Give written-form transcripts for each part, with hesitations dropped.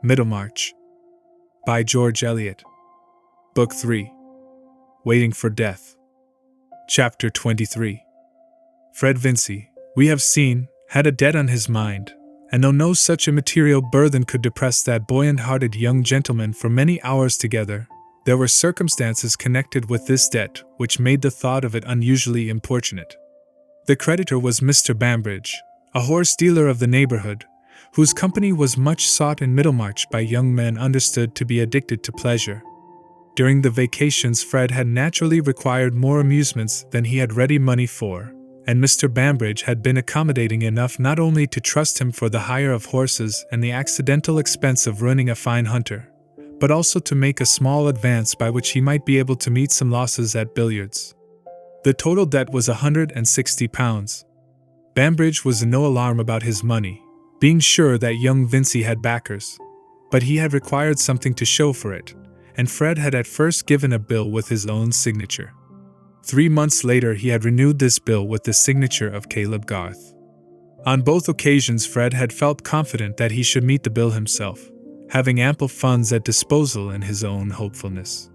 Middlemarch. By George Eliot. Book 3. Waiting for Death. Chapter 23. Fred Vincy, we have seen, had a debt on his mind, and though no such immaterial burthen could depress that buoyant-hearted young gentleman for many hours together, there were circumstances connected with this debt which made the thought of it unusually importunate. The creditor was Mr. Bambridge, a horse dealer of the neighborhood, whose company was much sought in Middlemarch by young men understood to be addicted to pleasure. During the vacations, Fred had naturally required more amusements than he had ready money for, and Mr. Bambridge had been accommodating enough not only to trust him for the hire of horses and the accidental expense of ruining a fine hunter, but also to make a small advance by which he might be able to meet some losses at billiards. The total debt was £160. Bambridge was in no alarm about his money, being sure that young Vincy had backers, but he had required something to show for it, and Fred had at first given a bill with his own signature. 3 months later he had renewed this bill with the signature of Caleb Garth. On both occasions Fred had felt confident that he should meet the bill himself, having ample funds at disposal in his own hopefulness.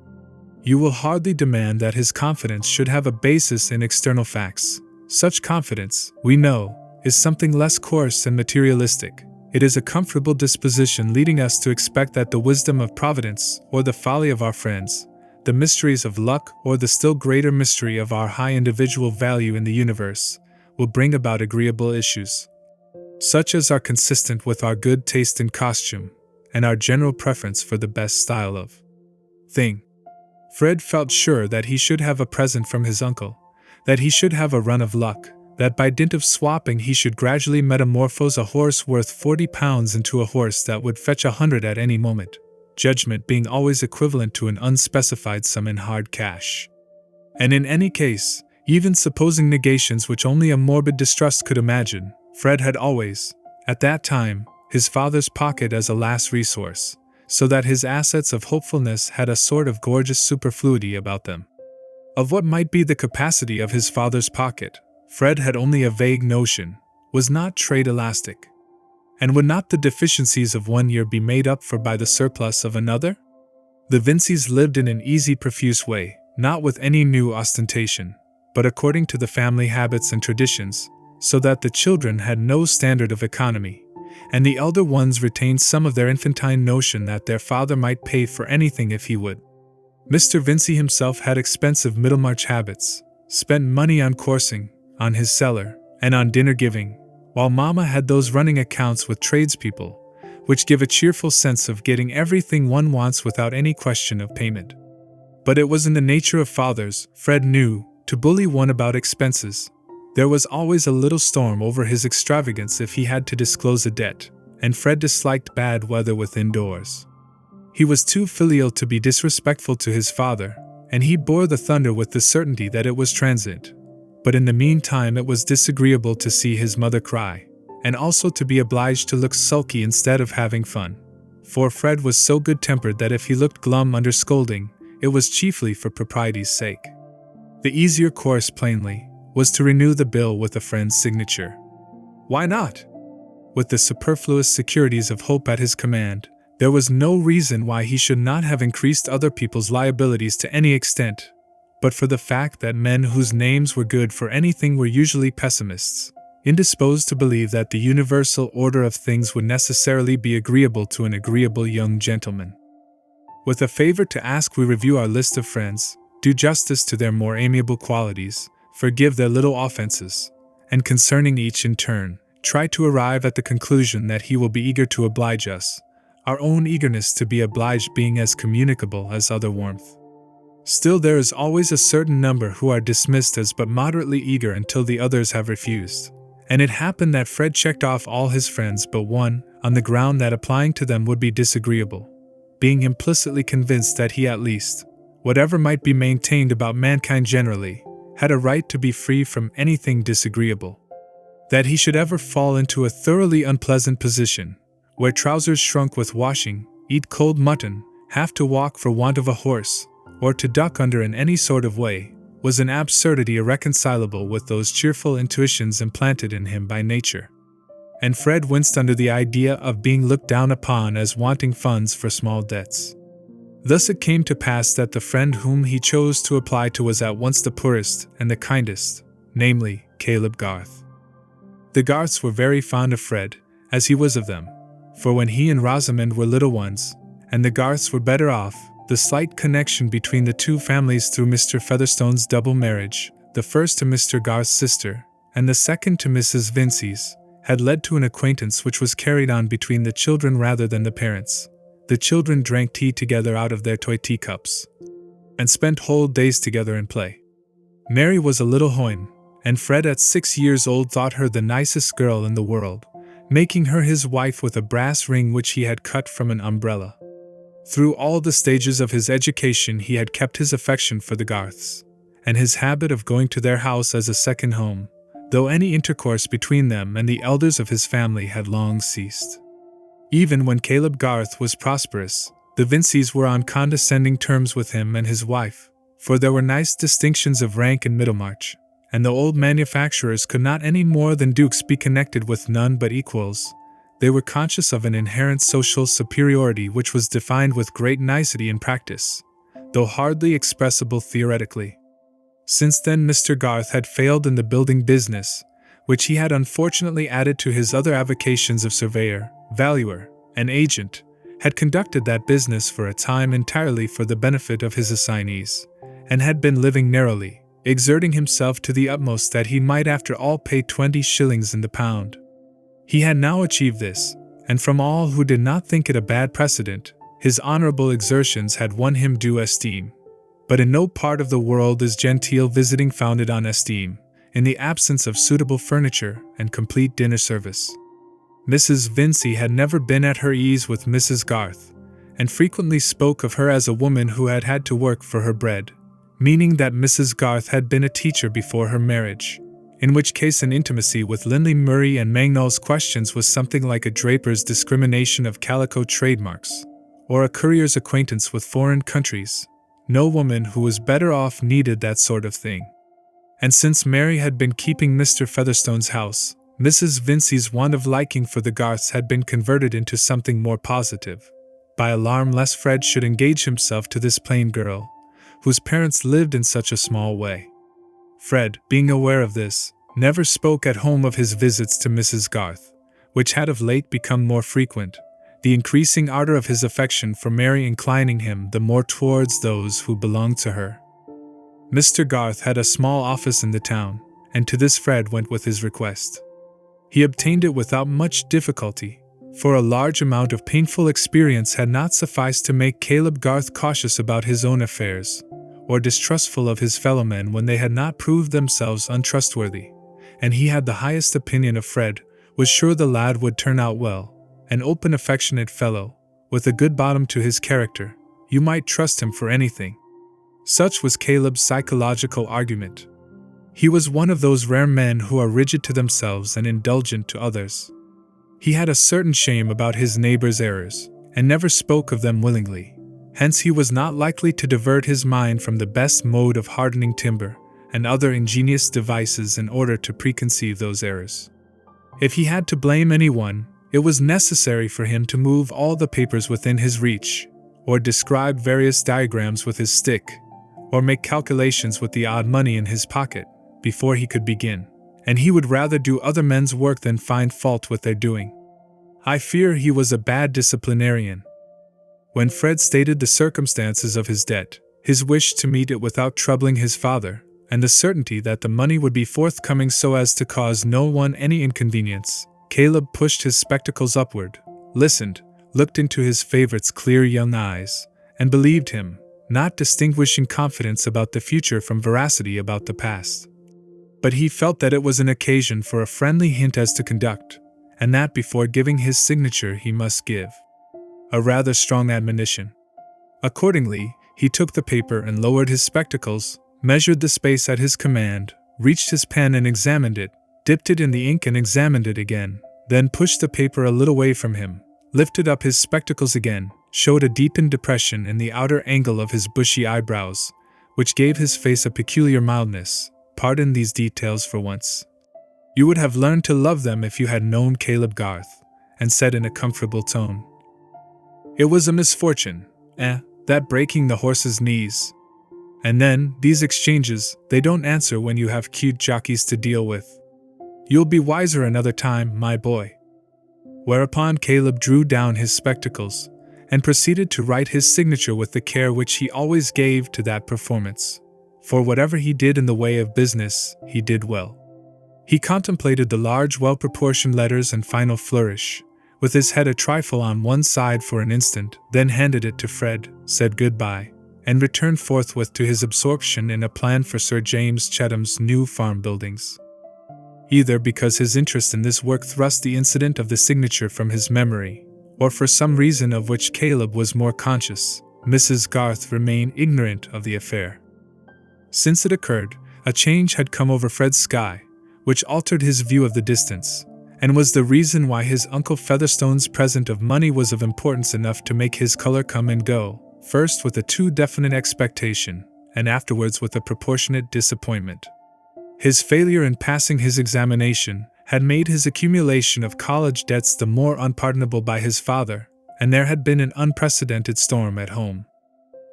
You will hardly demand that his confidence should have a basis in external facts. Such confidence, we know, is something less coarse and materialistic. It is a comfortable disposition leading us to expect that the wisdom of Providence, or the folly of our friends, the mysteries of luck, or the still greater mystery of our high individual value in the universe, will bring about agreeable issues, such as are consistent with our good taste in costume, and our general preference for the best style of thing. Fred felt sure that he should have a present from his uncle, that he should have a run of luck, that by dint of swapping he should gradually metamorphose a horse worth £40 into a horse that would fetch 100 at any moment, judgment being always equivalent to an unspecified sum in hard cash. And in any case, even supposing negations which only a morbid distrust could imagine, Fred had always, at that time, his father's pocket as a last resource, so that his assets of hopefulness had a sort of gorgeous superfluity about them. Of what might be the capacity of his father's pocket, Fred had only a vague notion. Was not trade elastic? And would not the deficiencies of one year be made up for by the surplus of another? The Vincys lived in an easy, profuse way, not with any new ostentation, but according to the family habits and traditions, so that the children had no standard of economy, and the elder ones retained some of their infantine notion that their father might pay for anything if he would. Mr. Vincy himself had expensive Middlemarch habits, spent money on coursing, on his cellar, and on dinner-giving, while Mama had those running accounts with tradespeople, which give a cheerful sense of getting everything one wants without any question of payment. But it was in the nature of fathers, Fred knew, to bully one about expenses. There was always a little storm over his extravagance if he had to disclose a debt, and Fred disliked bad weather within doors. He was too filial to be disrespectful to his father, and he bore the thunder with the certainty that it was transient. But in the meantime it was disagreeable to see his mother cry, and also to be obliged to look sulky instead of having fun. For Fred was so good-tempered that if he looked glum under scolding, it was chiefly for propriety's sake. The easier course, plainly, was to renew the bill with a friend's signature. Why not? With the superfluous securities of hope at his command, there was no reason why he should not have increased other people's liabilities to any extent, but for the fact that men whose names were good for anything were usually pessimists, indisposed to believe that the universal order of things would necessarily be agreeable to an agreeable young gentleman. With a favor to ask, we review our list of friends, do justice to their more amiable qualities, forgive their little offenses, and concerning each in turn, try to arrive at the conclusion that he will be eager to oblige us, our own eagerness to be obliged being as communicable as other warmth. Still, there is always a certain number who are dismissed as but moderately eager until the others have refused, and it happened that Fred checked off all his friends but one, on the ground that applying to them would be disagreeable, being implicitly convinced that he at least, whatever might be maintained about mankind generally, had a right to be free from anything disagreeable. That he should ever fall into a thoroughly unpleasant position, where trousers shrunk with washing, eat cold mutton, have to walk for want of a horse, or to duck under in any sort of way, was an absurdity irreconcilable with those cheerful intuitions implanted in him by nature. and Fred winced under the idea of being looked down upon as wanting funds for small debts. Thus it came to pass that the friend whom he chose to apply to was at once the poorest and the kindest, namely, Caleb Garth. The Garths were very fond of Fred, as he was of them, for when he and Rosamond were little ones, and the Garths were better off, the slight connection between the two families through Mr. Featherstone's double marriage, the first to Mr. Garth's sister, and the second to Mrs. Vincy's, had led to an acquaintance which was carried on between the children rather than the parents. The children drank tea together out of their toy teacups, and spent whole days together in play. Mary was a little hoyden, and Fred at 6 years old thought her the nicest girl in the world, making her his wife with a brass ring which he had cut from an umbrella. Through all the stages of his education he had kept his affection for the Garths, and his habit of going to their house as a second home, though any intercourse between them and the elders of his family had long ceased. Even when Caleb Garth was prosperous, the Vincys were on condescending terms with him and his wife, for there were nice distinctions of rank in Middlemarch, and the old manufacturers could not any more than dukes be connected with none but equals. They were conscious of an inherent social superiority which was defined with great nicety in practice, though hardly expressible theoretically. Since then Mr. Garth had failed in the building business, which he had unfortunately added to his other avocations of surveyor, valuer, and agent, had conducted that business for a time entirely for the benefit of his assignees, and had been living narrowly, exerting himself to the utmost that he might after all pay 20 shillings in the pound. He had now achieved this, and from all who did not think it a bad precedent, his honourable exertions had won him due esteem. But in no part of the world is genteel visiting founded on esteem, in the absence of suitable furniture and complete dinner service. Mrs. Vincy had never been at her ease with Mrs. Garth, and frequently spoke of her as a woman who had had to work for her bread, meaning that Mrs. Garth had been a teacher before her marriage, in which case an intimacy with Lindley Murray and Mangnall's questions was something like a draper's discrimination of calico trademarks, or a courier's acquaintance with foreign countries. No woman who was better off needed that sort of thing. And since Mary had been keeping Mr. Featherstone's house, Mrs. Vincy's want of liking for the Garths had been converted into something more positive, by alarm lest Fred should engage himself to this plain girl, whose parents lived in such a small way. Fred, being aware of this, never spoke at home of his visits to Mrs. Garth, which had of late become more frequent, the increasing ardor of his affection for Mary inclining him the more towards those who belonged to her. Mr. Garth had a small office in the town, and to this Fred went with his request. He obtained it without much difficulty, for a large amount of painful experience had not sufficed to make Caleb Garth cautious about his own affairs, or distrustful of his fellowmen when they had not proved themselves untrustworthy, and he had the highest opinion of Fred, was sure the lad would turn out well, an open affectionate fellow, with a good bottom to his character, you might trust him for anything. Such was Caleb's psychological argument. He was one of those rare men who are rigid to themselves and indulgent to others. He had a certain shame about his neighbors' errors, and never spoke of them willingly. Hence he was not likely to divert his mind from the best mode of hardening timber, and other ingenious devices in order to preconceive those errors. If he had to blame anyone, it was necessary for him to move all the papers within his reach, or describe various diagrams with his stick, or make calculations with the odd money in his pocket, before he could begin, and he would rather do other men's work than find fault with their doing. I fear he was a bad disciplinarian. When Fred stated the circumstances of his debt, his wish to meet it without troubling his father, and the certainty that the money would be forthcoming so as to cause no one any inconvenience, Caleb pushed his spectacles upward, listened, looked into his favorite's clear young eyes, and believed him, not distinguishing confidence about the future from veracity about the past. But he felt that it was an occasion for a friendly hint as to conduct, and that before giving his signature he must give a rather strong admonition. Accordingly, he took the paper and lowered his spectacles, measured the space at his command, reached his pen and examined it, dipped it in the ink and examined it again, then pushed the paper a little way from him, lifted up his spectacles again, showed a deepened depression in the outer angle of his bushy eyebrows, which gave his face a peculiar mildness. Pardon these details for once. You would have learned to love them if you had known Caleb Garth, and said in a comfortable tone. It was a misfortune, that breaking the horse's knees. And then, these exchanges, they don't answer when you have cute jockeys to deal with. You'll be wiser another time, my boy. Whereupon Caleb drew down his spectacles, and proceeded to write his signature with the care which he always gave to that performance. For whatever he did in the way of business, he did well. He contemplated the large, well-proportioned letters and final flourish, with his head a trifle on one side for an instant, then handed it to Fred, said goodbye, and returned forthwith to his absorption in a plan for Sir James Chetham's new farm buildings. Either because his interest in this work thrust the incident of the signature from his memory, or for some reason of which Caleb was more conscious, Mrs. Garth remained ignorant of the affair. Since it occurred, a change had come over Fred's sky, which altered his view of the distance, and was the reason why his Uncle Featherstone's present of money was of importance enough to make his color come and go, first with a too definite expectation, and afterwards with a proportionate disappointment. His failure in passing his examination had made his accumulation of college debts the more unpardonable by his father, and there had been an unprecedented storm at home.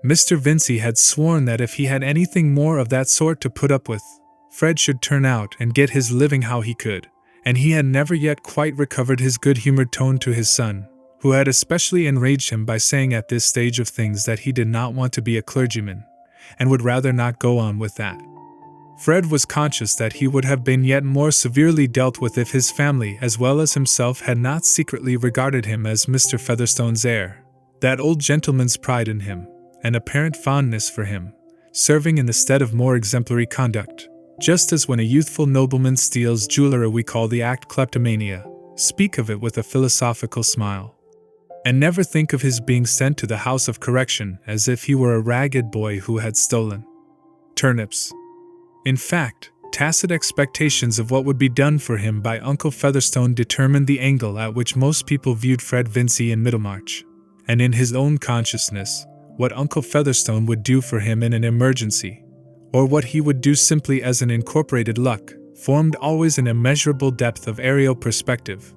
Mr. Vincy had sworn that if he had anything more of that sort to put up with, Fred should turn out and get his living how he could, and he had never yet quite recovered his good-humored tone to his son, who had especially enraged him by saying at this stage of things that he did not want to be a clergyman, and would rather not go on with that. Fred was conscious that he would have been yet more severely dealt with if his family as well as himself had not secretly regarded him as Mr. Featherstone's heir, that old gentleman's pride in him, and apparent fondness for him, serving in the stead of more exemplary conduct, just as when a youthful nobleman steals jewelry we call the act kleptomania, speak of it with a philosophical smile, and never think of his being sent to the house of correction as if he were a ragged boy who had stolen turnips. In fact, tacit expectations of what would be done for him by Uncle Featherstone determined the angle at which most people viewed Fred Vincy in Middlemarch, and in his own consciousness, what Uncle Featherstone would do for him in an emergency, or what he would do simply as an incorporated luck, formed always an immeasurable depth of aerial perspective.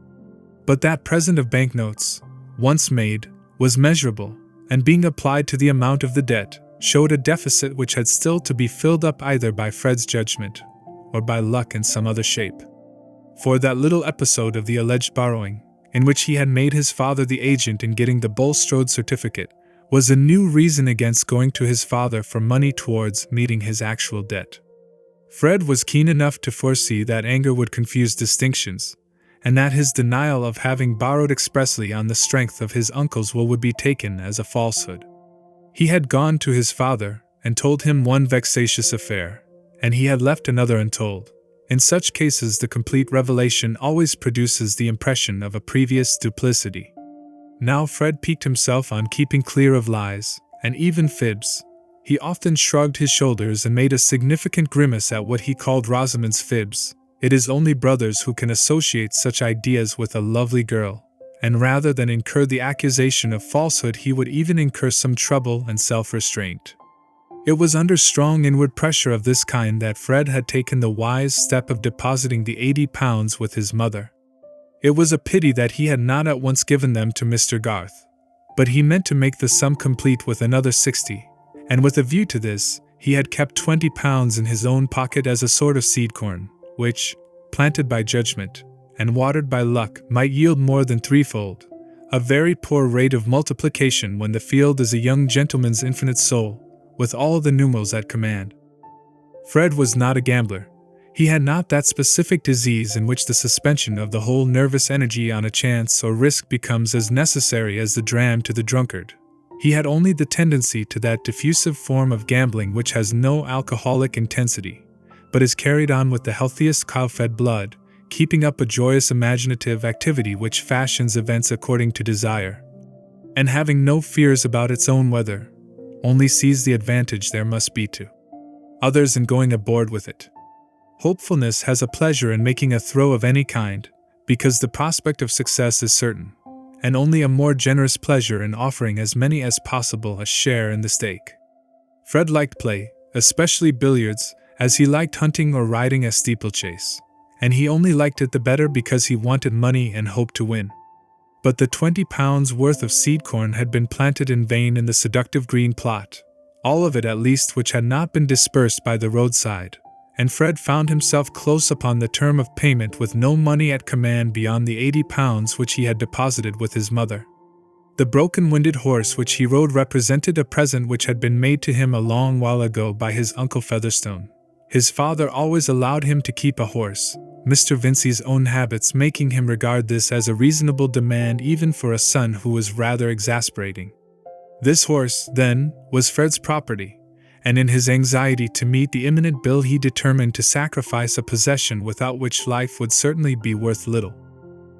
But that present of banknotes, once made, was measurable, and being applied to the amount of the debt, showed a deficit which had still to be filled up either by Fred's judgment, or by luck in some other shape. For that little episode of the alleged borrowing, in which he had made his father the agent in getting the Bulstrode certificate, was a new reason against going to his father for money towards meeting his actual debt. Fred was keen enough to foresee that anger would confuse distinctions, and that his denial of having borrowed expressly on the strength of his uncle's will would be taken as a falsehood. He had gone to his father and told him one vexatious affair, and he had left another untold. In such cases the complete revelation always produces the impression of a previous duplicity. Now Fred piqued himself on keeping clear of lies, and even fibs. He often shrugged his shoulders and made a significant grimace at what he called Rosamond's fibs. It is only brothers who can associate such ideas with a lovely girl, and rather than incur the accusation of falsehood he would even incur some trouble and self-restraint. It was under strong inward pressure of this kind that Fred had taken the wise step of depositing the £80 with his mother. It was a pity that he had not at once given them to Mr. Garth, but he meant to make the sum complete with another 60, and with a view to this, he had kept £20 in his own pocket as a sort of seed corn, which, planted by judgment, and watered by luck, might yield more than threefold, a very poor rate of multiplication when the field is a young gentleman's infinite soul, with all the numerals at command. Fred was not a gambler. He had not that specific disease in which the suspension of the whole nervous energy on a chance or risk becomes as necessary as the dram to the drunkard. He had only the tendency to that diffusive form of gambling which has no alcoholic intensity, but is carried on with the healthiest cow-fed blood, keeping up a joyous imaginative activity which fashions events according to desire, and having no fears about its own weather, only sees the advantage there must be to others in going aboard with it. Hopefulness has a pleasure in making a throw of any kind, because the prospect of success is certain, and only a more generous pleasure in offering as many as possible a share in the stake. Fred liked play, especially billiards, as he liked hunting or riding a steeplechase, and he only liked it the better because he wanted money and hoped to win. But the £20 worth of seed corn had been planted in vain in the seductive green plot, all of it at least which had not been dispersed by the roadside, and Fred found himself close upon the term of payment with no money at command beyond the £80 which he had deposited with his mother. The broken-winded horse which he rode represented a present which had been made to him a long while ago by his Uncle Featherstone. His father always allowed him to keep a horse, Mr. Vincy's own habits making him regard this as a reasonable demand even for a son who was rather exasperating. This horse, then, was Fred's property, and in his anxiety to meet the imminent bill he determined to sacrifice a possession without which life would certainly be worth little.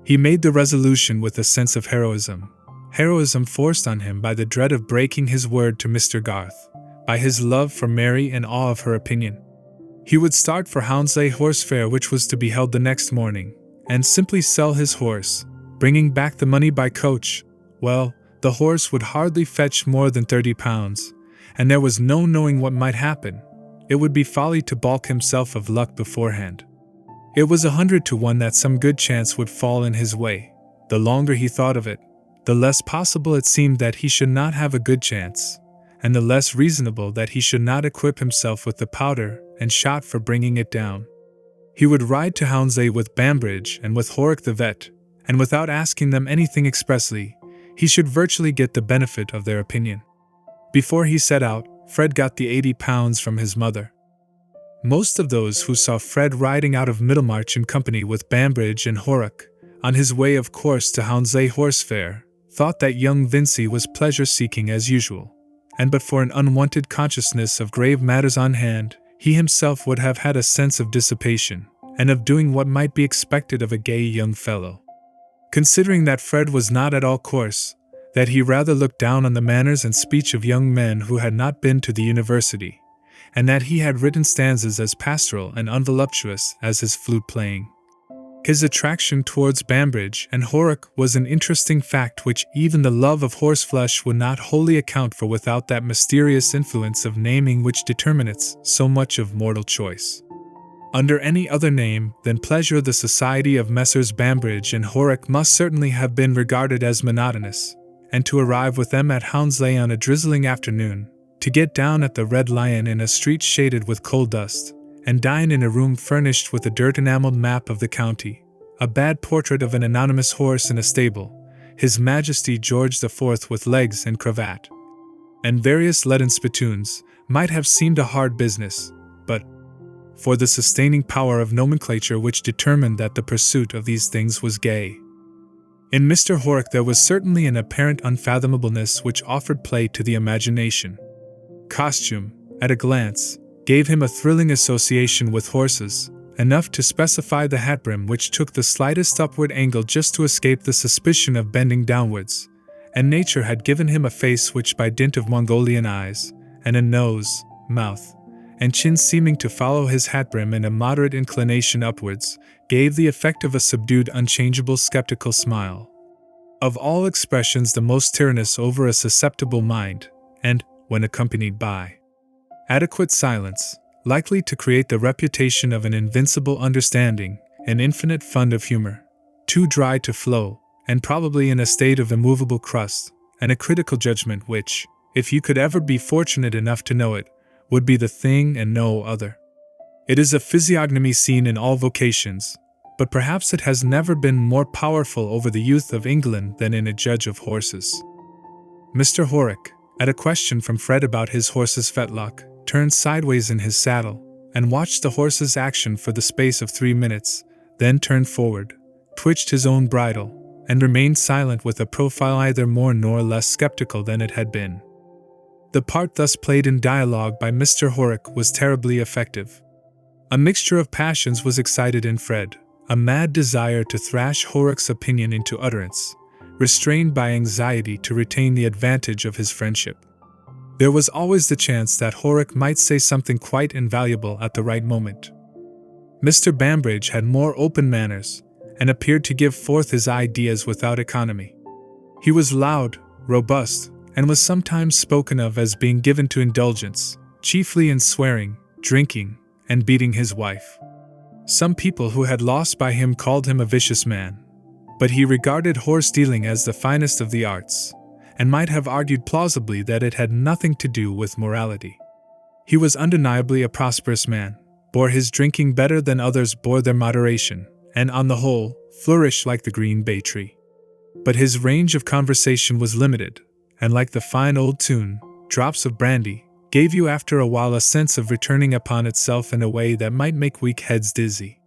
He made the resolution with a sense of heroism forced on him by the dread of breaking his word to Mr. Garth, by his love for Mary and awe of her opinion. He would start for Hounslow Horse Fair, which was to be held the next morning, and simply sell his horse, bringing back the money by coach. Well, the horse would hardly fetch more than £30, and there was no knowing what might happen. It would be folly to balk himself of luck beforehand. It was 100 to 1 that some good chance would fall in his way. The longer he thought of it, the less possible it seemed that he should not have a good chance, and the less reasonable that he should not equip himself with the powder and shot for bringing it down. He would ride to Hounslow with Bambridge and with Horrocks the vet, and without asking them anything expressly, he should virtually get the benefit of their opinion. Before he set out, Fred got the £80 from his mother. Most of those who saw Fred riding out of Middlemarch in company with Bambridge and Horrocks, on his way of course to Hounslow Horse Fair, thought that young Vincy was pleasure-seeking as usual, and but for an unwonted consciousness of grave matters on hand, he himself would have had a sense of dissipation, and of doing what might be expected of a gay young fellow. Considering that Fred was not at all coarse, that he rather looked down on the manners and speech of young men who had not been to the university, and that he had written stanzas as pastoral and unvoluptuous as his flute-playing, his attraction towards Bambridge and Horrocks was an interesting fact which even the love of horseflesh would not wholly account for without that mysterious influence of naming which determinates so much of mortal choice. Under any other name than pleasure, the society of Messrs. Bambridge and Horrocks must certainly have been regarded as monotonous, and to arrive with them at Hounslow on a drizzling afternoon, to get down at the Red Lion in a street shaded with coal dust, and dine in a room furnished with a dirt-enameled map of the county, a bad portrait of an anonymous horse in a stable, His Majesty George IV with legs and cravat, and various leaden spittoons, might have seemed a hard business, but for the sustaining power of nomenclature which determined that the pursuit of these things was gay. In Mr. Horrocks there was certainly an apparent unfathomableness which offered play to the imagination. Costume, at a glance, gave him a thrilling association with horses, enough to specify the hat brim which took the slightest upward angle just to escape the suspicion of bending downwards, and nature had given him a face which by dint of Mongolian eyes, and a nose, mouth, and chin seeming to follow his hat brim in a moderate inclination upwards, gave the effect of a subdued, unchangeable, skeptical smile. Of all expressions the most tyrannous over a susceptible mind, and, when accompanied by adequate silence, likely to create the reputation of an invincible understanding, an infinite fund of humor, too dry to flow, and probably in a state of immovable crust, and a critical judgment which, if you could ever be fortunate enough to know it, would be the thing and no other. It is a physiognomy seen in all vocations, but perhaps it has never been more powerful over the youth of England than in a judge of horses. Mr. Horrocks, at a question from Fred about his horse's fetlock, turned sideways in his saddle, and watched the horse's action for the space of 3 minutes, then turned forward, twitched his own bridle, and remained silent with a profile either more nor less skeptical than it had been. The part thus played in dialogue by Mr. Horrocks was terribly effective. A mixture of passions was excited in Fred, a mad desire to thrash Horrocks' opinion into utterance, restrained by anxiety to retain the advantage of his friendship. There was always the chance that Horrocks might say something quite invaluable at the right moment. Mr. Bambridge had more open manners, and appeared to give forth his ideas without economy. He was loud, robust, and was sometimes spoken of as being given to indulgence, chiefly in swearing, drinking, and beating his wife. Some people who had lost by him called him a vicious man, but he regarded horse dealing as the finest of the arts, and might have argued plausibly that it had nothing to do with morality. He was undeniably a prosperous man, bore his drinking better than others bore their moderation, and on the whole, flourished like the green bay tree. But his range of conversation was limited, and like the fine old tune, drops of brandy, gave you after a while a sense of returning upon itself in a way that might make weak heads dizzy.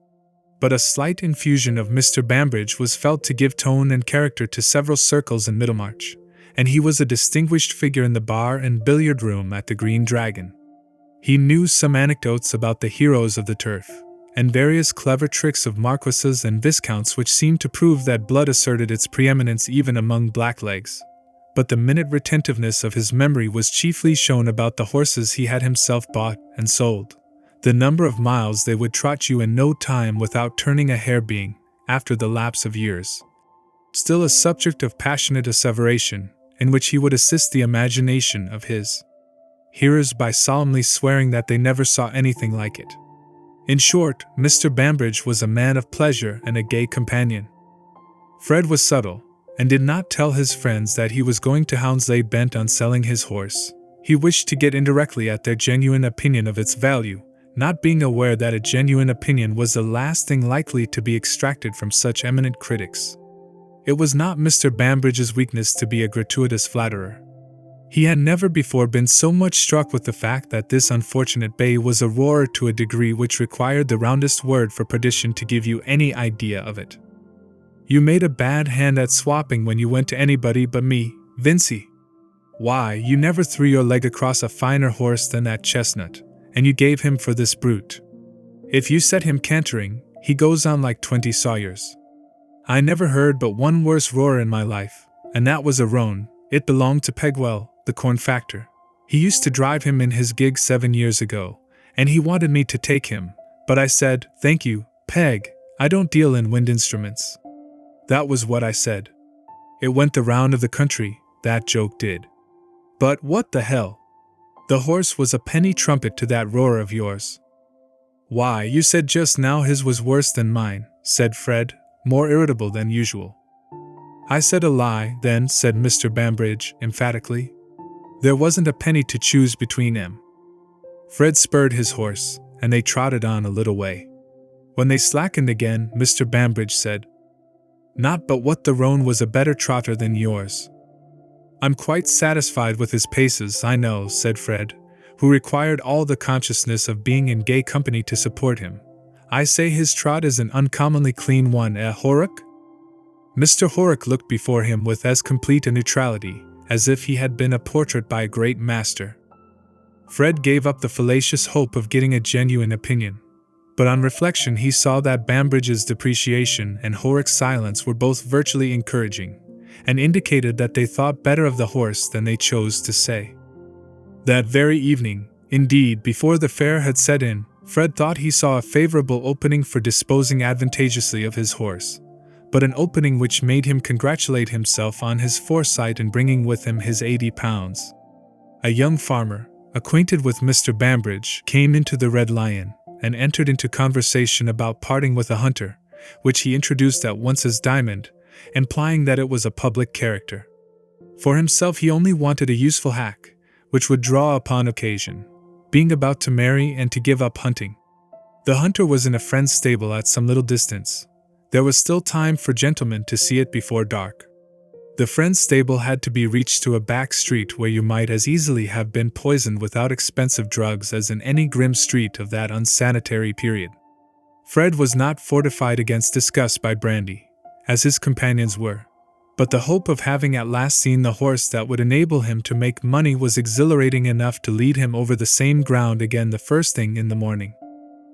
But a slight infusion of Mr. Bambridge was felt to give tone and character to several circles in Middlemarch, and he was a distinguished figure in the bar and billiard room at the Green Dragon. He knew some anecdotes about the heroes of the turf, and various clever tricks of marquises and viscounts which seemed to prove that blood asserted its preeminence even among blacklegs. But the minute retentiveness of his memory was chiefly shown about the horses he had himself bought and sold, the number of miles they would trot you in no time without turning a hair being, after the lapse of years, still a subject of passionate asseveration, in which he would assist the imagination of his hearers by solemnly swearing that they never saw anything like it. In short, Mr. Bambridge was a man of pleasure and a gay companion. Fred was subtle, and did not tell his friends that he was going to Hounslow bent on selling his horse. He wished to get indirectly at their genuine opinion of its value, not being aware that a genuine opinion was the last thing likely to be extracted from such eminent critics. It was not Mr. Bambridge's weakness to be a gratuitous flatterer. He had never before been so much struck with the fact that this unfortunate bay was a roarer to a degree which required the roundest word for perdition to give you any idea of it. You made a bad hand at swapping when you went to anybody but me, Vincy. Why, you never threw your leg across a finer horse than that chestnut, and you gave him for this brute. If you set him cantering, he goes on like 20 sawyers. I never heard but one worse roar in my life, and that was a roan. It belonged to Pegwell, the corn factor. He used to drive him in his gig 7 years ago, and he wanted me to take him, but I said, "Thank you, Peg, I don't deal in wind instruments." That was what I said. It went the round of the country, that joke did. But what the hell? The horse was a penny trumpet to that roar of yours. Why, you said just now his was worse than mine, said Fred, more irritable than usual. I said a lie, then, said Mr. Bambridge, emphatically. There wasn't a penny to choose between them. Fred spurred his horse, and they trotted on a little way. When they slackened again, Mr. Bambridge said, "Not but what the roan was a better trotter than yours." "I'm quite satisfied with his paces, I know," said Fred, who required all the consciousness of being in gay company to support him. "I say his trot is an uncommonly clean one, Horrock?" Mr. Horrock looked before him with as complete a neutrality as if he had been a portrait by a great master. Fred gave up the fallacious hope of getting a genuine opinion, but on reflection he saw that Bambridge's depreciation and Horrock's silence were both virtually encouraging, and indicated that they thought better of the horse than they chose to say. That very evening, indeed, before the fair had set in, Fred thought he saw a favorable opening for disposing advantageously of his horse, but an opening which made him congratulate himself on his foresight in bringing with him his £80. A young farmer, acquainted with Mr. Bambridge, came into the Red Lion, and entered into conversation about parting with a hunter, which he introduced at once as Diamond, implying that it was a public character. For himself he only wanted a useful hack, which would draw upon occasion, being about to marry and to give up hunting. The hunter was in a friend's stable at some little distance. There was still time for gentlemen to see it before dark. The friend's stable had to be reached to a back street where you might as easily have been poisoned without expensive drugs as in any grim street of that unsanitary period. Fred was not fortified against disgust by brandy, as his companions were, but the hope of having at last seen the horse that would enable him to make money was exhilarating enough to lead him over the same ground again the first thing in the morning.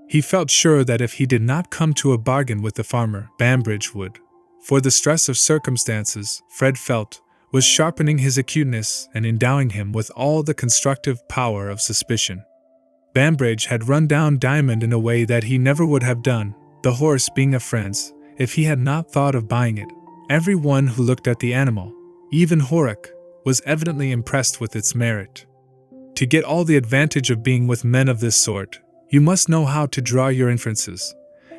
He felt sure that if he did not come to a bargain with the farmer, Bambridge would. For the stress of circumstances, Fred felt, was sharpening his acuteness and endowing him with all the constructive power of suspicion. Bambridge had run down Diamond in a way that he never would have done, the horse being a friend's, if he had not thought of buying it. Every one who looked at the animal, even Horrock, was evidently impressed with its merit. To get all the advantage of being with men of this sort, you must know how to draw your inferences,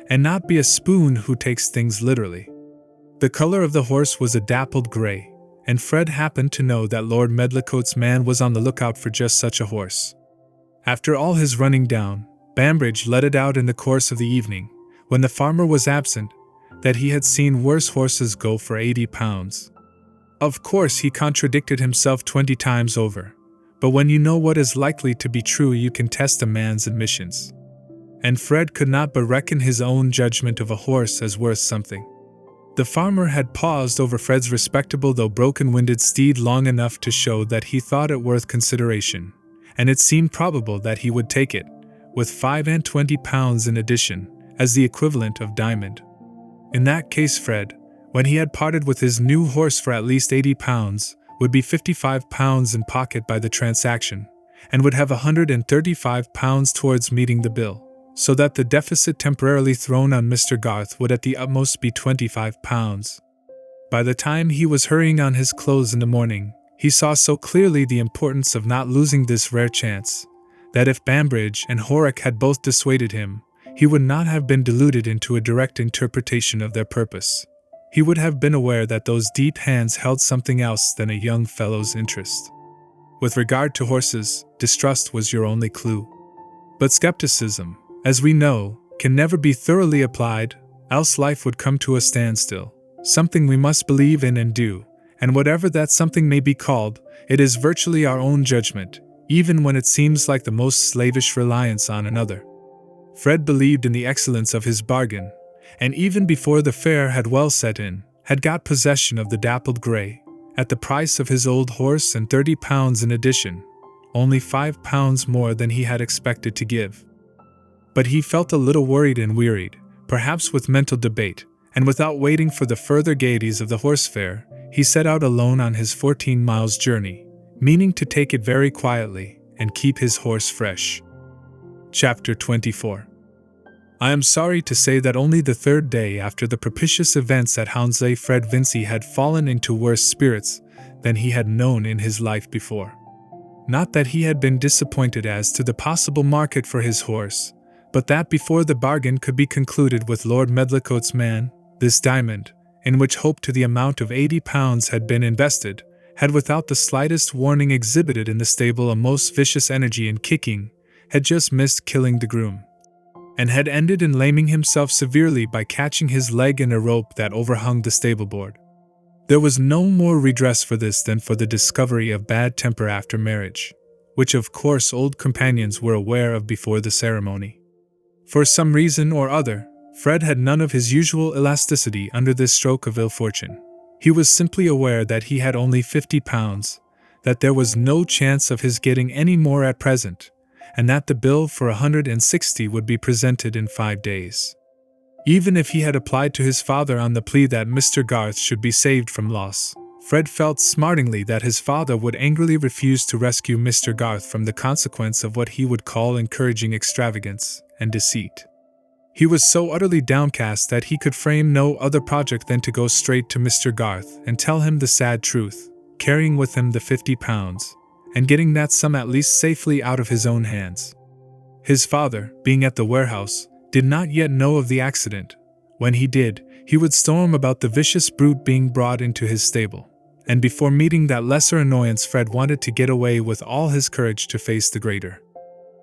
and not be a spoon who takes things literally. The color of the horse was a dappled gray, and Fred happened to know that Lord Medlicote's man was on the lookout for just such a horse. After all his running down, Bambridge let it out in the course of the evening, when the farmer was absent, that he had seen worse horses go for £80. Of course he contradicted himself 20 times over, but when you know what is likely to be true you can test a man's admissions. And Fred could not but reckon his own judgment of a horse as worth something. The farmer had paused over Fred's respectable though broken-winded steed long enough to show that he thought it worth consideration, and it seemed probable that he would take it, with £25 in addition, as the equivalent of diamond. In that case Fred, when he had parted with his new horse for at least £80, would be £55 in pocket by the transaction, and would have £135 towards meeting the bill, so that the deficit temporarily thrown on Mr. Garth would at the utmost be £25. By the time he was hurrying on his clothes in the morning, he saw so clearly the importance of not losing this rare chance, that if Bambridge and Horrocks had both dissuaded him, he would not have been deluded into a direct interpretation of their purpose. He would have been aware that those deep hands held something else than a young fellow's interest. With regard to horses, distrust was your only clue. But skepticism, as we know, can never be thoroughly applied, else life would come to a standstill. Something we must believe in and do, and whatever that something may be called, it is virtually our own judgment, even when it seems like the most slavish reliance on another. Fred believed in the excellence of his bargain, and even before the fair had well set in, had got possession of the dappled grey, at the price of his old horse and £30 in addition, only £5 more than he had expected to give. But he felt a little worried and wearied, perhaps with mental debate, and without waiting for the further gaieties of the horse fair, he set out alone on his 14 miles journey, meaning to take it very quietly and keep his horse fresh. Chapter 24. I am sorry to say that only the third day after the propitious events at Hounslow Fred Vincy had fallen into worse spirits than he had known in his life before. Not that he had been disappointed as to the possible market for his horse, but that before the bargain could be concluded with Lord Medlicote's man, this diamond, in which hope to the amount of £80 had been invested, had without the slightest warning exhibited in the stable a most vicious energy in kicking, had just missed killing the groom, and had ended in laming himself severely by catching his leg in a rope that overhung the stable-board. There was no more redress for this than for the discovery of bad temper after marriage, which of course old companions were aware of before the ceremony. For some reason or other, Fred had none of his usual elasticity under this stroke of ill fortune. He was simply aware that he had only £50, that there was no chance of his getting any more at present, and that the bill for 160 would be presented in 5 days. Even if he had applied to his father on the plea that Mr. Garth should be saved from loss, Fred felt smartingly that his father would angrily refuse to rescue Mr. Garth from the consequence of what he would call encouraging extravagance and deceit. He was so utterly downcast that he could frame no other project than to go straight to Mr. Garth and tell him the sad truth, carrying with him the £50, and getting that sum at least safely out of his own hands. His father, being at the warehouse, did not yet know of the accident. When he did, he would storm about the vicious brute being brought into his stable, and before meeting that lesser annoyance Fred wanted to get away with all his courage to face the greater.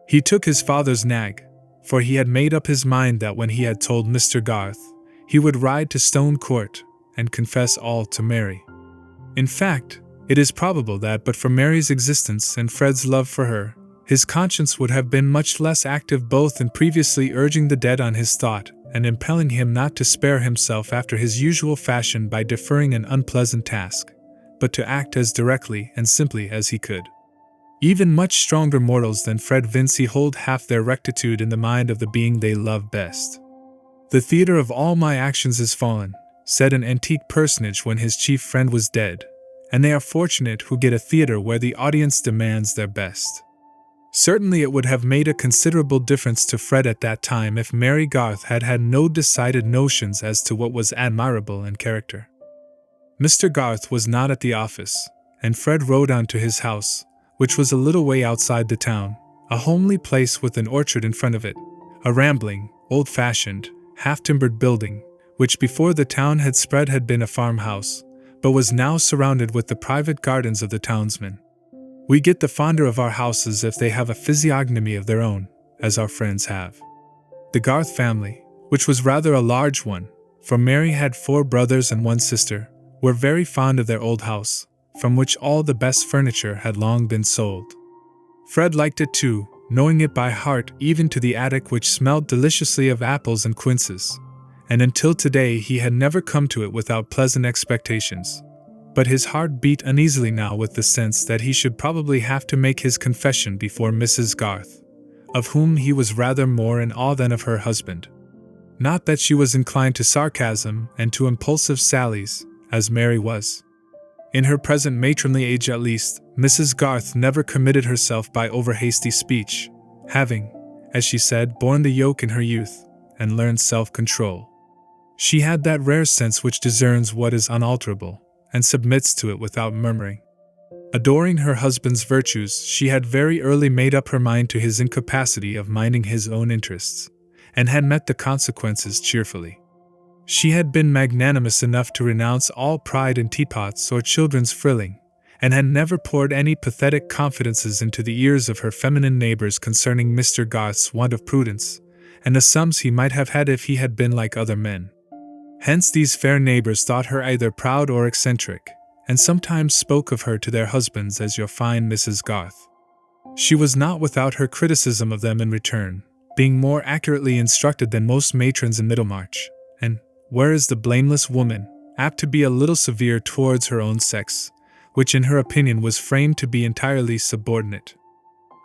He took his father's nag, for he had made up his mind that when he had told Mr. Garth, he would ride to Stone Court and confess all to Mary. In fact, it is probable that but for Mary's existence and Fred's love for her, his conscience would have been much less active both in previously urging the dead on his thought and impelling him not to spare himself after his usual fashion by deferring an unpleasant task, but to act as directly and simply as he could. Even much stronger mortals than Fred Vincy hold half their rectitude in the mind of the being they love best. "The theatre of all my actions is fallen," said an antique personage when his chief friend was dead, and they are fortunate who get a theatre where the audience demands their best. Certainly it would have made a considerable difference to Fred at that time if Mary Garth had had no decided notions as to what was admirable in character. Mr. Garth was not at the office, and Fred rode on to his house, which was a little way outside the town, a homely place with an orchard in front of it, a rambling, old-fashioned, half-timbered building, which before the town had spread had been a farmhouse, but was now surrounded with the private gardens of the townsmen. We get the fonder of our houses if they have a physiognomy of their own, as our friends have. The Garth family, which was rather a large one, for Mary had 4 brothers and 1 sister, were very fond of their old house, from which all the best furniture had long been sold. Fred liked it too, knowing it by heart even to the attic, which smelled deliciously of apples and quinces, and until today he had never come to it without pleasant expectations. But his heart beat uneasily now with the sense that he should probably have to make his confession before Mrs. Garth, of whom he was rather more in awe than of her husband. Not that she was inclined to sarcasm and to impulsive sallies, as Mary was. In her present matronly age at least, Mrs. Garth never committed herself by over-hasty speech, having, as she said, borne the yoke in her youth, and learned self-control. She had that rare sense which discerns what is unalterable, and submits to it without murmuring. Adoring her husband's virtues, she had very early made up her mind to his incapacity of minding his own interests, and had met the consequences cheerfully. She had been magnanimous enough to renounce all pride in teapots or children's frilling, and had never poured any pathetic confidences into the ears of her feminine neighbors concerning Mr. Garth's want of prudence, and the sums he might have had if he had been like other men. Hence these fair neighbors thought her either proud or eccentric, and sometimes spoke of her to their husbands as your fine Mrs. Garth. She was not without her criticism of them in return, being more accurately instructed than most matrons in Middlemarch, and, whereas the blameless woman, apt to be a little severe towards her own sex, which in her opinion was framed to be entirely subordinate.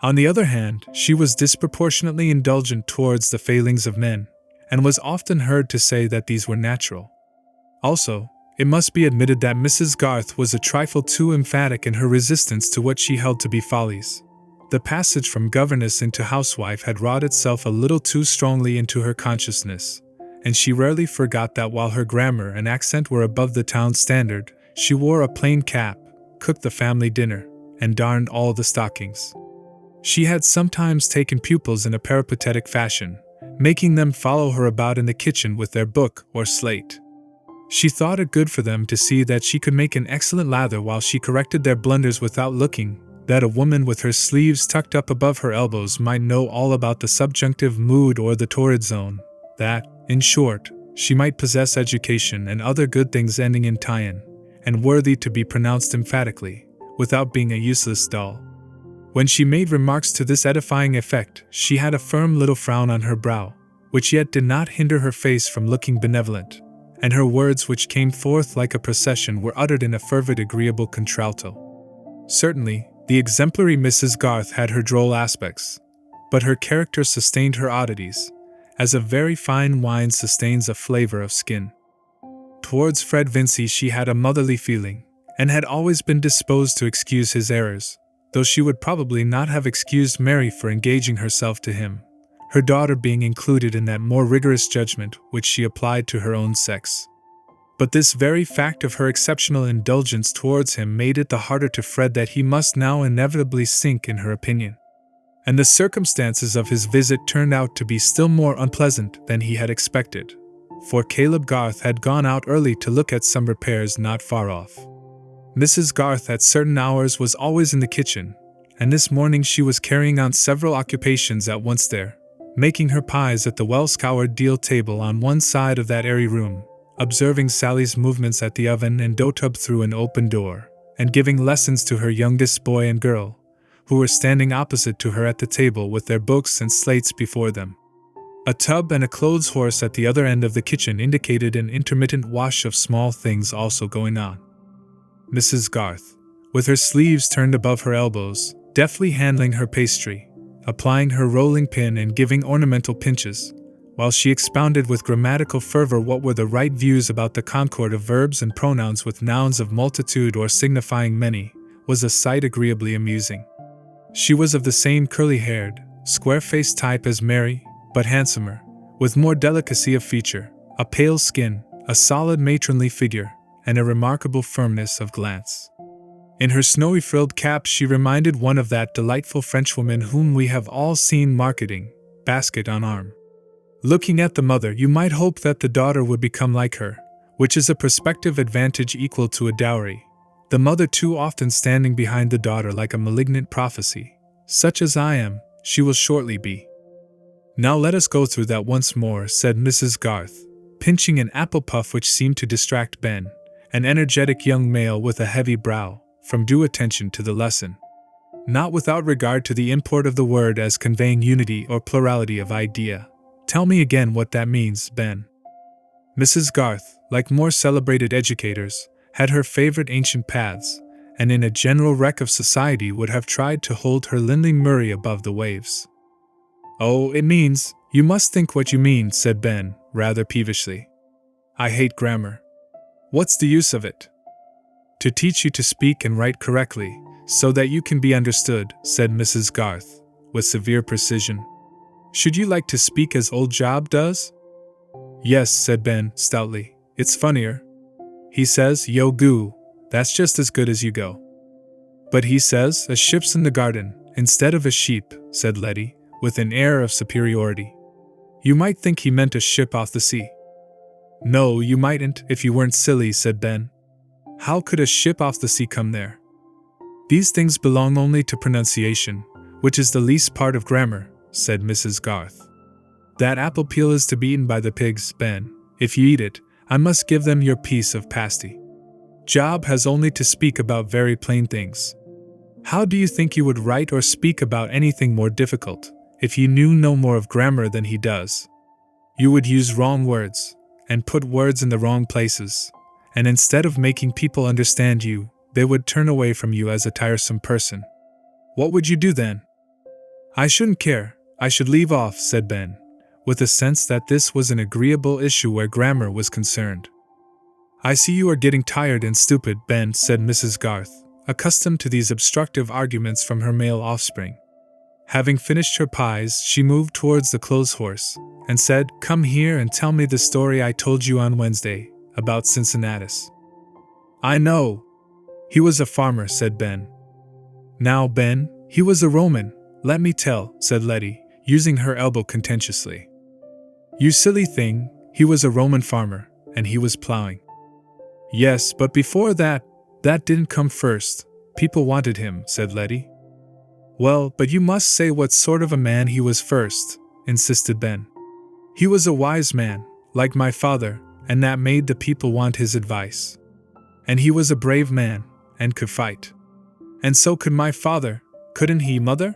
On the other hand, she was disproportionately indulgent towards the failings of men, and was often heard to say that these were natural. Also, it must be admitted that Mrs. Garth was a trifle too emphatic in her resistance to what she held to be follies. The passage from governess into housewife had wrought itself a little too strongly into her consciousness, and she rarely forgot that while her grammar and accent were above the town standard, she wore a plain cap, cooked the family dinner, and darned all the stockings. She had sometimes taken pupils in a peripatetic fashion, making them follow her about in the kitchen with their book or slate. She thought it good for them to see that she could make an excellent lather while she corrected their blunders without looking, that a woman with her sleeves tucked up above her elbows might know all about the subjunctive mood or the torrid zone, that, in short, she might possess education and other good things ending in tie-in, and worthy to be pronounced emphatically, without being a useless doll. When she made remarks to this edifying effect, she had a firm little frown on her brow, which yet did not hinder her face from looking benevolent, and her words, which came forth like a procession, were uttered in a fervid, agreeable contralto. Certainly, the exemplary Mrs. Garth had her droll aspects, but her character sustained her oddities, as a very fine wine sustains a flavor of skin. Towards Fred Vincy she had a motherly feeling, and had always been disposed to excuse his errors, though she would probably not have excused Mary for engaging herself to him, her daughter being included in that more rigorous judgment which she applied to her own sex. But this very fact of her exceptional indulgence towards him made it the harder to Fred that he must now inevitably sink in her opinion. And the circumstances of his visit turned out to be still more unpleasant than he had expected, for Caleb Garth had gone out early to look at some repairs not far off. Mrs. Garth at certain hours was always in the kitchen, and this morning she was carrying on several occupations at once there, making her pies at the well-scoured deal table on one side of that airy room, observing Sally's movements at the oven and dough tub through an open door, and giving lessons to her youngest boy and girl, who were standing opposite to her at the table with their books and slates before them. A tub and a clothes horse at the other end of the kitchen indicated an intermittent wash of small things also going on. Mrs. Garth, with her sleeves turned above her elbows, deftly handling her pastry, applying her rolling pin and giving ornamental pinches, while she expounded with grammatical fervor what were the right views about the concord of verbs and pronouns with nouns of multitude or signifying many, was a sight agreeably amusing. She was of the same curly-haired, square-faced type as Mary, but handsomer, with more delicacy of feature, a pale skin, a solid matronly figure, and a remarkable firmness of glance. In her snowy frilled cap she reminded one of that delightful Frenchwoman whom we have all seen marketing, basket on arm. Looking at the mother, you might hope that the daughter would become like her, which is a prospective advantage equal to a dowry. The mother too often standing behind the daughter like a malignant prophecy. Such as I am, she will shortly be. Now let us go through that once more, said Mrs. Garth, pinching an apple puff which seemed to distract Ben, an energetic young male with a heavy brow, from due attention to the lesson. Not without regard to the import of the word as conveying unity or plurality of idea. Tell me again what that means, Ben. Mrs. Garth, like more celebrated educators, had her favorite ancient paths, and in a general wreck of society would have tried to hold her linding Murray above the waves. Oh, it means, you must think what you mean, said Ben, rather peevishly. I hate grammar. What's the use of it? To teach you to speak and write correctly, so that you can be understood, said Mrs. Garth, with severe precision. Should you like to speak as old Job does? Yes, said Ben, stoutly. It's funnier. He says, yo goo, that's just as good as you go. But he says, a ship's in the garden, instead of a sheep, said Letty, with an air of superiority. You might think he meant a ship off the sea. No, you mightn't, if you weren't silly, said Ben. How could a ship off the sea come there? These things belong only to pronunciation, which is the least part of grammar, said Mrs. Garth. That apple peel is to be eaten by the pigs, Ben. If you eat it, I must give them your piece of pasty. Job has only to speak about very plain things. How do you think you would write or speak about anything more difficult, if you knew no more of grammar than he does? You would use wrong words, and put words in the wrong places, and instead of making people understand you, they would turn away from you as a tiresome person. What would you do then? I shouldn't care, I should leave off, said Ben, with a sense that this was an agreeable issue where grammar was concerned. I see you are getting tired and stupid, Ben, said Mrs. Garth, accustomed to these obstructive arguments from her male offspring. Having finished her pies, she moved towards the clothes horse, and said, Come here and tell me the story I told you on Wednesday, about Cincinnatus. I know. He was a farmer, said Ben. Now, Ben, he was a Roman, let me tell, said Letty, using her elbow contentiously. You silly thing, he was a Roman farmer, and he was plowing. Yes, but before that didn't come first. People wanted him, said Letty. Well, but you must say what sort of a man he was first, insisted Ben. He was a wise man, like my father, and that made the people want his advice. And he was a brave man, and could fight. And so could my father, couldn't he, Mother?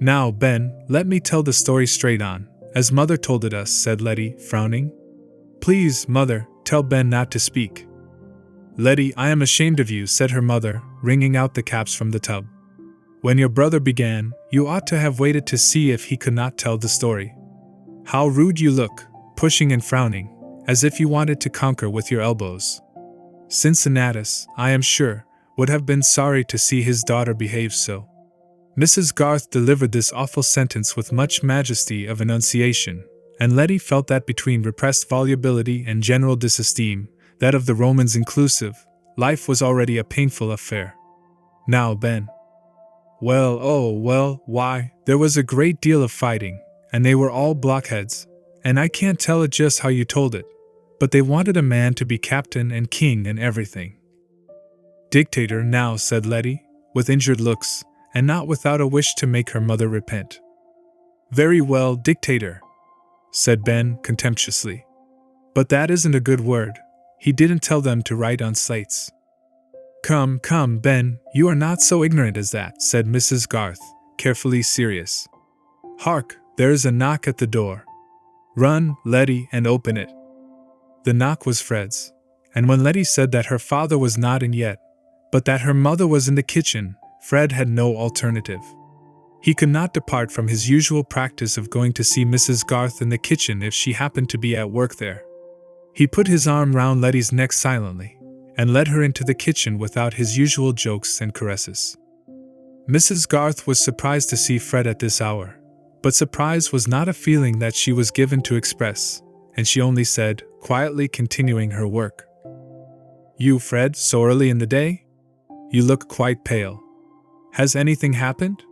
Now, Ben, let me tell the story straight on, as Mother told it us, said Letty, frowning. Please, Mother, tell Ben not to speak. Letty, I am ashamed of you, said her mother, wringing out the caps from the tub. When your brother began, you ought to have waited to see if he could not tell the story. How rude you look, pushing and frowning, as if you wanted to conquer with your elbows. Cincinnatus, I am sure, would have been sorry to see his daughter behave so. Mrs. Garth delivered this awful sentence with much majesty of enunciation, and Letty felt that between repressed volubility and general disesteem, that of the Romans inclusive, life was already a painful affair. Now, Ben. Well, oh, well, why, there was a great deal of fighting, and they were all blockheads, and I can't tell it just how you told it, but they wanted a man to be captain and king and everything. Dictator now, said Letty, with injured looks, and not without a wish to make her mother repent. Very well, dictator, said Ben contemptuously. But that isn't a good word. He didn't tell them to write on slates. Come, come, Ben, you are not so ignorant as that, said Mrs. Garth, carefully serious. Hark, there is a knock at the door. Run, Letty, and open it. The knock was Fred's, and when Letty said that her father was not in yet, but that her mother was in the kitchen, Fred had no alternative. He could not depart from his usual practice of going to see Mrs. Garth in the kitchen if she happened to be at work there. He put his arm round Letty's neck silently, and led her into the kitchen without his usual jokes and caresses. Mrs. Garth was surprised to see Fred at this hour, but surprise was not a feeling that she was given to express, and she only said, quietly continuing her work, You, Fred, so early in the day? You look quite pale. Has anything happened?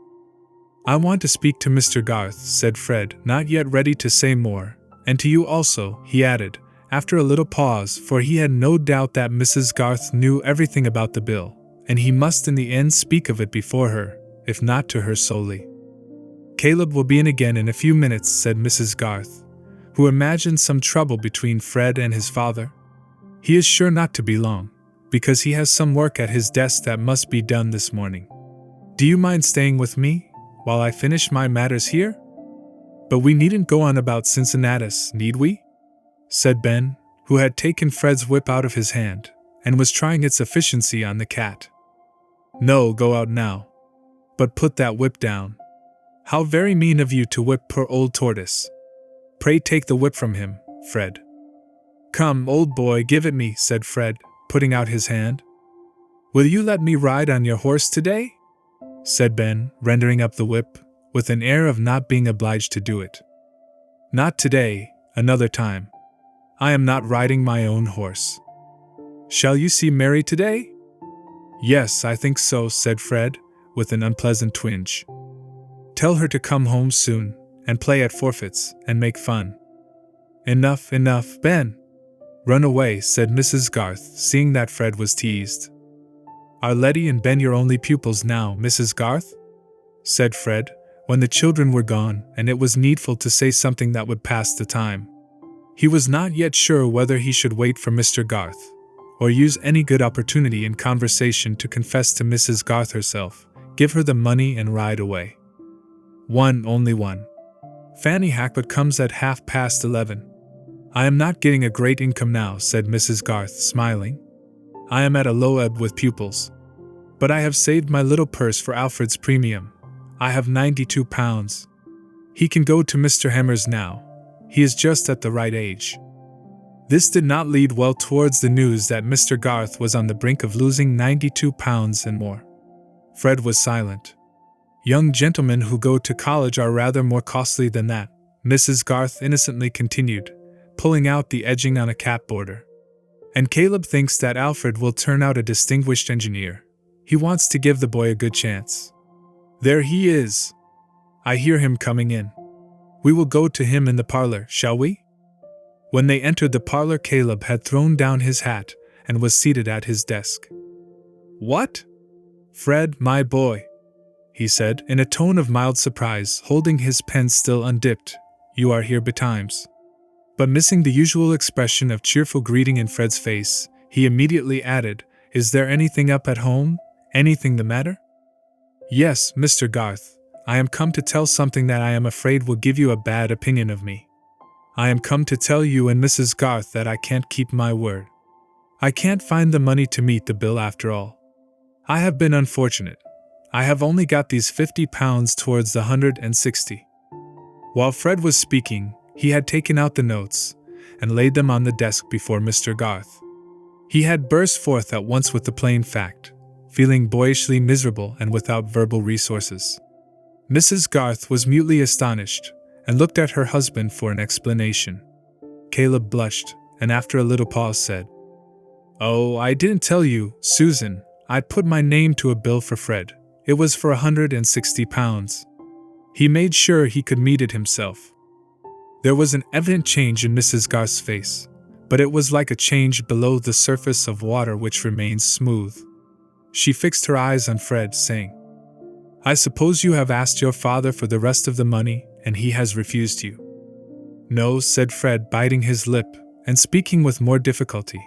"I want to speak to Mr. Garth," said Fred, not yet ready to say more, "and to you also," he added, after a little pause, for he had no doubt that Mrs. Garth knew everything about the bill, and he must in the end speak of it before her, if not to her solely. "Caleb will be in again in a few minutes," said Mrs. Garth, who imagined some trouble between Fred and his father. "He is sure not to be long, because he has some work at his desk that must be done this morning. Do you mind staying with me, while I finish my matters here? But we needn't go on about Cincinnatus, need we?" said Ben, who had taken Fred's whip out of his hand, and was trying its efficiency on the cat. "No, go out now. But put that whip down. How very mean of you to whip poor old Tortoise. Pray take the whip from him, Fred." "Come, old boy, give it me," said Fred, putting out his hand. "Will you let me ride on your horse today?" said Ben, rendering up the whip, with an air of not being obliged to do it. "Not today, another time. I am not riding my own horse." "Shall you see Mary today?" "Yes, I think so," said Fred, with an unpleasant twinge. "Tell her to come home soon, and play at forfeits, and make fun." "Enough, enough, Ben. Run away," said Mrs. Garth, seeing that Fred was teased. "Are Letty and Ben your only pupils now, Mrs. Garth?" said Fred, when the children were gone, and it was needful to say something that would pass the time. He was not yet sure whether he should wait for Mr. Garth, or use any good opportunity in conversation to confess to Mrs. Garth herself, give her the money and ride away. Only one. "Fanny Hackett comes at 11:30. "I am not getting a great income now," said Mrs. Garth, smiling. "I am at a low ebb with pupils. But I have saved my little purse for Alfred's premium. I have £92. He can go to Mr. Hemmer's now. He is just at the right age." This did not lead well towards the news that Mr. Garth was on the brink of losing £92 and more. Fred was silent. "Young gentlemen who go to college are rather more costly than that," Mrs. Garth innocently continued, pulling out the edging on a cap border. "And Caleb thinks that Alfred will turn out a distinguished engineer. He wants to give the boy a good chance. There he is. I hear him coming in. We will go to him in the parlor, shall we?" When they entered the parlor, Caleb had thrown down his hat and was seated at his desk. "What? Fred, my boy," he said, in a tone of mild surprise, holding his pen still undipped, "you are here betimes." But missing the usual expression of cheerful greeting in Fred's face, he immediately added, "Is there anything up at home? Anything the matter?" "Yes, Mr. Garth. I am come to tell something that I am afraid will give you a bad opinion of me. I am come to tell you and Mrs. Garth that I can't keep my word. I can't find the money to meet the bill after all. I have been unfortunate. I have only got these £50 towards the 160. While Fred was speaking, he had taken out the notes and laid them on the desk before Mr. Garth. He had burst forth at once with the plain fact, feeling boyishly miserable and without verbal resources. Mrs. Garth was mutely astonished, and looked at her husband for an explanation. Caleb blushed, and after a little pause said, "Oh, I didn't tell you, Susan, I'd put my name to a bill for Fred. It was for £160. He made sure he could meet it himself." There was an evident change in Mrs. Garth's face, but it was like a change below the surface of water which remains smooth. She fixed her eyes on Fred, saying, "I suppose you have asked your father for the rest of the money, and he has refused you?" "No," said Fred, biting his lip, and speaking with more difficulty,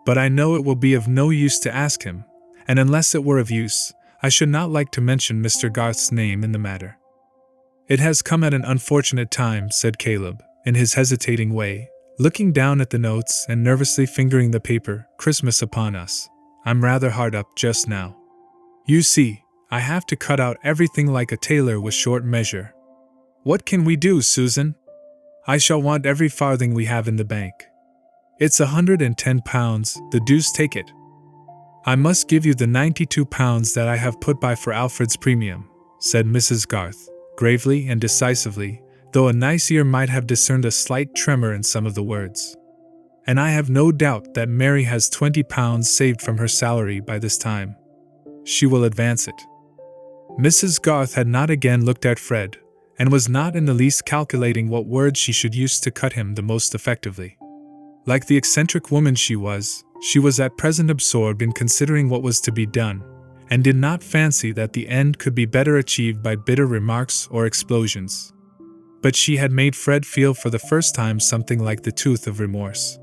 "but I know it will be of no use to ask him, and unless it were of use, I should not like to mention Mr. Garth's name in the matter." "It has come at an unfortunate time," said Caleb, in his hesitating way, looking down at the notes and nervously fingering the paper. "Christmas upon us. I'm rather hard up just now. You see, I have to cut out everything like a tailor with short measure. What can we do, Susan? I shall want every farthing we have in the bank. It's £110, the deuce take it. I must give you the £92 that I have put by for Alfred's premium," said Mrs. Garth, gravely and decisively, though a nice ear might have discerned a slight tremor in some of the words. "And I have no doubt that Mary has £20 saved from her salary by this time. She will advance it." Mrs. Garth had not again looked at Fred, and was not in the least calculating what words she should use to cut him the most effectively. Like the eccentric woman she was at present absorbed in considering what was to be done, and did not fancy that the end could be better achieved by bitter remarks or explosions. But she had made Fred feel for the first time something like the tooth of remorse.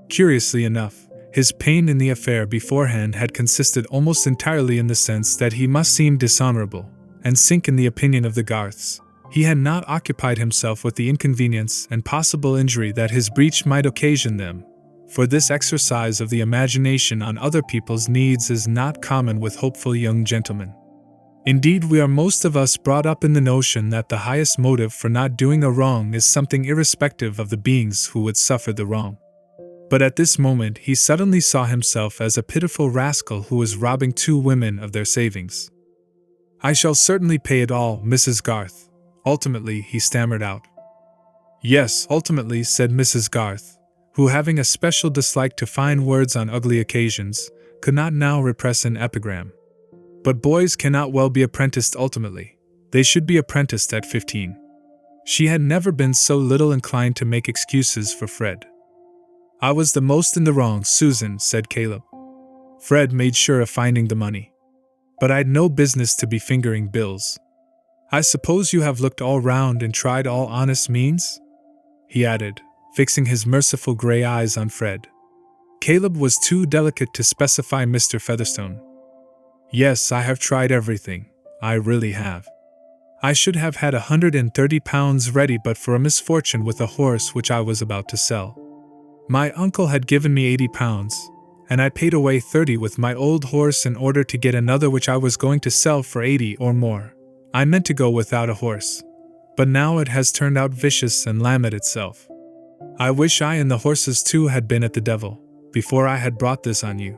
Curiously enough, his pain in the affair beforehand had consisted almost entirely in the sense that he must seem dishonorable, and sink in the opinion of the Garths. He had not occupied himself with the inconvenience and possible injury that his breach might occasion them, for this exercise of the imagination on other people's needs is not common with hopeful young gentlemen. Indeed, we are most of us brought up in the notion that the highest motive for not doing a wrong is something irrespective of the beings who would suffer the wrong. But at this moment he suddenly saw himself as a pitiful rascal who was robbing two women of their savings. "I shall certainly pay it all, Mrs. Garth," ultimately he stammered out. "Yes, ultimately," said Mrs. Garth, who, having a special dislike to fine words on ugly occasions, could not now repress an epigram. "But boys cannot well be apprenticed ultimately. They should be apprenticed at 15. She had never been so little inclined to make excuses for Fred. "I was the most in the wrong, Susan," said Caleb. "Fred made sure of finding the money. But I'd no business to be fingering bills. I suppose you have looked all round and tried all honest means?" he added, fixing his merciful grey eyes on Fred. Caleb was too delicate to specify Mr. Featherstone. "Yes, I have tried everything, I really have. I should have had £130 ready but for a misfortune with a horse which I was about to sell. My uncle had given me £80, and I paid away 30 with my old horse in order to get another which I was going to sell for 80 or more. I meant to go without a horse, but now it has turned out vicious and lamed itself. I wish I and the horses too had been at the devil, before I had brought this on you.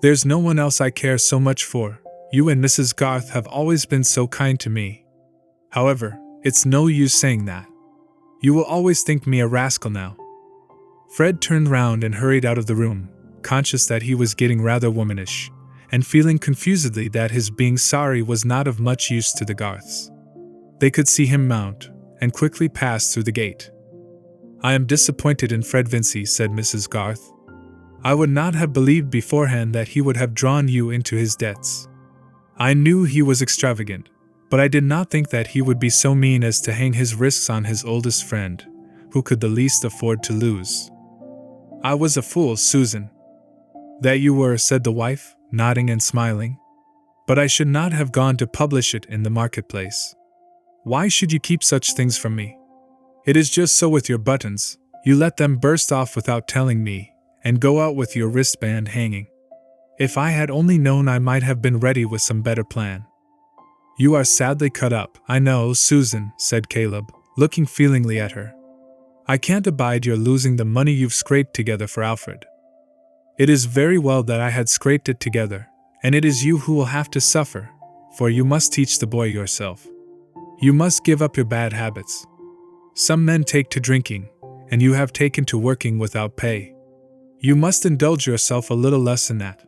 There's no one else I care so much for. You and Mrs. Garth have always been so kind to me. However, it's no use saying that. You will always think me a rascal now." Fred turned round and hurried out of the room, conscious that he was getting rather womanish, and feeling confusedly that his being sorry was not of much use to the Garths. They could see him mount, and quickly pass through the gate. "I am disappointed in Fred Vincy," said Mrs. Garth. "I would not have believed beforehand that he would have drawn you into his debts. I knew he was extravagant, but I did not think that he would be so mean as to hang his risks on his oldest friend, who could the least afford to lose." "I was a fool, Susan." "That you were," said the wife, nodding and smiling. "But I should not have gone to publish it in the marketplace. Why should you keep such things from me? It is just so with your buttons, you let them burst off without telling me, and go out with your wristband hanging. If I had only known, I might have been ready with some better plan." "You are sadly cut up, I know, Susan," said Caleb, looking feelingly at her. "I can't abide your losing the money you've scraped together for Alfred. It is very well that I had scraped it together, and it is you who will have to suffer, for you must teach the boy yourself. You must give up your bad habits. Some men take to drinking, and you have taken to working without pay. You must indulge yourself a little less in that.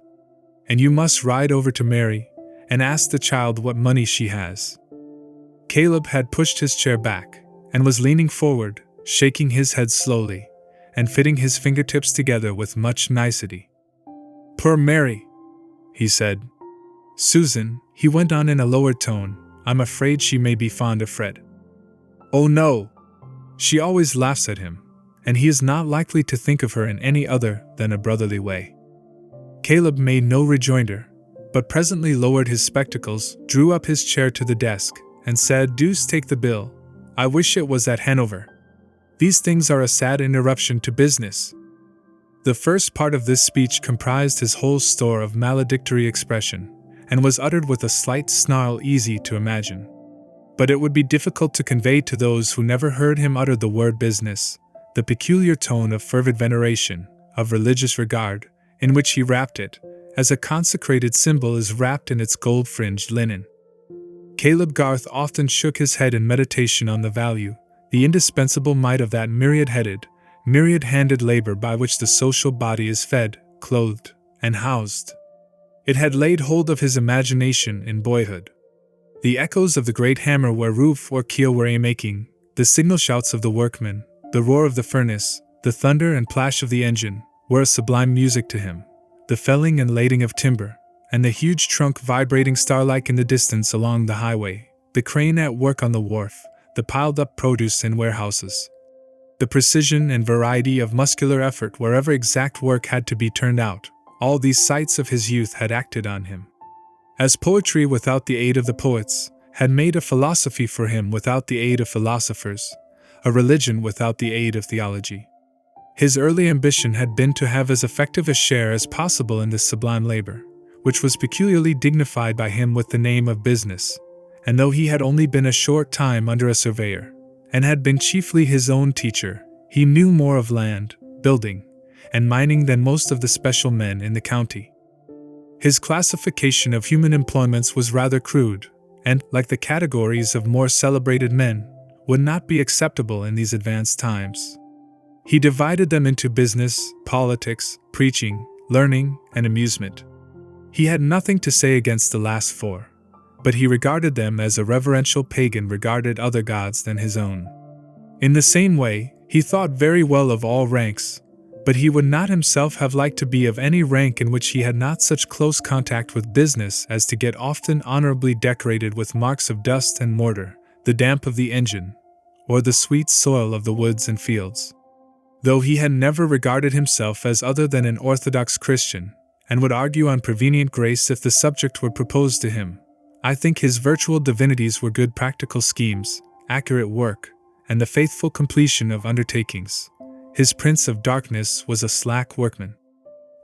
And you must ride over to Mary, and ask the child what money she has." Caleb had pushed his chair back, and was leaning forward, shaking his head slowly, and fitting his fingertips together with much nicety. "Poor Mary," he said. "Susan," he went on in a lower tone, "I'm afraid she may be fond of Fred." "Oh no! She always laughs at him, and he is not likely to think of her in any other than a brotherly way." Caleb made no rejoinder, but presently lowered his spectacles, drew up his chair to the desk, and said, "Deuce take the bill. I wish it was at Hanover. These things are a sad interruption to business." The first part of this speech comprised his whole store of maledictory expression, and was uttered with a slight snarl easy to imagine. But it would be difficult to convey to those who never heard him utter the word business, the peculiar tone of fervid veneration, of religious regard, in which he wrapped it, as a consecrated symbol is wrapped in its gold-fringed linen. Caleb Garth often shook his head in meditation on the value, the indispensable might of that myriad-headed, myriad-handed labor by which the social body is fed, clothed, and housed. It had laid hold of his imagination in boyhood. The echoes of the great hammer where roof or keel were making, the signal shouts of the workmen, the roar of the furnace, the thunder and plash of the engine, were a sublime music to him. The felling and lading of timber, and the huge trunk vibrating star-like in the distance along the highway, the crane at work on the wharf, the piled-up produce in warehouses. The precision and variety of muscular effort wherever exact work had to be turned out, all these sights of his youth had acted on him. As poetry without the aid of the poets, had made a philosophy for him without the aid of philosophers, a religion without the aid of theology. His early ambition had been to have as effective a share as possible in this sublime labor, which was peculiarly dignified by him with the name of business, and though he had only been a short time under a surveyor, and had been chiefly his own teacher, he knew more of land, building, and mining than most of the special men in the county. His classification of human employments was rather crude, and, like the categories of more celebrated men, would not be acceptable in these advanced times. He divided them into business, politics, preaching, learning, and amusement. He had nothing to say against the last four, but he regarded them as a reverential pagan regarded other gods than his own. In the same way, he thought very well of all ranks, but he would not himself have liked to be of any rank in which he had not such close contact with business as to get often honorably decorated with marks of dust and mortar, the damp of the engine, or the sweet soil of the woods and fields. Though he had never regarded himself as other than an orthodox Christian, and would argue on prevenient grace if the subject were proposed to him, I think his virtual divinities were good practical schemes, accurate work, and the faithful completion of undertakings. His prince of darkness was a slack workman.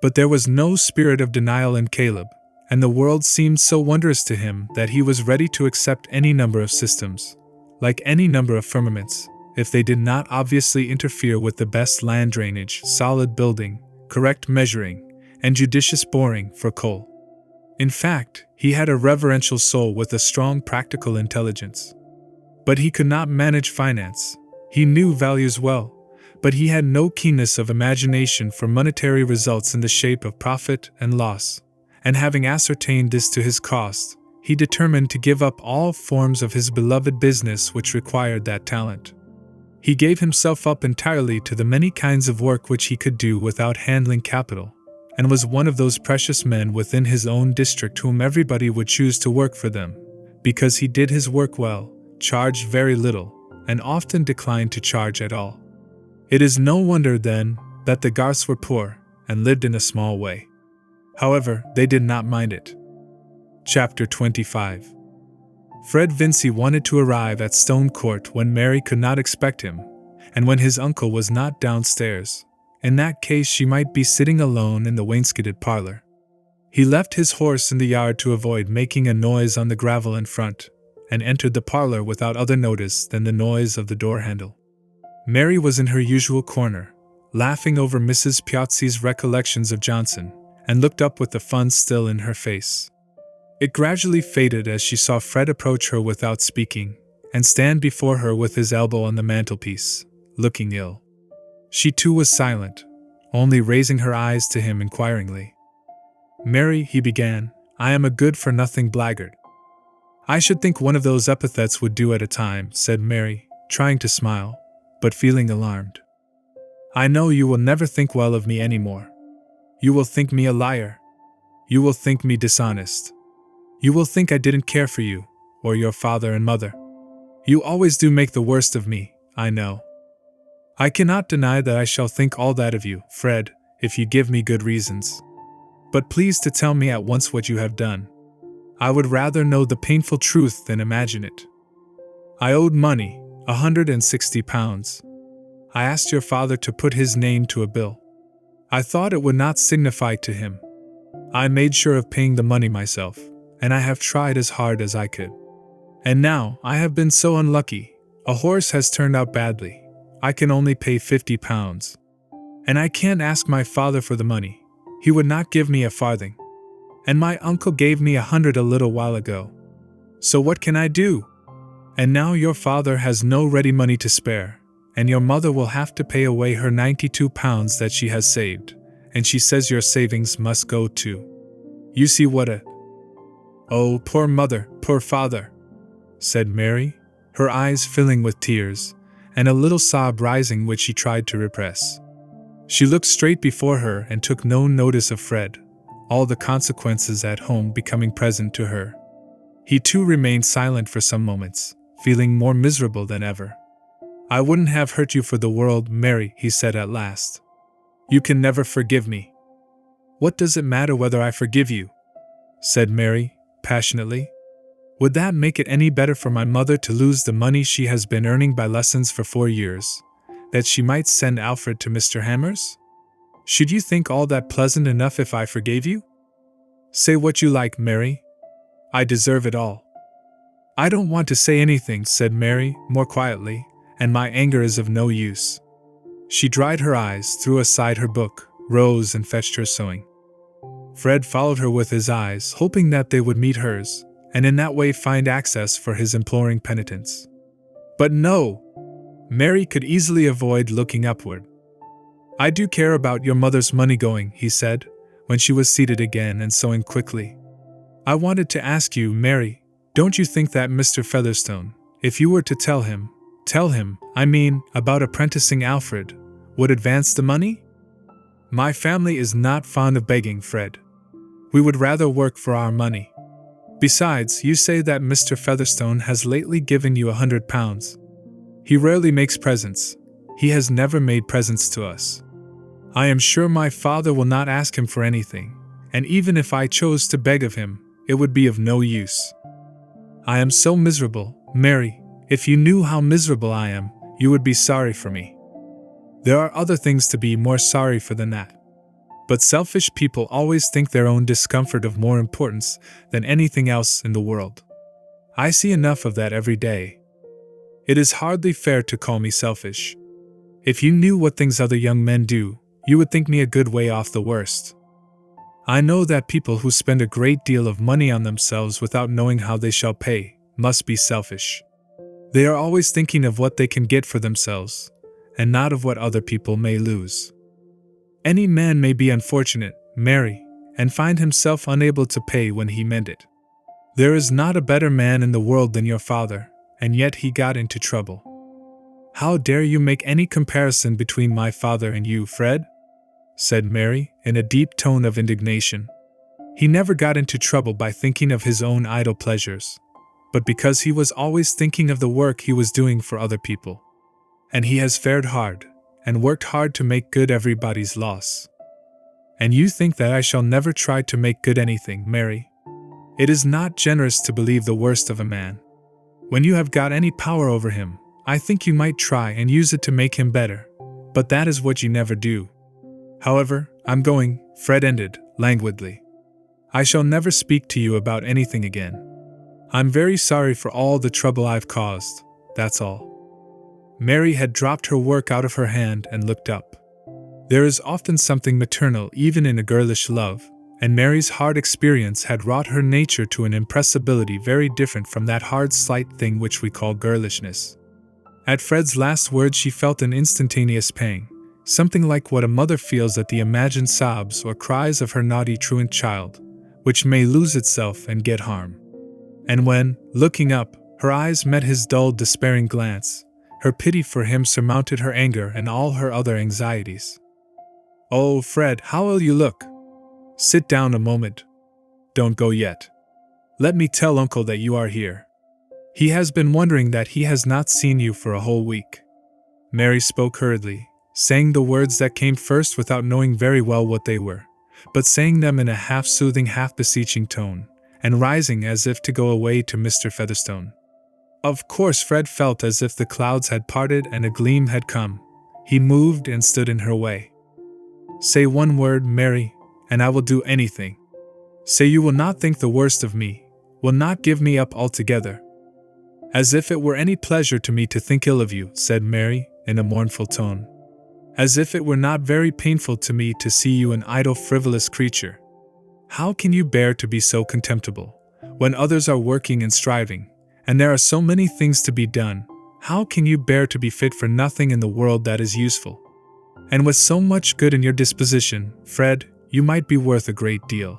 But there was no spirit of denial in Caleb, and the world seemed so wondrous to him that he was ready to accept any number of systems, like any number of firmaments, if they did not obviously interfere with the best land drainage, solid building, correct measuring, and judicious boring for coal. In fact, he had a reverential soul with a strong practical intelligence. But he could not manage finance. He knew values well, but he had no keenness of imagination for monetary results in the shape of profit and loss, and having ascertained this to his cost, he determined to give up all forms of his beloved business which required that talent. He gave himself up entirely to the many kinds of work which he could do without handling capital, and was one of those precious men within his own district whom everybody would choose to work for them, because he did his work well, charged very little, and often declined to charge at all. It is no wonder, then, that the Garths were poor, and lived in a small way. However, they did not mind it. Chapter 25. Fred Vincy wanted to arrive at Stone Court when Mary could not expect him, and when his uncle was not downstairs. In that case she might be sitting alone in the wainscoted parlor. He left his horse in the yard to avoid making a noise on the gravel in front, and entered the parlor without other notice than the noise of the door handle. Mary was in her usual corner, laughing over Mrs. Piozzi's recollections of Johnson, and looked up with the fun still in her face. It gradually faded as she saw Fred approach her without speaking, and stand before her with his elbow on the mantelpiece, looking ill. She too was silent, only raising her eyes to him inquiringly. "Mary," he began, "I am a good-for-nothing blackguard." "I should think one of those epithets would do at a time," said Mary, trying to smile, but feeling alarmed. "I know you will never think well of me any more. You will think me a liar. You will think me dishonest. You will think I didn't care for you, or your father and mother. You always do make the worst of me, I know. I cannot deny that I shall think all that of you, Fred, if you give me good reasons. But please to tell me at once what you have done. I would rather know the painful truth than imagine it. I owed money, £160. I asked your father to put his name to a bill. I thought it would not signify to him. I made sure of paying the money myself, and I have tried as hard as I could. And now, I have been so unlucky. A horse has turned out badly. I can only pay £50. And I can't ask my father for the money. He would not give me a farthing. And my uncle gave me 100 a little while ago. So what can I do? And now your father has no ready money to spare, and your mother will have to pay away her £92 that she has saved, and she says your savings must go too. You see what a... Oh, poor mother, poor father, said Mary, her eyes filling with tears, and a little sob rising which she tried to repress. She looked straight before her and took no notice of Fred, all the consequences at home becoming present to her. He too remained silent for some moments, feeling more miserable than ever. "I wouldn't have hurt you for the world, Mary," he said at last. "You can never forgive me." "What does it matter whether I forgive you?" said Mary, passionately. "Would that make it any better for my mother to lose the money she has been earning by lessons for 4 years, that she might send Alfred to Mr. Hammer's? Should you think all that pleasant enough if I forgave you? Say what you like, Mary. I deserve it all." "I don't want to say anything," said Mary, more quietly, "and my anger is of no use." She dried her eyes, threw aside her book, rose and fetched her sewing. Fred followed her with his eyes, hoping that they would meet hers, and in that way find access for his imploring penitence. But no! Mary could easily avoid looking upward. "I do care about your mother's money going," he said, when she was seated again and sewing quickly. "I wanted to ask you, Mary, don't you think that Mr. Featherstone, if you were to tell him, about apprenticing Alfred, would advance the money? My family is not fond of begging, Fred. We would rather work for our money. Besides, you say that Mr. Featherstone has lately given you £100. He rarely makes presents. He has never made presents to us. I am sure my father will not ask him for anything, and even if I chose to beg of him, it would be of no use. I am so miserable, Mary. If you knew how miserable I am, you would be sorry for me. There are other things to be more sorry for than that. But selfish people always think their own discomfort of more importance than anything else in the world. I see enough of that every day. It is hardly fair to call me selfish. If you knew what things other young men do, you would think me a good way off the worst. I know that people who spend a great deal of money on themselves without knowing how they shall pay must be selfish. They are always thinking of what they can get for themselves, and not of what other people may lose. Any man may be unfortunate, Mary, and find himself unable to pay when he meant it. There is not a better man in the world than your father, and yet he got into trouble. How dare you make any comparison between my father and you, Fred? Said Mary, in a deep tone of indignation. He never got into trouble by thinking of his own idle pleasures, but because he was always thinking of the work he was doing for other people. And he has fared hard, and worked hard to make good everybody's loss. And you think that I shall never try to make good anything, Mary? It is not generous to believe the worst of a man. When you have got any power over him, I think you might try and use it to make him better, but that is what you never do. However, I'm going, Fred ended, languidly. I shall never speak to you about anything again. I'm very sorry for all the trouble I've caused, that's all. Mary had dropped her work out of her hand and looked up. There is often something maternal even in a girlish love, and Mary's hard experience had wrought her nature to an impressibility very different from that hard slight thing which we call girlishness. At Fred's last words she felt an instantaneous pang, something like what a mother feels at the imagined sobs or cries of her naughty truant child, which may lose itself and get harm. And when, looking up, her eyes met his dull, despairing glance, her pity for him surmounted her anger and all her other anxieties. "Oh, Fred, how ill you look! Sit down a moment. Don't go yet. Let me tell Uncle that you are here. He has been wondering that he has not seen you for a whole week." Mary spoke hurriedly, saying the words that came first without knowing very well what they were, but saying them in a half-soothing, half-beseeching tone, and rising as if to go away to Mr. Featherstone. Of course Fred felt as if the clouds had parted and a gleam had come. He moved and stood in her way. "Say one word, Mary, and I will do anything. Say you will not think the worst of me, will not give me up altogether." "As if it were any pleasure to me to think ill of you," said Mary, in a mournful tone. "As if it were not very painful to me to see you an idle, frivolous creature. How can you bear to be so contemptible, when others are working and striving, and there are so many things to be done? How can you bear to be fit for nothing in the world that is useful? And with so much good in your disposition, Fred, you might be worth a great deal.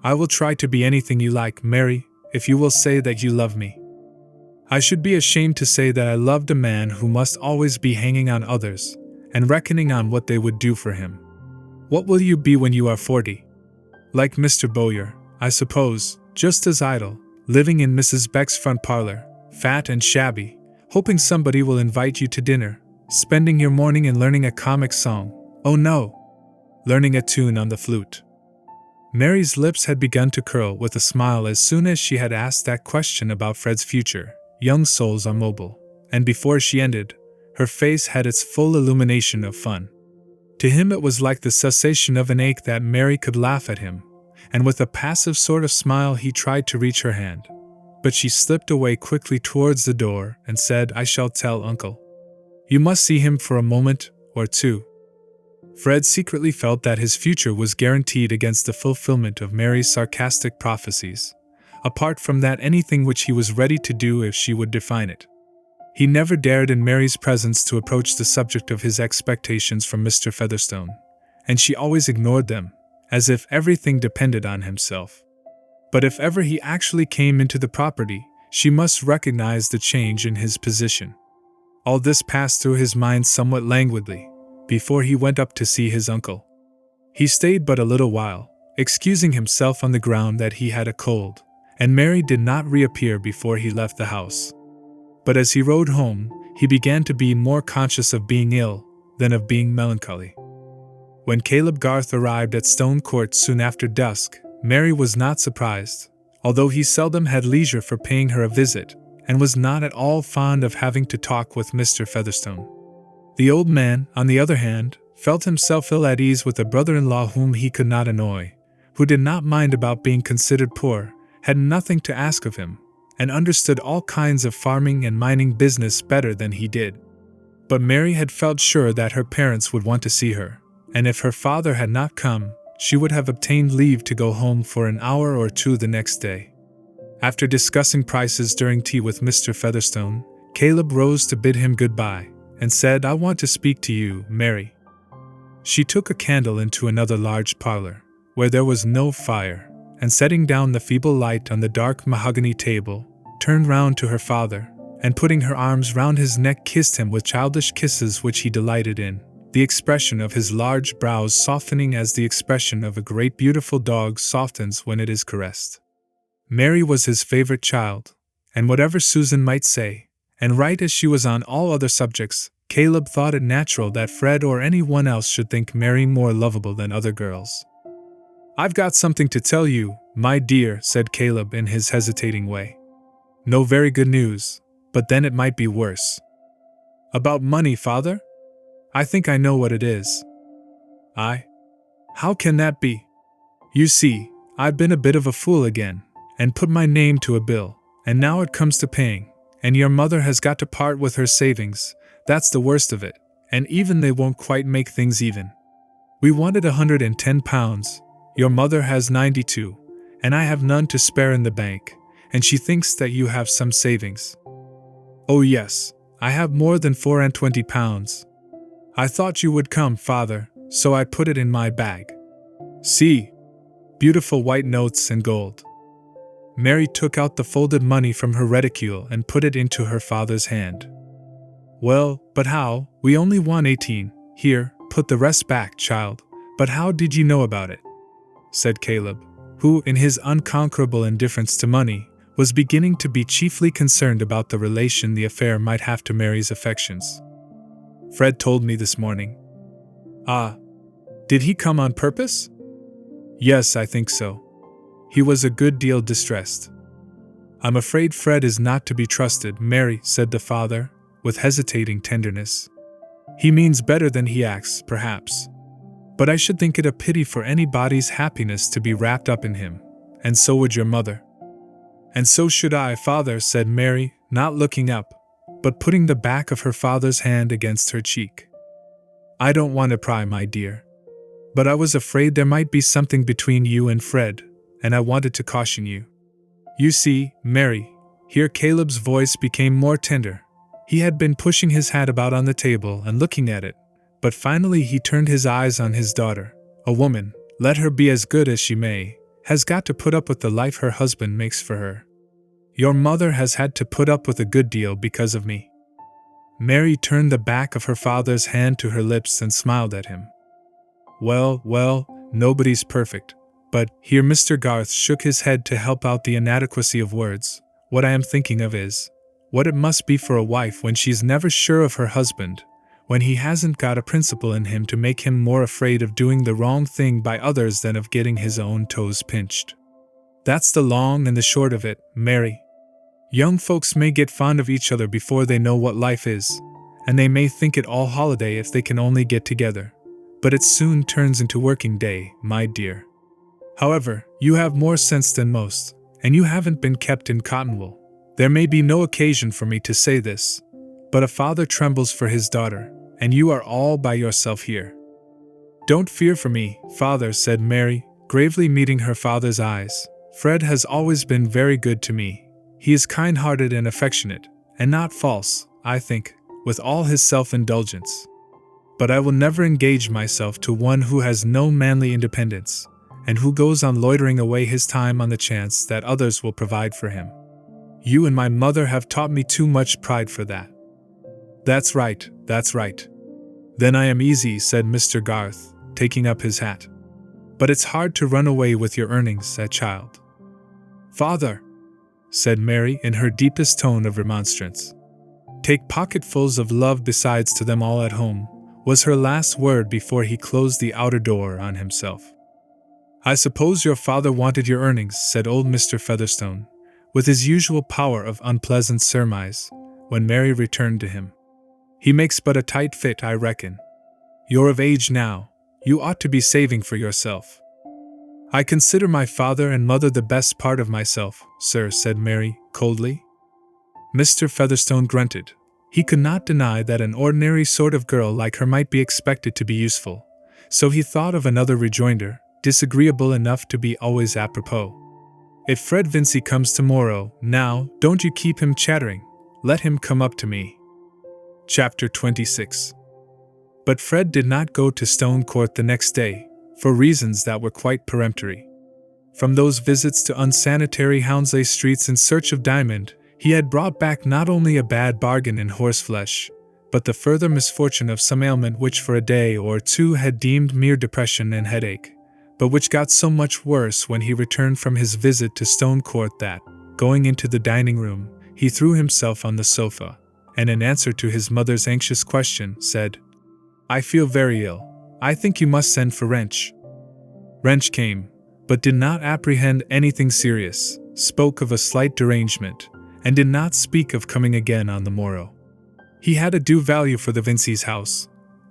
I will try to be anything you like, Mary, if you will say that you love me." I should be ashamed to say that I loved a man who must always be hanging on others, and reckoning on what they would do for him. What will you be when you are 40? Like Mr. Bowyer, I suppose, just as idle, living in Mrs. Beck's front parlor, fat and shabby, hoping somebody will invite you to dinner, spending your morning in learning a comic song. Oh no! Learning a tune on the flute. Mary's lips had begun to curl with a smile as soon as she had asked that question about Fred's future. Young souls are mobile, and before she ended, her face had its full illumination of fun. To him it was like the cessation of an ache that Mary could laugh at him, and with a passive sort of smile he tried to reach her hand. But she slipped away quickly towards the door and said, I shall tell Uncle. You must see him for a moment or two. Fred secretly felt that his future was guaranteed against the fulfillment of Mary's sarcastic prophecies, apart from that anything which he was ready to do if she would define it. He never dared in Mary's presence to approach the subject of his expectations from Mr. Featherstone, and she always ignored them, as if everything depended on himself. But if ever he actually came into the property, she must recognize the change in his position. All this passed through his mind somewhat languidly, before he went up to see his uncle. He stayed but a little while, excusing himself on the ground that he had a cold, and Mary did not reappear before he left the house. But as he rode home, he began to be more conscious of being ill than of being melancholy. When Caleb Garth arrived at Stone Court soon after dusk, Mary was not surprised, although he seldom had leisure for paying her a visit, and was not at all fond of having to talk with Mr. Featherstone. The old man, on the other hand, felt himself ill at ease with a brother-in-law whom he could not annoy, who did not mind about being considered poor, had nothing to ask of him, and understood all kinds of farming and mining business better than he did. But Mary had felt sure that her parents would want to see her, and if her father had not come, she would have obtained leave to go home for an hour or two the next day. After discussing prices during tea with Mr. Featherstone, Caleb rose to bid him goodbye, and said, I want to speak to you, Mary. She took a candle into another large parlor, where there was no fire, and setting down the feeble light on the dark mahogany table, turned round to her father, and putting her arms round his neck kissed him with childish kisses which he delighted in, the expression of his large brows softening as the expression of a great beautiful dog softens when it is caressed. Mary was his favorite child, and whatever Susan might say, and right as she was on all other subjects, Caleb thought it natural that Fred or anyone else should think Mary more lovable than other girls. I've got something to tell you, my dear, said Caleb in his hesitating way. No very good news, but then it might be worse. About money, father? I think I know what it is. How can that be? You see, I've been a bit of a fool again, and put my name to a bill, and now it comes to paying. And your mother has got to part with her savings, that's the worst of it, and even they won't quite make things even. We wanted £110, your mother has 92, and I have none to spare in the bank, and she thinks that you have some savings. Oh yes, I have more than £24. I thought you would come, father, so I put it in my bag. See, beautiful white notes and gold. Mary took out the folded money from her reticule and put it into her father's hand. Well, but how? We only want 18. Here, put the rest back, child. But how did you know about it? Said Caleb, who, in his unconquerable indifference to money, was beginning to be chiefly concerned about the relation the affair might have to Mary's affections. Fred told me this morning. Ah, did he come on purpose? Yes, I think so. He was a good deal distressed. I'm afraid Fred is not to be trusted, Mary, said the father, with hesitating tenderness. He means better than he acts, perhaps. But I should think it a pity for anybody's happiness to be wrapped up in him, and so would your mother. And so should I, father, said Mary, not looking up, but putting the back of her father's hand against her cheek. I don't want to pry, my dear. But I was afraid there might be something between you and Fred, and I wanted to caution you. You see, Mary, here Caleb's voice became more tender. He had been pushing his hat about on the table and looking at it, but finally he turned his eyes on his daughter. A woman, let her be as good as she may, has got to put up with the life her husband makes for her. Your mother has had to put up with a good deal because of me." Mary turned the back of her father's hand to her lips and smiled at him. Well, nobody's perfect, but," here Mr. Garth shook his head to help out the inadequacy of words, "what I am thinking of is what it must be for a wife when she's never sure of her husband, when he hasn't got a principle in him to make him more afraid of doing the wrong thing by others than of getting his own toes pinched. That's the long and the short of it, Mary. Young folks may get fond of each other before they know what life is, and they may think it all holiday if they can only get together, but it soon turns into working day, my dear. However, you have more sense than most, and you haven't been kept in cotton wool. There may be no occasion for me to say this, but a father trembles for his daughter, and you are all by yourself here." "Don't fear for me, father," said Mary, gravely meeting her father's eyes. "Fred has always been very good to me. He is kind-hearted and affectionate, and not false, I think, with all his self-indulgence. But I will never engage myself to one who has no manly independence, and who goes on loitering away his time on the chance that others will provide for him. You and my mother have taught me too much pride for that." That's right. "Then I am easy," said Mr. Garth, taking up his hat. "But it's hard to run away with your earnings, child." "Father," said Mary in her deepest tone of remonstrance. "Take pocketfuls of love besides to them all at home," was her last word before he closed the outer door on himself. "I suppose your father wanted your earnings," said old Mr. Featherstone, with his usual power of unpleasant surmise, when Mary returned to him. "He makes but a tight fit, I reckon. You're of age now, you ought to be saving for yourself." "I consider my father and mother the best part of myself, sir," said Mary, coldly. Mr. Featherstone grunted. He could not deny that an ordinary sort of girl like her might be expected to be useful, so he thought of another rejoinder, disagreeable enough to be always apropos. "If Fred Vincy comes tomorrow, now, don't you keep him chattering. Let him come up to me." Chapter 26. But Fred did not go to Stone Court the next day, for reasons that were quite peremptory. From those visits to unsanitary Hounslow streets in search of Diamond, he had brought back not only a bad bargain in horseflesh, but the further misfortune of some ailment which for a day or two had deemed mere depression and headache, but which got so much worse when he returned from his visit to Stone Court that, going into the dining room, he threw himself on the sofa, and in answer to his mother's anxious question, said, "I feel very ill. I think you must send for Wrench." Wrench came, but did not apprehend anything serious, spoke of a slight derangement, and did not speak of coming again on the morrow. He had a due value for the Vincy's house,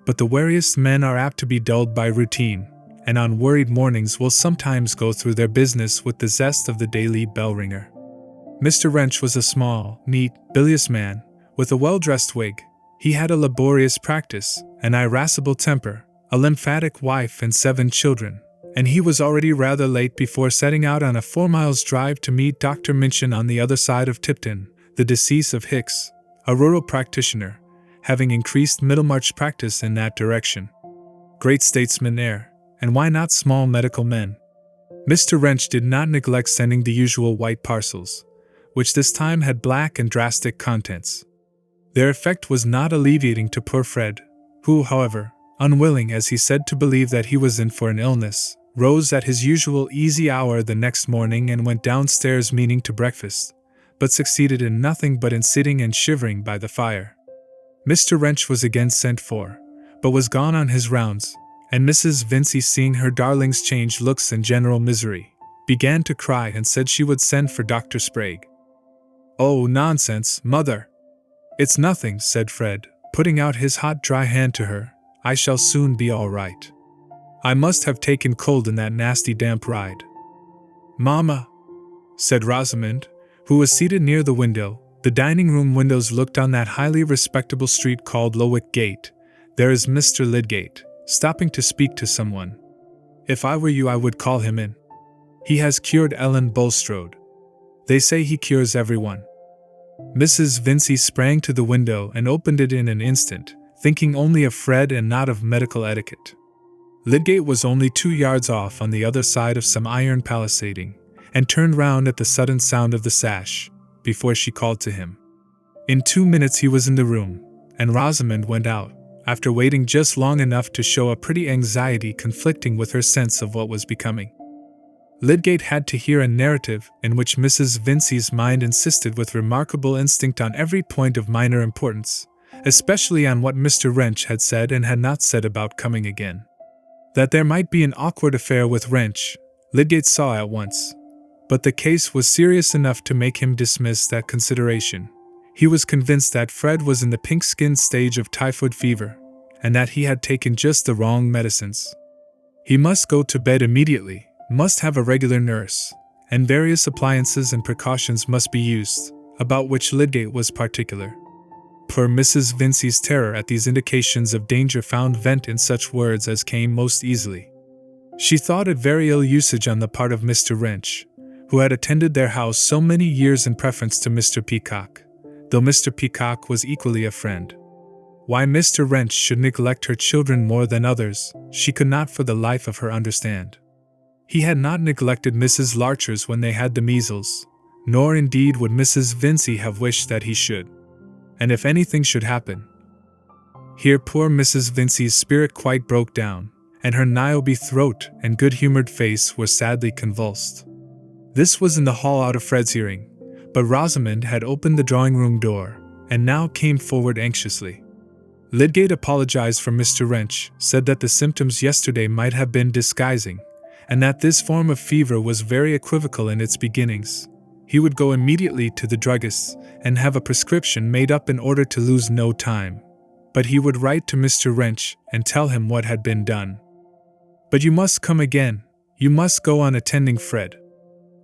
but the wariest men are apt to be dulled by routine, and on worried mornings will sometimes go through their business with the zest of the daily bell-ringer. Mr. Wrench was a small, neat, bilious man, with a well-dressed wig. He had a laborious practice, an irascible temper, a lymphatic wife and 7 children, and he was already rather late before setting out on a 4-mile drive to meet Dr. Minchin on the other side of Tipton, the decease of Hicks, a rural practitioner, having increased Middlemarch practice in that direction. Great statesmen there, and why not small medical men? Mr. Wrench did not neglect sending the usual white parcels, which this time had black and drastic contents. Their effect was not alleviating to poor Fred, who, however, unwilling as he said to believe that he was in for an illness, rose at his usual easy hour the next morning and went downstairs meaning to breakfast, but succeeded in nothing but in sitting and shivering by the fire. Mr. Wrench was again sent for, but was gone on his rounds, and Mrs. Vincy, seeing her darling's changed looks and general misery, began to cry and said she would send for Dr. Sprague. "Oh, nonsense, mother!" "It's nothing," said Fred, putting out his hot dry hand to her. "I shall soon be all right. I must have taken cold in that nasty damp ride." "Mamma," said Rosamond, who was seated near the window. The dining-room windows looked on that highly respectable street called Lowick Gate. "There is Mr. Lydgate, stopping to speak to someone. If I were you I would call him in. He has cured Ellen Bulstrode. They say he cures everyone." Mrs. Vincy sprang to the window and opened it in an instant, thinking only of Fred and not of medical etiquette. Lydgate was only 2 yards off on the other side of some iron palisading, and turned round at the sudden sound of the sash, before she called to him. In 2 minutes he was in the room, and Rosamond went out, after waiting just long enough to show a pretty anxiety conflicting with her sense of what was becoming. Lydgate had to hear a narrative in which Mrs. Vincy's mind insisted with remarkable instinct on every point of minor importance, especially on what Mr. Wrench had said and had not said about coming again. That there might be an awkward affair with Wrench, Lydgate saw at once, but the case was serious enough to make him dismiss that consideration. He was convinced that Fred was in the pink-skinned stage of typhoid fever, and that he had taken just the wrong medicines. He must go to bed immediately, must have a regular nurse, and various appliances and precautions must be used, about which Lydgate was particular. Poor Mrs. Vincy's terror at these indications of danger found vent in such words as came most easily. She thought it very ill usage on the part of Mr. Wrench, who had attended their house so many years in preference to Mr. Peacock, though Mr. Peacock was equally a friend. Why Mr. Wrench should neglect her children more than others, she could not for the life of her understand. He had not neglected Mrs. Larcher's when they had the measles, nor indeed would Mrs. Vincy have wished that he should. And if anything should happen— Here poor Mrs. Vincy's spirit quite broke down, and her Niobe throat and good-humored face were sadly convulsed. This was in the hall out of Fred's hearing, but Rosamond had opened the drawing-room door, and now came forward anxiously. Lydgate apologized for Mr. Wrench, said that the symptoms yesterday might have been disguising, and that this form of fever was very equivocal in its beginnings. He would go immediately to the druggist's and have a prescription made up in order to lose no time. But he would write to Mr. Wrench and tell him what had been done. "But you must come again. You must go on attending Fred.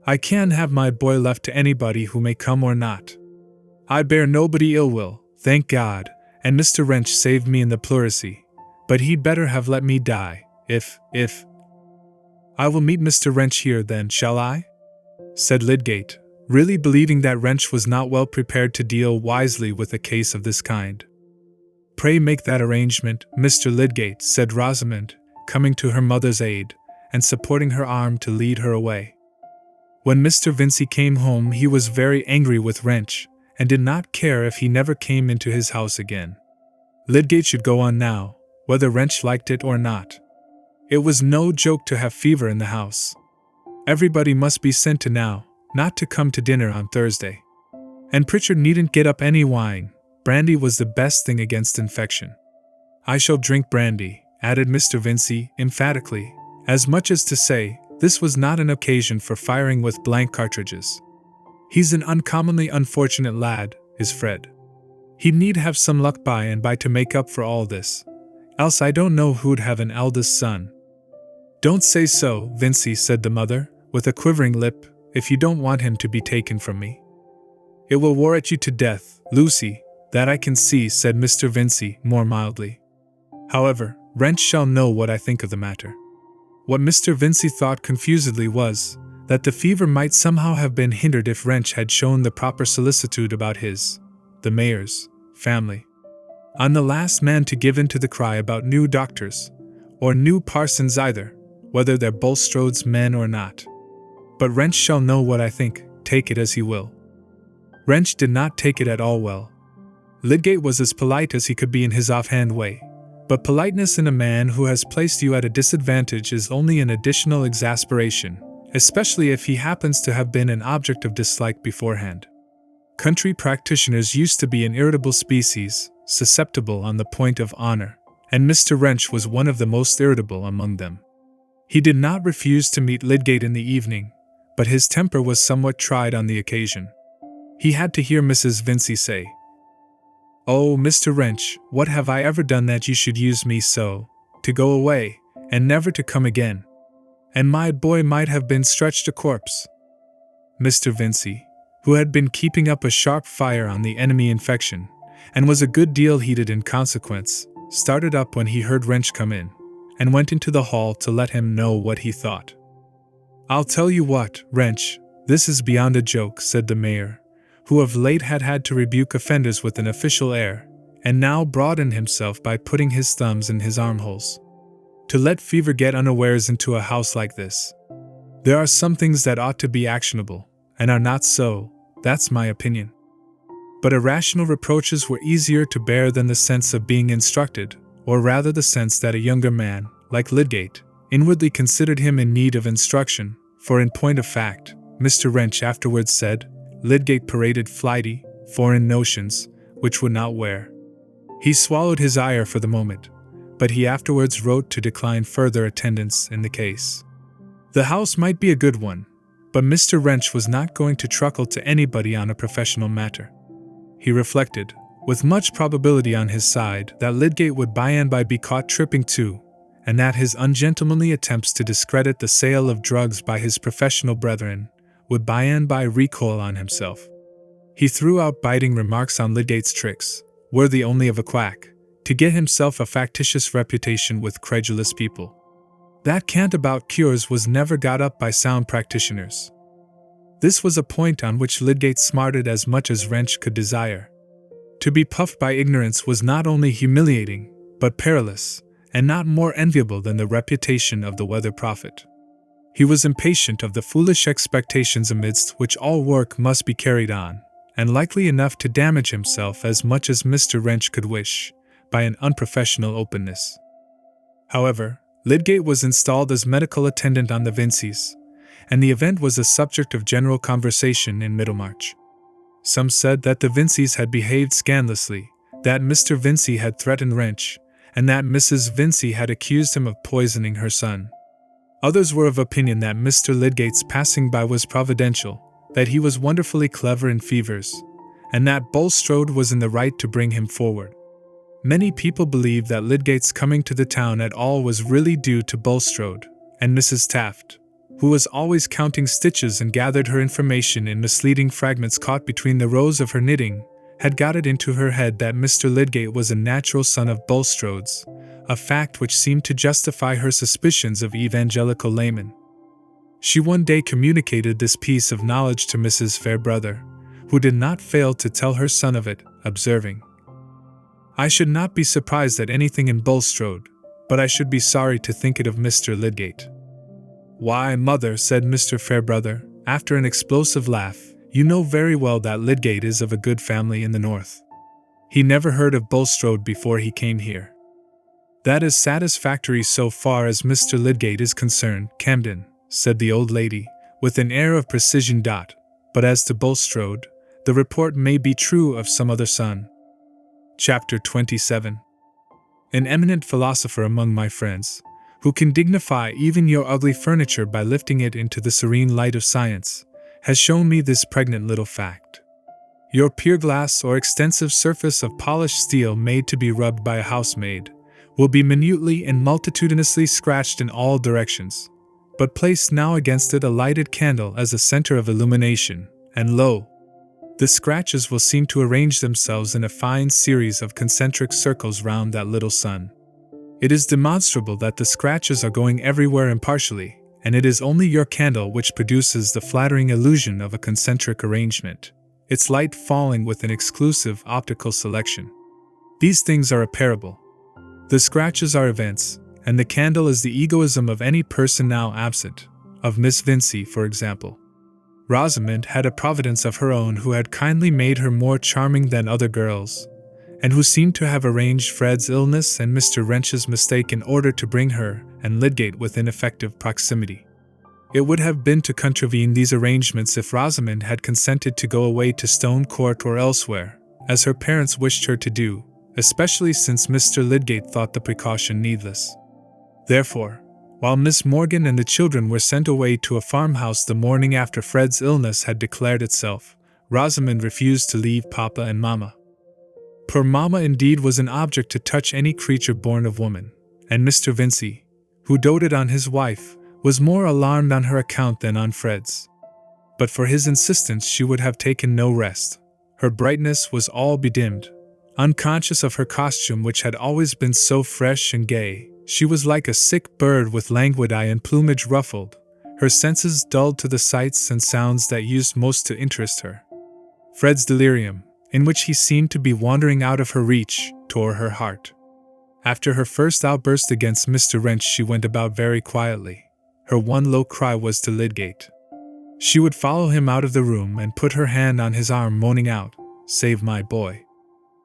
I can't have my boy left to anybody who may come or not. I bear nobody ill will, thank God, and Mr. Wrench saved me in the pleurisy, but he'd better have let me die, if— I will meet Mr. Wrench here then, shall I?" said Lydgate, really believing that Wrench was not well prepared to deal wisely with a case of this kind. "Pray make that arrangement, Mr. Lydgate," said Rosamond, coming to her mother's aid, and supporting her arm to lead her away. When Mr. Vincy came home he was very angry with Wrench, and did not care if he never came into his house again. Lydgate should go on now, whether Wrench liked it or not. It was no joke to have fever in the house. Everybody must be sent to now, not to come to dinner on Thursday. And Pritchard needn't get up any wine. Brandy was the best thing against infection. "I shall drink brandy," added Mr. Vincy emphatically, as much as to say, this was not an occasion for firing with blank cartridges. "He's an uncommonly unfortunate lad, is Fred. He'd need have some luck by and by to make up for all this, else I don't know who'd have an eldest son." "Don't say so, Vincy," said the mother, with a quivering lip, "if you don't want him to be taken from me." "It will worret you to death, Lucy, that I can see," said Mr. Vincy more mildly. "However, Wrench shall know what I think of the matter." What Mr. Vincy thought confusedly was, that the fever might somehow have been hindered if Wrench had shown the proper solicitude about the mayor's, family. On the last man to give in to the cry about new doctors, or new parsons either, whether they're Bulstrode's men or not. "But Wrench shall know what I think, take it as he will." Wrench did not take it at all well. Lydgate was as polite as he could be in his offhand way, but politeness in a man who has placed you at a disadvantage is only an additional exasperation, especially if he happens to have been an object of dislike beforehand. Country practitioners used to be an irritable species, susceptible on the point of honor, and Mr. Wrench was one of the most irritable among them. He did not refuse to meet Lydgate in the evening, but his temper was somewhat tried on the occasion. He had to hear Mrs. Vincy say, "Oh, Mr. Wrench, what have I ever done that you should use me so, to go away, and never to come again? And my boy might have been stretched a corpse." Mr. Vincy, who had been keeping up a sharp fire on the enemy infection, and was a good deal heated in consequence, started up when he heard Wrench come in, and went into the hall to let him know what he thought. "I'll tell you what, Wrench, this is beyond a joke," said the mayor, who of late had had to rebuke offenders with an official air, and now broadened himself by putting his thumbs in his armholes. "To let fever get unawares into a house like this. There are some things that ought to be actionable, and are not so, That's my opinion. But irrational reproaches were easier to bear than the sense of being instructed, or rather the sense that a younger man, like Lydgate, inwardly considered him in need of instruction, for in point of fact, Mr. Wrench afterwards said, Lydgate paraded flighty, foreign notions, which would not wear. He swallowed his ire for the moment, but he afterwards wrote to decline further attendance in the case. The house might be a good one, but Mr. Wrench was not going to truckle to anybody on a professional matter. He reflected, with much probability on his side, that Lydgate would by and by be caught tripping too, and that his ungentlemanly attempts to discredit the sale of drugs by his professional brethren would by and by recoil on himself. He threw out biting remarks on Lydgate's tricks, worthy only of a quack, to get himself a factitious reputation with credulous people. That cant about cures was never got up by sound practitioners. This was a point on which Lydgate smarted as much as Wrench could desire. To be puffed by ignorance was not only humiliating, but perilous, and not more enviable than the reputation of the weather prophet. He was impatient of the foolish expectations amidst which all work must be carried on, and likely enough to damage himself as much as Mr. Wrench could wish, by an unprofessional openness. However, Lydgate was installed as medical attendant on the Vincys, and the event was a subject of general conversation in Middlemarch. Some said that the Vincys had behaved scandalously, that Mr. Vincy had threatened Wrench, and that Mrs. Vincy had accused him of poisoning her son. Others were of opinion that Mr. Lydgate's passing by was providential, that he was wonderfully clever in fevers, and that Bulstrode was in the right to bring him forward. Many people believed that Lydgate's coming to the town at all was really due to Bulstrode, and Mrs. Taft, who was always counting stitches and gathered her information in misleading fragments caught between the rows of her knitting, had got it into her head that Mr. Lydgate was a natural son of Bulstrode's, a fact which seemed to justify her suspicions of evangelical laymen. She one day communicated this piece of knowledge to Mrs. Fairbrother, who did not fail to tell her son of it, observing, "I should not be surprised at anything in Bulstrode, but I should be sorry to think it of Mr. Lydgate." "Why, mother," said Mr. Fairbrother, after an explosive laugh, "you know very well that Lydgate is of a good family in the north. He never heard of Bulstrode before he came here." "That is satisfactory so far as Mr. Lydgate is concerned, Camden," said the old lady, with an air of precision. "But as to Bulstrode, the report may be true of some other son." Chapter 27. An eminent philosopher among my friends, who can dignify even your ugly furniture by lifting it into the serene light of science, has shown me this pregnant little fact. Your pier glass or extensive surface of polished steel made to be rubbed by a housemaid will be minutely and multitudinously scratched in all directions, but place now against it a lighted candle as a center of illumination, and lo! The scratches will seem to arrange themselves in a fine series of concentric circles round that little sun. It is demonstrable that the scratches are going everywhere impartially, and it is only your candle which produces the flattering illusion of a concentric arrangement, its light falling with an exclusive optical selection. These things are a parable. The scratches are events, and the candle is the egoism of any person now absent, of Miss Vincy, for example. Rosamond had a providence of her own who had kindly made her more charming than other girls, and who seemed to have arranged Fred's illness and Mr. Wrench's mistake in order to bring her and Lydgate within effective proximity. It would have been to contravene these arrangements if Rosamond had consented to go away to Stone Court or elsewhere, as her parents wished her to do, especially since Mr. Lydgate thought the precaution needless. Therefore, while Miss Morgan and the children were sent away to a farmhouse the morning after Fred's illness had declared itself, Rosamond refused to leave Papa and Mamma. Poor Mamma indeed was an object to touch any creature born of woman, and Mr. Vincy, who doted on his wife, was more alarmed on her account than on Fred's. But for his insistence she would have taken no rest. Her brightness was all bedimmed. Unconscious of her costume which had always been so fresh and gay, she was like a sick bird with languid eye and plumage ruffled, her senses dulled to the sights and sounds that used most to interest her. Fred's delirium, in which he seemed to be wandering out of her reach, tore her heart. After her first outburst against Mr. Wrench she went about very quietly. Her one low cry was to Lydgate. She would follow him out of the room and put her hand on his arm, moaning out, "Save my boy."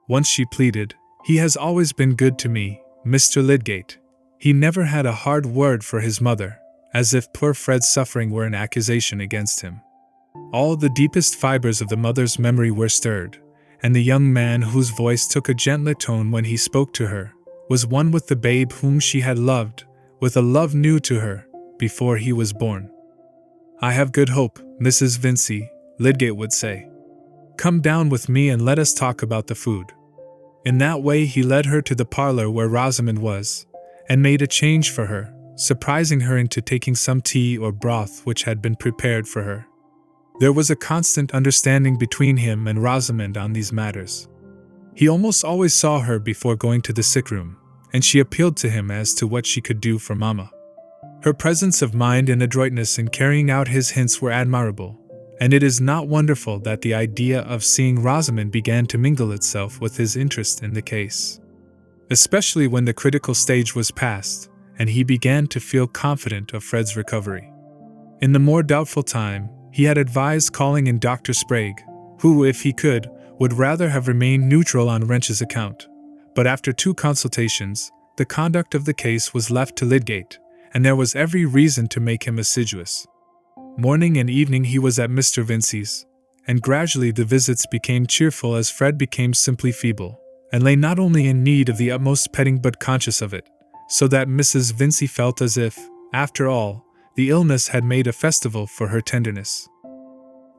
Once she pleaded, "He has always been good to me, Mr. Lydgate. He never had a hard word for his mother," as if poor Fred's suffering were an accusation against him. All the deepest fibers of the mother's memory were stirred, and the young man whose voice took a gentler tone when he spoke to her was one with the babe whom she had loved, with a love new to her, before he was born. "I have good hope, Mrs. Vincy," Lydgate would say. "Come down with me and let us talk about the food." In that way he led her to the parlor where Rosamond was, and made a change for her, surprising her into taking some tea or broth which had been prepared for her. There was a constant understanding between him and Rosamond on these matters. He almost always saw her before going to the sick room, and she appealed to him as to what she could do for Mamma. Her presence of mind and adroitness in carrying out his hints were admirable, and it is not wonderful that the idea of seeing Rosamond began to mingle itself with his interest in the case. Especially when the critical stage was passed, and he began to feel confident of Fred's recovery. In the more doubtful time, he had advised calling in Dr. Sprague, who, if he could, would rather have remained neutral on Wrench's account. But after 2 consultations, the conduct of the case was left to Lydgate, and there was every reason to make him assiduous. Morning and evening he was at Mr. Vincy's, and gradually the visits became cheerful as Fred became simply feeble, and lay not only in need of the utmost petting but conscious of it, so that Mrs. Vincy felt as if, after all, the illness had made a festival for her tenderness.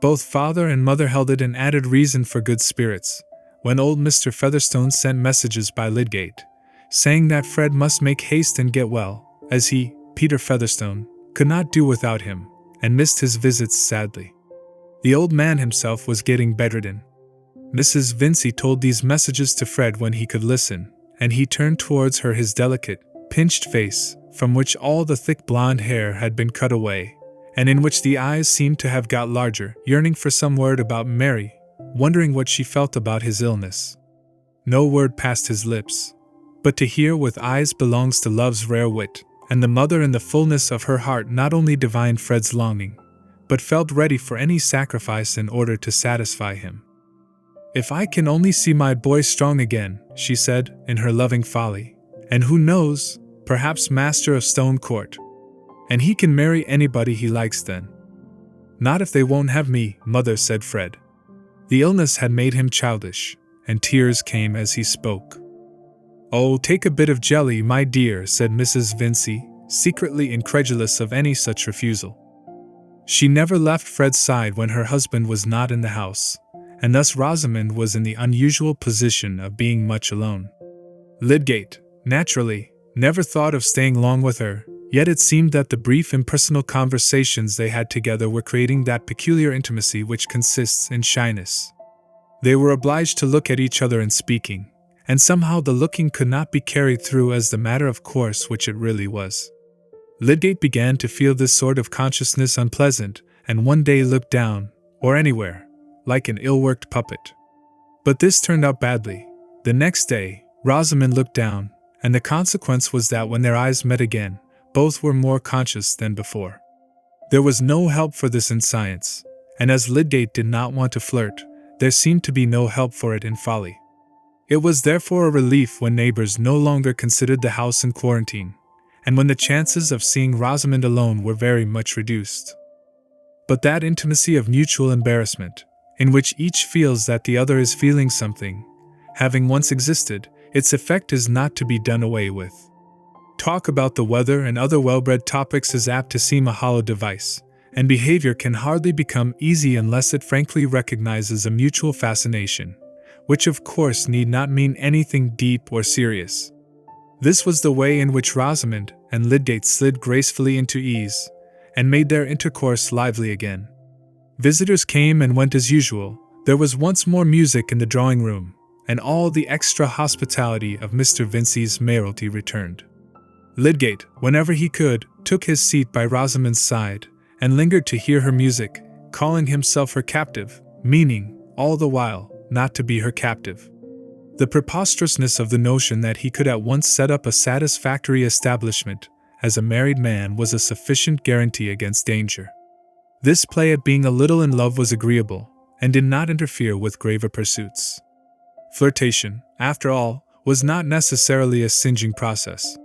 Both father and mother held it an added reason for good spirits, when old Mr. Featherstone sent messages by Lydgate, saying that Fred must make haste and get well, as he, Peter Featherstone, could not do without him, and missed his visits sadly. The old man himself was getting bedridden. Mrs. Vincy told these messages to Fred when he could listen, and he turned towards her his delicate, pinched face, from which all the thick blonde hair had been cut away, and in which the eyes seemed to have got larger, yearning for some word about Mary, wondering what she felt about his illness. No word passed his lips, but to hear with eyes belongs to love's rare wit, and the mother in the fullness of her heart not only divined Fred's longing, but felt ready for any sacrifice in order to satisfy him. "If I can only see my boy strong again," she said, in her loving folly, "and who knows, perhaps master of Stone Court. And he can marry anybody he likes then." "Not if they won't have me, mother," said Fred. The illness had made him childish, and tears came as he spoke. "Oh, take a bit of jelly, my dear," said Mrs. Vincy, secretly incredulous of any such refusal. She never left Fred's side when her husband was not in the house, and thus Rosamond was in the unusual position of being much alone. Lydgate, naturally, never thought of staying long with her, yet it seemed that the brief impersonal conversations they had together were creating that peculiar intimacy which consists in shyness. They were obliged to look at each other in speaking, and somehow the looking could not be carried through as the matter of course which it really was. Lydgate began to feel this sort of consciousness unpleasant, and one day looked down, or anywhere, like an ill-worked puppet. But this turned out badly. The next day, Rosamond looked down, and the consequence was that when their eyes met again, both were more conscious than before. There was no help for this in science, and as Lydgate did not want to flirt, there seemed to be no help for it in folly. It was therefore a relief when neighbors no longer considered the house in quarantine, and when the chances of seeing Rosamond alone were very much reduced. But that intimacy of mutual embarrassment, in which each feels that the other is feeling something, having once existed, its effect is not to be done away with. Talk about the weather and other well-bred topics is apt to seem a hollow device, and behavior can hardly become easy unless it frankly recognizes a mutual fascination, which of course need not mean anything deep or serious. This was the way in which Rosamond and Lydgate slid gracefully into ease, and made their intercourse lively again. Visitors came and went as usual, there was once more music in the drawing-room, and all the extra hospitality of Mr. Vincy's mayoralty returned. Lydgate, whenever he could, took his seat by Rosamond's side, and lingered to hear her music, calling himself her captive, meaning, all the while, not to be her captive. The preposterousness of the notion that he could at once set up a satisfactory establishment, as a married man, was a sufficient guarantee against danger. This play at being a little in love was agreeable, and did not interfere with graver pursuits. Flirtation, after all, was not necessarily a singeing process.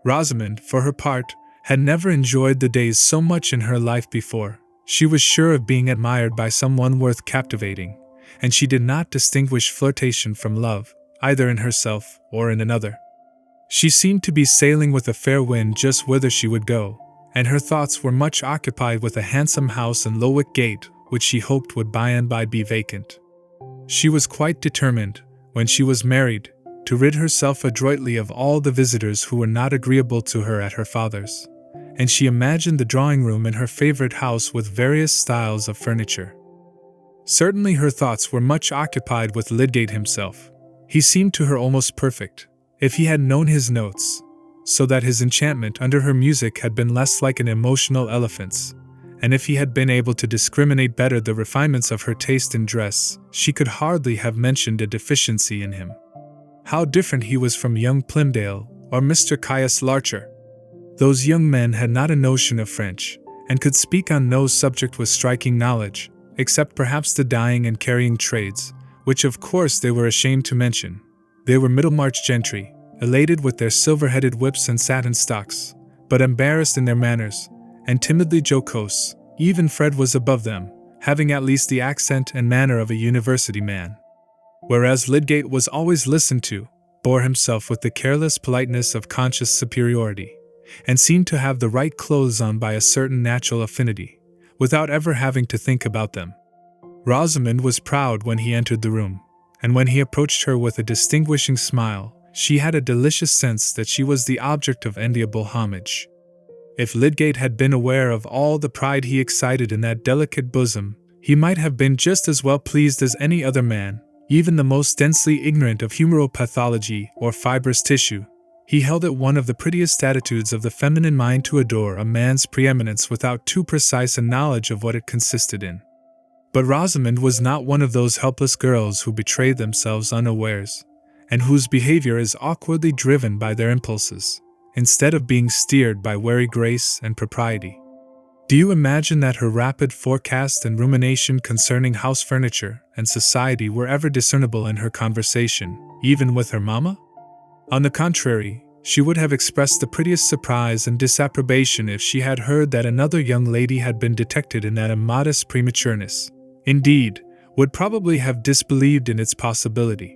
Rosamond, for her part, had never enjoyed the days so much in her life before. She was sure of being admired by someone worth captivating, and she did not distinguish flirtation from love, either in herself or in another. She seemed to be sailing with a fair wind just whither she would go, and her thoughts were much occupied with a handsome house in Lowick Gate, which she hoped would by and by be vacant. She was quite determined, when she was married, to rid herself adroitly of all the visitors who were not agreeable to her at her father's, and she imagined the drawing-room in her favorite house with various styles of furniture. Certainly her thoughts were much occupied with Lydgate himself. He seemed to her almost perfect, if he had known his notes, so that his enchantment under her music had been less like an emotional elephant's, and if he had been able to discriminate better the refinements of her taste in dress, she could hardly have mentioned a deficiency in him. How different he was from young Plymdale or Mr. Caius Larcher! Those young men had not a notion of French, and could speak on no subject with striking knowledge, except perhaps the dyeing and carrying trades, which of course they were ashamed to mention. They were Middlemarch gentry, elated with their silver-headed whips and satin stocks, but embarrassed in their manners, and timidly jocose. Even Fred was above them, having at least the accent and manner of a university man. Whereas Lydgate was always listened to, bore himself with the careless politeness of conscious superiority, and seemed to have the right clothes on by a certain natural affinity, without ever having to think about them. Rosamond was proud when he entered the room, and when he approached her with a distinguishing smile, she had a delicious sense that she was the object of enviable homage. If Lydgate had been aware of all the pride he excited in that delicate bosom, he might have been just as well pleased as any other man, even the most densely ignorant of humoral-pathology or fibrous tissue. He held it one of the prettiest attitudes of the feminine mind to adore a man's preeminence without too precise a knowledge of what it consisted in. But Rosamond was not one of those helpless girls who betray themselves unawares, and whose behavior is awkwardly driven by their impulses, instead of being steered by wary grace and propriety. Do you imagine that her rapid forecast and rumination concerning house furniture and society were ever discernible in her conversation, even with her mamma? On the contrary, she would have expressed the prettiest surprise and disapprobation if she had heard that another young lady had been detected in that immodest prematureness. Indeed, would probably have disbelieved in its possibility.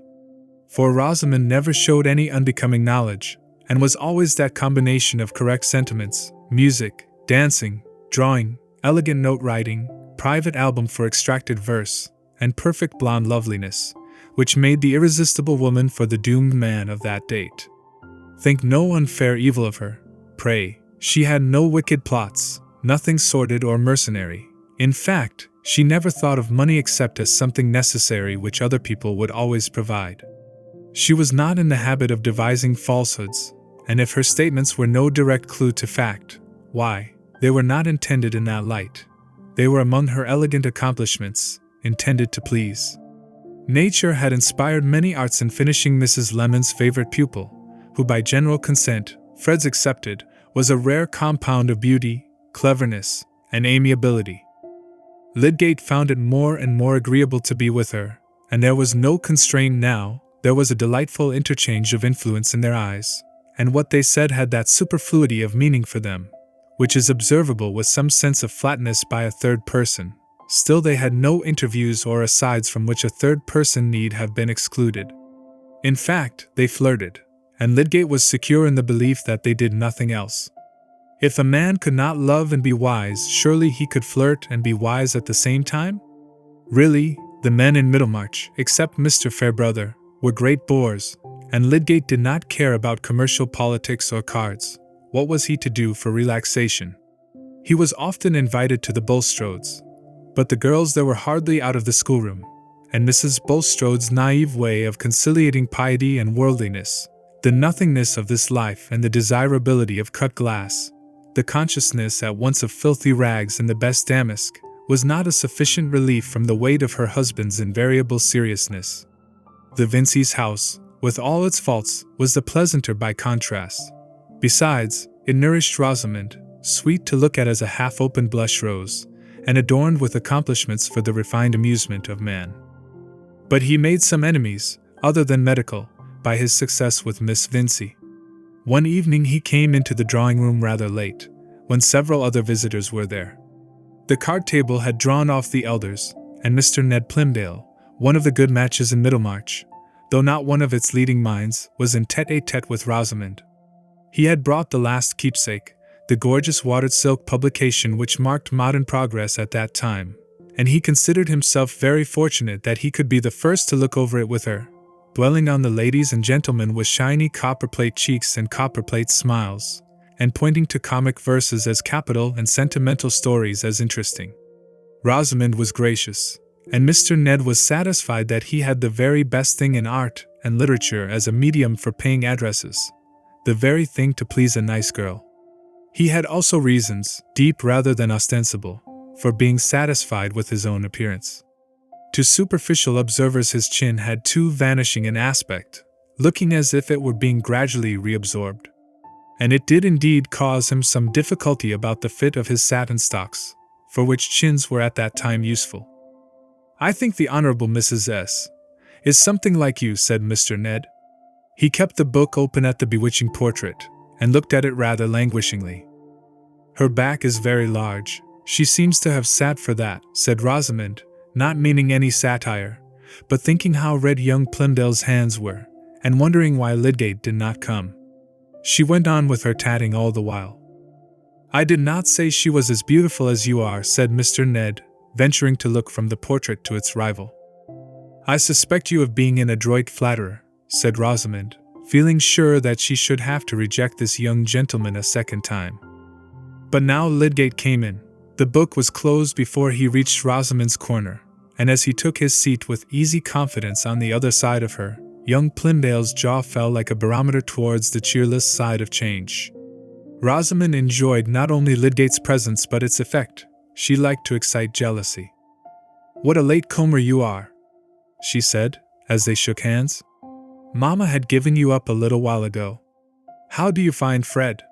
For Rosamond never showed any unbecoming knowledge, and was always that combination of correct sentiments, music, dancing, drawing, elegant note-writing, private album for extracted verse, and perfect blonde loveliness, which made the irresistible woman for the doomed man of that date. Think no unfair evil of her, pray. She had no wicked plots, nothing sordid or mercenary. In fact, she never thought of money except as something necessary which other people would always provide. She was not in the habit of devising falsehoods, and if her statements were no direct clue to fact, why, they were not intended in that light. They were among her elegant accomplishments, intended to please. Nature had inspired many arts in finishing Mrs. Lemon's favorite pupil, who by general consent, Fred's excepted, was a rare compound of beauty, cleverness, and amiability. Lydgate found it more and more agreeable to be with her, and there was no constraint now. There was a delightful interchange of influence in their eyes, and what they said had that superfluity of meaning for them, which is observable with some sense of flatness by a third person. Still they had no interviews or asides from which a third person need have been excluded. In fact, they flirted, and Lydgate was secure in the belief that they did nothing else. If a man could not love and be wise, surely he could flirt and be wise at the same time? Really, the men in Middlemarch, except Mr. Fairbrother, were great bores, and Lydgate did not care about commercial politics or cards. What was he to do for relaxation? He was often invited to the Bulstrodes, but the girls there were hardly out of the schoolroom, and Mrs. Bulstrode's naive way of conciliating piety and worldliness, the nothingness of this life and the desirability of cut glass, the consciousness at once of filthy rags and the best damask, was not a sufficient relief from the weight of her husband's invariable seriousness. The Vincy's house, with all its faults, was the pleasanter by contrast. Besides, it nourished Rosamond, sweet to look at as a half-opened blush rose, and adorned with accomplishments for the refined amusement of man. But he made some enemies, other than medical, by his success with Miss Vincy. One evening he came into the drawing-room rather late, when several other visitors were there. The card table had drawn off the elders, and Mr. Ned Plymdale, one of the good matches in Middlemarch, though not one of its leading minds, was in tête-à-tête with Rosamond. He had brought the last keepsake, the gorgeous watered silk publication which marked modern progress at that time, and he considered himself very fortunate that he could be the first to look over it with her, dwelling on the ladies and gentlemen with shiny copperplate cheeks and copperplate smiles, and pointing to comic verses as capital and sentimental stories as interesting. Rosamond was gracious, and Mr. Ned was satisfied that he had the very best thing in art and literature as a medium for paying addresses, the very thing to please a nice girl. He had also reasons, deep rather than ostensible, for being satisfied with his own appearance. To superficial observers his chin had too vanishing an aspect, looking as if it were being gradually reabsorbed. And it did indeed cause him some difficulty about the fit of his satin stocks, for which chins were at that time useful. "I think the Honourable Mrs. S. is something like you," said Mr. Ned. He kept the book open at the bewitching portrait, and looked at it rather languishingly. "Her back is very large. She seems to have sat for that," said Rosamond, not meaning any satire, but thinking how red young Plymdale's hands were, and wondering why Lydgate did not come. She went on with her tatting all the while. "I did not say she was as beautiful as you are," said Mr. Ned, venturing to look from the portrait to its rival. "I suspect you of being an adroit flatterer," said Rosamond, feeling sure that she should have to reject this young gentleman a second time. But now Lydgate came in. The book was closed before he reached Rosamond's corner, and as he took his seat with easy confidence on the other side of her, young Plymdale's jaw fell like a barometer towards the cheerless side of change. Rosamond enjoyed not only Lydgate's presence but its effect. She liked to excite jealousy. "What a late comer you are," she said, as they shook hands. "Mamma had given you up a little while ago. How do you find Fred?"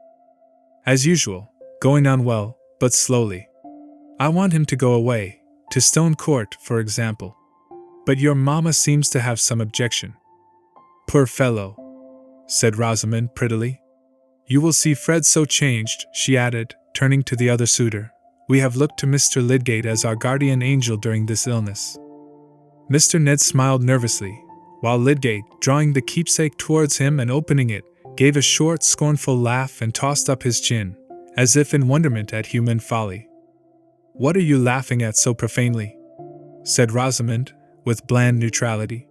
"As usual, going on well, but slowly. I want him to go away, to Stone Court, for example. But your mamma seems to have some objection." "Poor fellow," said Rosamond prettily. "You will see Fred so changed," she added, turning to the other suitor. "We have looked to Mr. Lydgate as our guardian angel during this illness." Mr. Ned smiled nervously, while Lydgate, drawing the keepsake towards him and opening it, gave a short, scornful laugh and tossed up his chin, as if in wonderment at human folly. "What are you laughing at so profanely?" said Rosamond, with bland neutrality.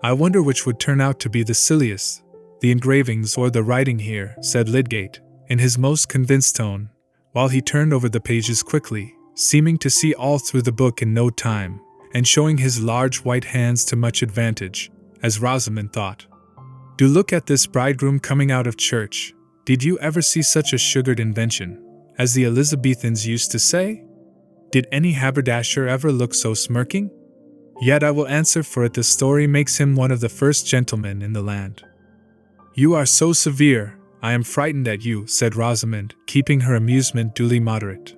"I wonder which would turn out to be the silliest, the engravings or the writing here," said Lydgate, in his most convinced tone, while he turned over the pages quickly, seeming to see all through the book in no time, and showing his large white hands to much advantage, as Rosamond thought. "Do look at this bridegroom coming out of church. Did you ever see such a sugared invention, as the Elizabethans used to say? Did any haberdasher ever look so smirking? Yet I will answer for it the story makes him one of the first gentlemen in the land." "You are so severe, I am frightened at you," said Rosamond, keeping her amusement duly moderate.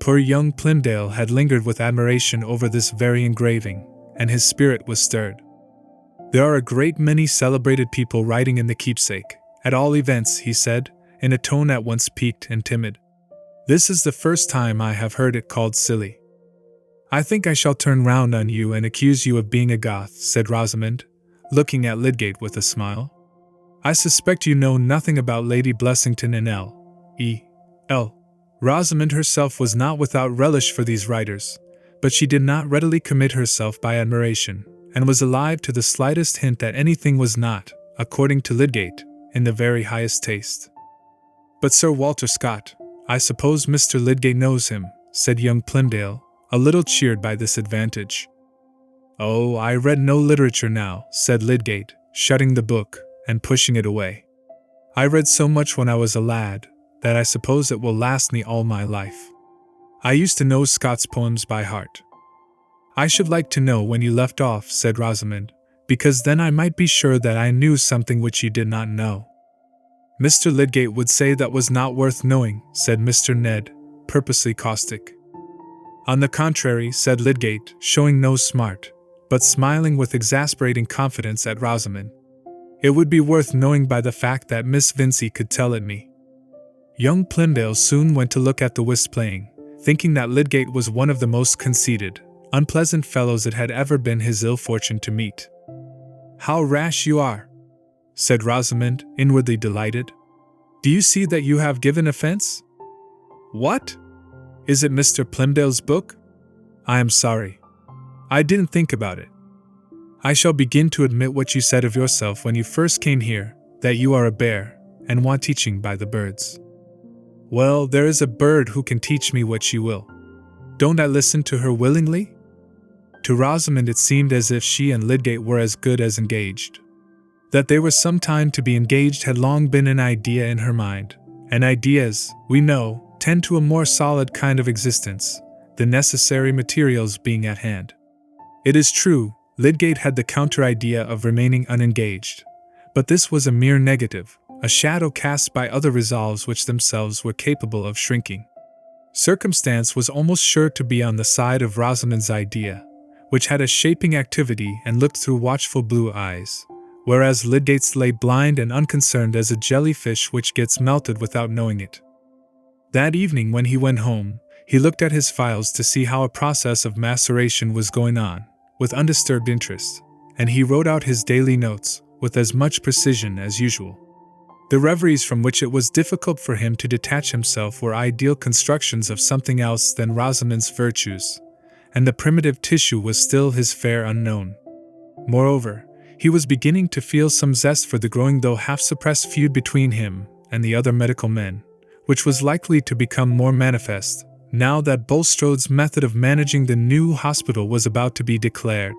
Poor young Plymdale had lingered with admiration over this very engraving, and his spirit was stirred. "There are a great many celebrated people writing in the keepsake, at all events," he said, in a tone at once piqued and timid. "This is the first time I have heard it called silly." "I think I shall turn round on you and accuse you of being a Goth," said Rosamond, looking at Lydgate with a smile. "I suspect you know nothing about Lady Blessington and L.E.L." Rosamond herself was not without relish for these writers, but she did not readily commit herself by admiration, and was alive to the slightest hint that anything was not, according to Lydgate, in the very highest taste. "But Sir Walter Scott, I suppose Mr. Lydgate knows him," said young Plymdale, a little cheered by this advantage. "Oh, I read no literature now," said Lydgate, shutting the book, and pushing it away. "I read so much when I was a lad, that I suppose it will last me all my life. I used to know Scott's poems by heart." "I should like to know when you left off," said Rosamond, "because then I might be sure that I knew something which you did not know." "Mr. Lydgate would say that was not worth knowing," said Mr. Ned, purposely caustic. On the contrary, said Lydgate, showing no smart, but smiling with exasperating confidence at Rosamond. It would be worth knowing by the fact that Miss Vincy could tell it me. Young Plymdale soon went to look at the whist playing, thinking that Lydgate was one of the most conceited, unpleasant fellows it had ever been his ill fortune to meet. How rash you are, said Rosamond, inwardly delighted. Do you see that you have given offence? What? Is it Mr. Plymdale's book? I am sorry. I didn't think about it. I shall begin to admit what you said of yourself when you first came here, that you are a bear, and want teaching by the birds. Well, there is a bird who can teach me what she will. Don't I listen to her willingly? To Rosamond it seemed as if she and Lydgate were as good as engaged. That they were some time to be engaged had long been an idea in her mind, and ideas, we know, tend to a more solid kind of existence, the necessary materials being at hand. It is true, Lydgate had the counter-idea of remaining unengaged, but this was a mere negative, a shadow cast by other resolves which themselves were capable of shrinking. Circumstance was almost sure to be on the side of Rosamond's idea, which had a shaping activity and looked through watchful blue eyes, whereas Lydgate's lay blind and unconcerned as a jellyfish which gets melted without knowing it. That evening when he went home, he looked at his files to see how a process of maceration was going on, with undisturbed interest, and he wrote out his daily notes, with as much precision as usual. The reveries from which it was difficult for him to detach himself were ideal constructions of something else than Rosamond's virtues, and the primitive tissue was still his fair unknown. Moreover, he was beginning to feel some zest for the growing though half-suppressed feud between him and the other medical men, which was likely to become more manifest, now that Bulstrode's method of managing the new hospital was about to be declared,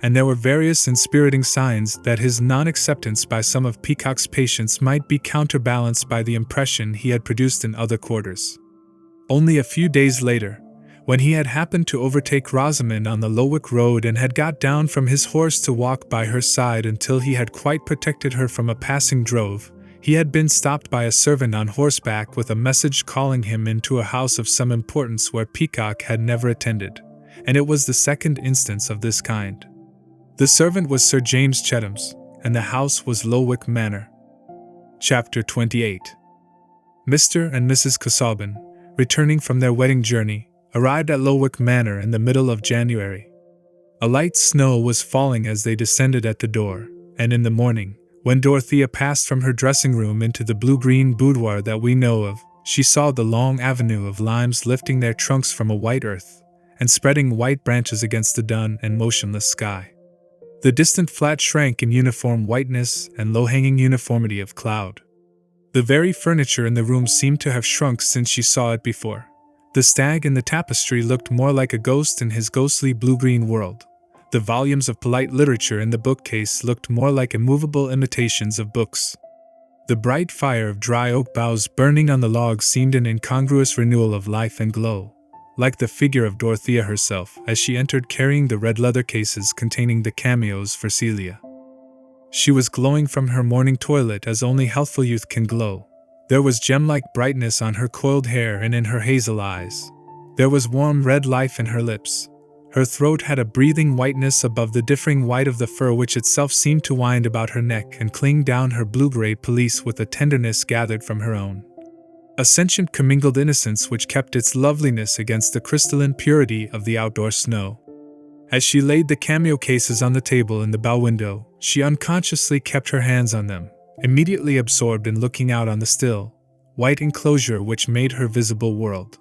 and there were various inspiriting signs that his non-acceptance by some of Peacock's patients might be counterbalanced by the impression he had produced in other quarters. Only a few days later, when he had happened to overtake Rosamond on the Lowick road and had got down from his horse to walk by her side until he had quite protected her from a passing drove, he had been stopped by a servant on horseback with a message calling him into a house of some importance where Peacock had never attended, and it was the second instance of this kind. The servant was Sir James Chetham's, and the house was Lowick Manor. Chapter 28. Mr. and Mrs. Casaubon, returning from their wedding journey, arrived at Lowick Manor in the middle of January. A light snow was falling as they descended at the door, and in the morning, when Dorothea passed from her dressing-room into the blue-green boudoir that we know of, she saw the long avenue of limes lifting their trunks from a white earth, and spreading white branches against the dun and motionless sky. The distant flat shrank in uniform whiteness and low-hanging uniformity of cloud. The very furniture in the room seemed to have shrunk since she saw it before. The stag in the tapestry looked more like a ghost in his ghostly blue-green world. The volumes of polite literature in the bookcase looked more like immovable imitations of books. The bright fire of dry oak boughs burning on the logs seemed an incongruous renewal of life and glow, like the figure of Dorothea herself as she entered carrying the red leather cases containing the cameos for Celia. She was glowing from her morning toilet as only healthful youth can glow. There was gem-like brightness on her coiled hair and in her hazel eyes. There was warm red life in her lips. Her throat had a breathing whiteness above the differing white of the fur which itself seemed to wind about her neck and cling down her blue-gray pelisse with a tenderness gathered from her own. A sentient commingled innocence which kept its loveliness against the crystalline purity of the outdoor snow. As she laid the cameo cases on the table in the bow window, she unconsciously kept her hands on them, immediately absorbed in looking out on the still, white enclosure which made her visible world.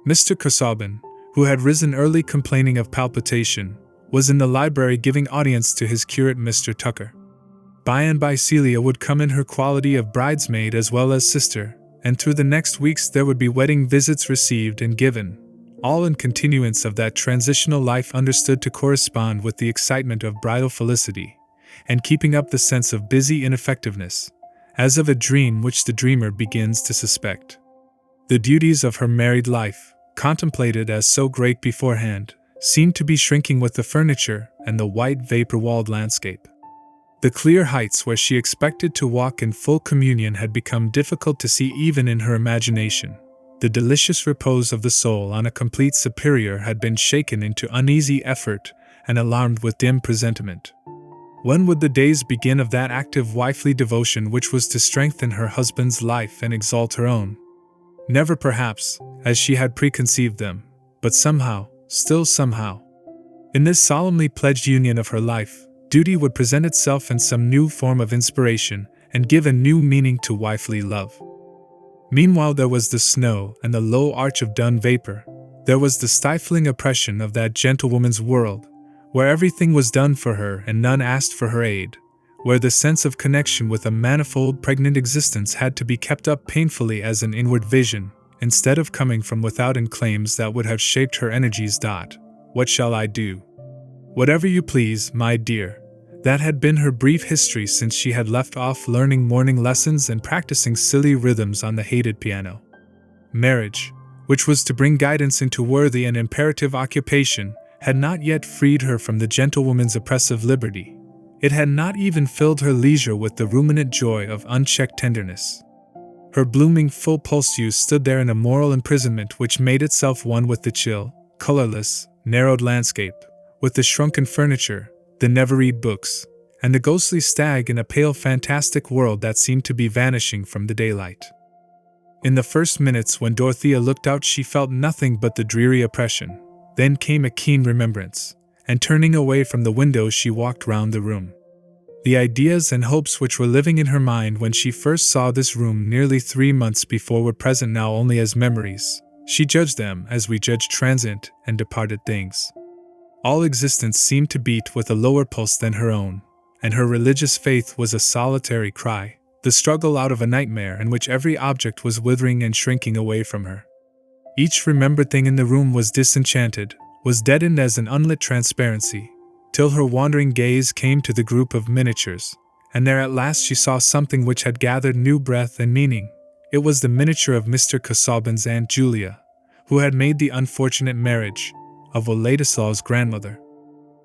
Mr. Casaubon, who had risen early complaining of palpitation, was in the library giving audience to his curate Mr. Tucker. By and by Celia would come in her quality of bridesmaid as well as sister, and through the next weeks there would be wedding visits received and given, all in continuance of that transitional life understood to correspond with the excitement of bridal felicity, and keeping up the sense of busy ineffectiveness, as of a dream which the dreamer begins to suspect. The duties of her married life, contemplated as so great beforehand, seemed to be shrinking with the furniture and the white vapor-walled landscape. The clear heights where she expected to walk in full communion had become difficult to see even in her imagination. The delicious repose of the soul on a complete superior had been shaken into uneasy effort and alarmed with dim presentiment. When would the days begin of that active wifely devotion which was to strengthen her husband's life and exalt her own? Never perhaps, as she had preconceived them, but somehow, still somehow. In this solemnly pledged union of her life, duty would present itself in some new form of inspiration and give a new meaning to wifely love. Meanwhile there was the snow and the low arch of dun vapor. There was the stifling oppression of that gentlewoman's world, where everything was done for her and none asked for her aid, where the sense of connection with a manifold pregnant existence had to be kept up painfully as an inward vision, instead of coming from without in claims that would have shaped her energies. What shall I do? Whatever you please, my dear. That had been her brief history since she had left off learning morning lessons and practicing silly rhythms on the hated piano. Marriage, which was to bring guidance into worthy and imperative occupation, had not yet freed her from the gentlewoman's oppressive liberty. It had not even filled her leisure with the ruminant joy of unchecked tenderness. Her blooming, full-pulsed youth stood there in a moral imprisonment which made itself one with the chill, colorless, narrowed landscape, with the shrunken furniture, the never-read books, and the ghostly stag in a pale fantastic world that seemed to be vanishing from the daylight. In the first minutes when Dorothea looked out she felt nothing but the dreary oppression. Then came a keen remembrance, and turning away from the window she walked round the room. The ideas and hopes which were living in her mind when she first saw this room nearly 3 months before were present now only as memories. She judged them as we judge transient and departed things. All existence seemed to beat with a lower pulse than her own, and her religious faith was a solitary cry, the struggle out of a nightmare in which every object was withering and shrinking away from her. Each remembered thing in the room was disenchanted, was deadened as an unlit transparency, till her wandering gaze came to the group of miniatures, and there at last she saw something which had gathered new breath and meaning. It was the miniature of Mr. Casaubon's Aunt Julia, who had made the unfortunate marriage of Oladeslaw's grandmother.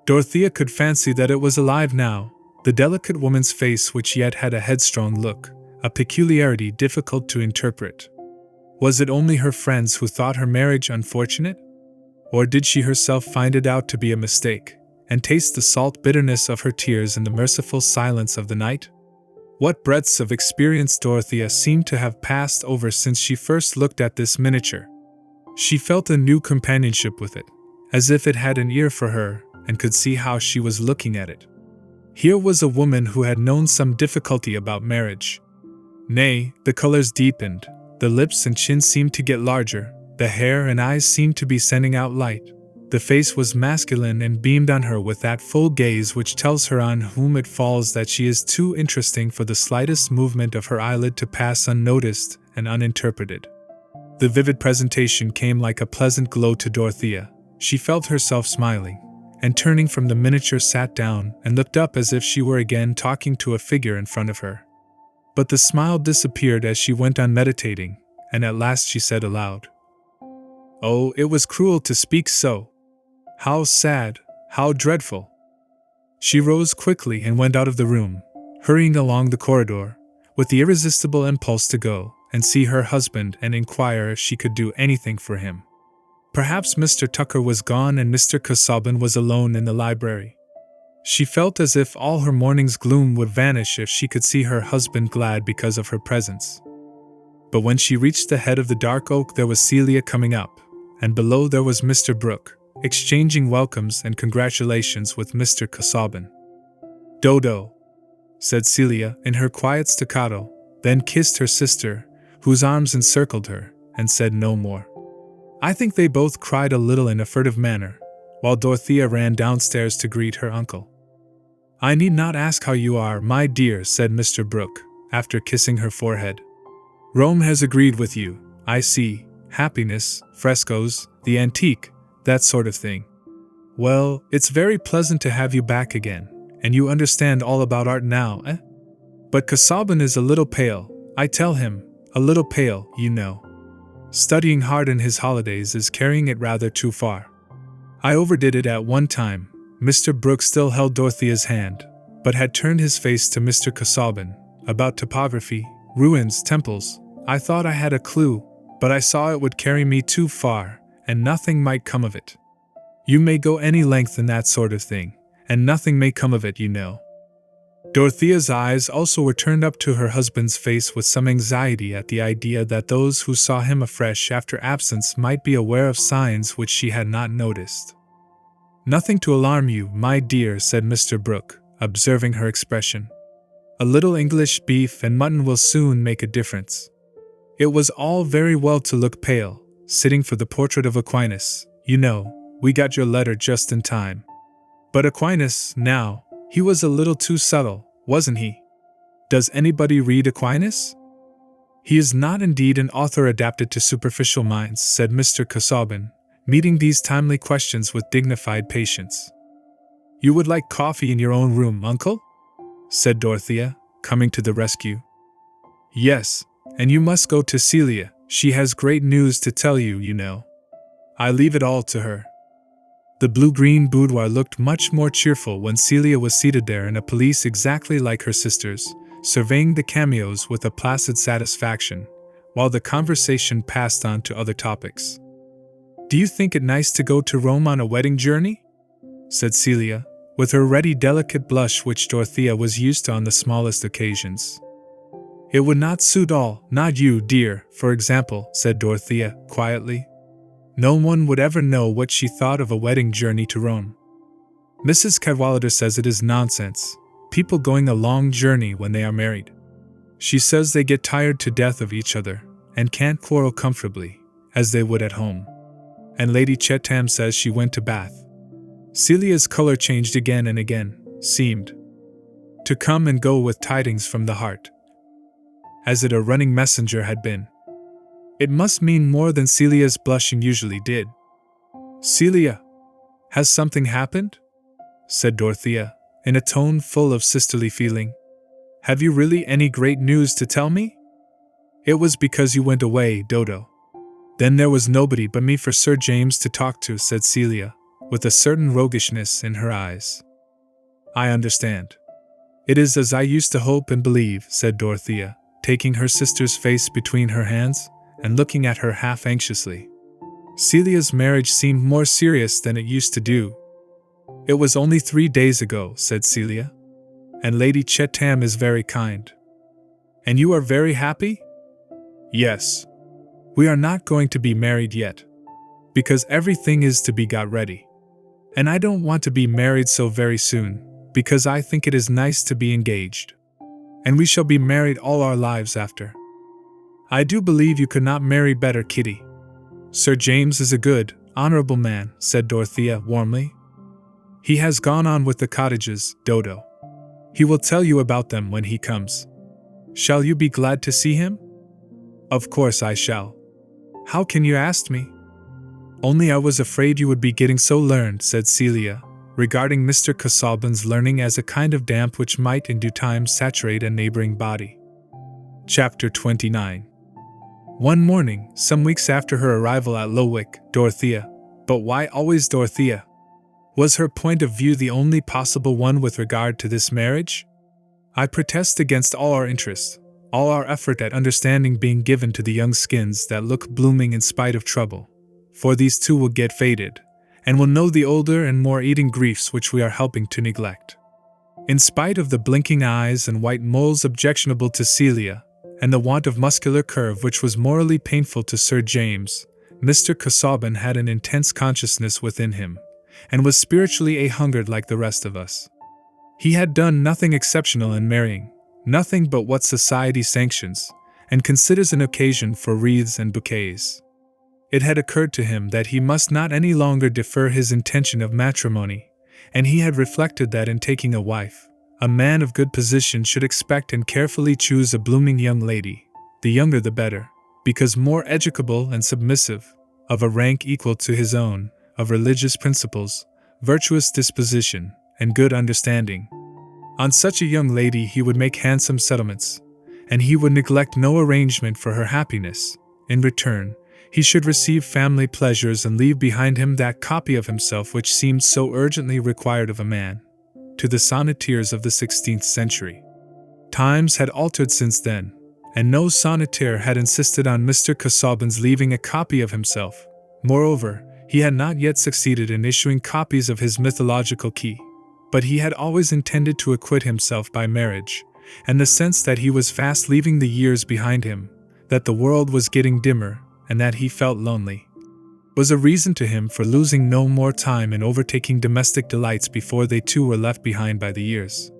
Dorothea could fancy that it was alive now, the delicate woman's face which yet had a headstrong look, a peculiarity difficult to interpret. Was it only her friends who thought her marriage unfortunate? Or did she herself find it out to be a mistake, and taste the salt bitterness of her tears in the merciful silence of the night? What breadths of experience Dorothea seemed to have passed over since she first looked at this miniature. She felt a new companionship with it, as if it had an ear for her, and could see how she was looking at it. Here was a woman who had known some difficulty about marriage. Nay, the colors deepened, the lips and chin seemed to get larger, the hair and eyes seemed to be sending out light. The face was masculine and beamed on her with that full gaze which tells her on whom it falls that she is too interesting for the slightest movement of her eyelid to pass unnoticed and uninterpreted. The vivid presentation came like a pleasant glow to Dorothea. She felt herself smiling, and turning from the miniature sat down and looked up as if she were again talking to a figure in front of her. But the smile disappeared as she went on meditating, and at last she said aloud, "Oh, it was cruel to speak so. How sad, how dreadful." She rose quickly and went out of the room, hurrying along the corridor, with the irresistible impulse to go and see her husband and inquire if she could do anything for him. Perhaps Mr. Tucker was gone and Mr. Casaubon was alone in the library. She felt as if all her morning's gloom would vanish if she could see her husband glad because of her presence. But when she reached the head of the dark oak there was Celia coming up, and below there was Mr. Brooke, exchanging welcomes and congratulations with Mr. Casaubon. "Dodo," said Celia in her quiet staccato, then kissed her sister, whose arms encircled her, and said no more. I think they both cried a little in a furtive manner, while Dorothea ran downstairs to greet her uncle. "I need not ask how you are, my dear," said Mr. Brooke, after kissing her forehead. "Rome has agreed with you, I see, happiness, frescoes, the antique, that sort of thing. Well, it's very pleasant to have you back again, and you understand all about art now, eh? But Casaubon is a little pale, I tell him, a little pale, you know. Studying hard in his holidays is carrying it rather too far. I overdid it at one time." Mr. Brooke still held Dorothea's hand, but had turned his face to Mr. Casaubon. "About topography, ruins, temples, I thought I had a clue, But I saw it would carry me too far, and nothing might come of it. You may go any length in that sort of thing, and nothing may come of it, you know." Dorothea's eyes also were turned up to her husband's face with some anxiety at the idea that those who saw him afresh after absence might be aware of signs which she had not noticed. "Nothing to alarm you, my dear," said Mr. Brooke, observing her expression. "A little English beef and mutton will soon make a difference." It was all very well to look pale, sitting for the portrait of Aquinas. "You know, we got your letter just in time." But Aquinas, now, he was a little too subtle, wasn't he? Does anybody read Aquinas? "He is not indeed an author adapted to superficial minds," said Mr. Casaubon, meeting these timely questions with dignified patience. "You would like coffee in your own room, uncle?" said Dorothea, coming to the rescue. "Yes, and you must go to Celia. She has great news to tell you, you know. I leave it all to her." The blue-green boudoir looked much more cheerful when Celia was seated there in a pelisse exactly like her sister's, surveying the cameos with a placid satisfaction, while the conversation passed on to other topics. "Do you think it nice to go to Rome on a wedding journey?" said Celia, with her ready delicate blush which Dorothea was used to on the smallest occasions. "It would not suit all, not you, dear, for example," said Dorothea, quietly. "No one would ever know what she thought of a wedding journey to Rome. Mrs. Cadwallader says it is nonsense, people going a long journey when they are married. She says they get tired to death of each other, and can't quarrel comfortably, as they would at home. And Lady Chetham says she went to Bath." Celia's color changed again and again, seemed to come and go with tidings from the heart, as it a running messenger had been. It must mean more than Celia's blushing usually did. "Celia, has something happened?" said Dorothea, in a tone full of sisterly feeling. "Have you really any great news to tell me?" "It was because you went away, Dodo. Then there was nobody but me for Sir James to talk to," said Celia, with a certain roguishness in her eyes. "I understand. It is as I used to hope and believe," said Dorothea, taking her sister's face between her hands, and looking at her half anxiously. Celia's marriage seemed more serious than it used to do. "It was only 3 days ago," said Celia. "And Lady Chetham is very kind." "And you are very happy?" "Yes. We are not going to be married yet, because everything is to be got ready. And I don't want to be married so very soon, because I think it is nice to be engaged. And we shall be married all our lives after. I do believe you could not marry better, Kitty." "Sir James is a good, honorable man," said Dorothea warmly. "He has gone on with the cottages, Dodo. He will tell you about them when he comes. Shall you be glad to see him?" "Of course I shall. How can you ask me?" "Only I was afraid you would be getting so learned," said Celia, regarding Mr. Casaubon's learning as a kind of damp which might in due time saturate a neighboring body. Chapter 29. One morning, some weeks after her arrival at Lowick, Dorothea, but why always Dorothea? Was her point of view the only possible one with regard to this marriage? I protest against all our interest, all our effort at understanding being given to the young skins that look blooming in spite of trouble, for these too will get faded, and will know the older and more eating griefs which we are helping to neglect. In spite of the blinking eyes and white moles objectionable to Celia, and the want of muscular curve which was morally painful to Sir James, Mr. Casaubon had an intense consciousness within him, and was spiritually a-hungered like the rest of us. He had done nothing exceptional in marrying, nothing but what society sanctions, and considers an occasion for wreaths and bouquets. It had occurred to him that he must not any longer defer his intention of matrimony, and he had reflected that in taking a wife, a man of good position should expect and carefully choose a blooming young lady, the younger the better, because more educable and submissive, of a rank equal to his own, of religious principles, virtuous disposition, and good understanding. On such a young lady he would make handsome settlements, and he would neglect no arrangement for her happiness. In return, he should receive family pleasures and leave behind him that copy of himself which seemed so urgently required of a man. To the sonneteers of the 16th century. Times had altered since then, and no sonneteer had insisted on Mr. Casaubon's leaving a copy of himself. Moreover, he had not yet succeeded in issuing copies of his mythological key, but he had always intended to acquit himself by marriage, and the sense that he was fast leaving the years behind him, that the world was getting dimmer, and that he felt lonely, was a reason to him for losing no more time in overtaking domestic delights before they too were left behind by the years.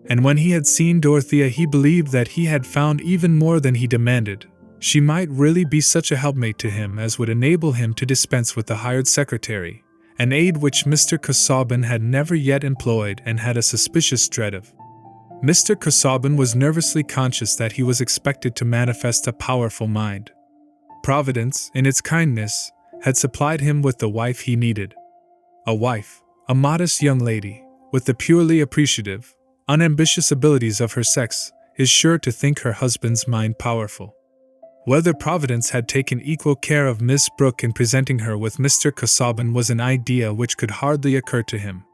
And when he had seen Dorothea, he believed that he had found even more than he demanded. She might really be such a helpmate to him as would enable him to dispense with the hired secretary, an aid which Mr. Casaubon had never yet employed and had a suspicious dread of. Mr. Casaubon was nervously conscious that he was expected to manifest a powerful mind. Providence, in its kindness, had supplied him with the wife he needed. A wife, a modest young lady, with the purely appreciative, unambitious abilities of her sex, is sure to think her husband's mind powerful. Whether Providence had taken equal care of Miss Brooke in presenting her with Mr. Casaubon was an idea which could hardly occur to him.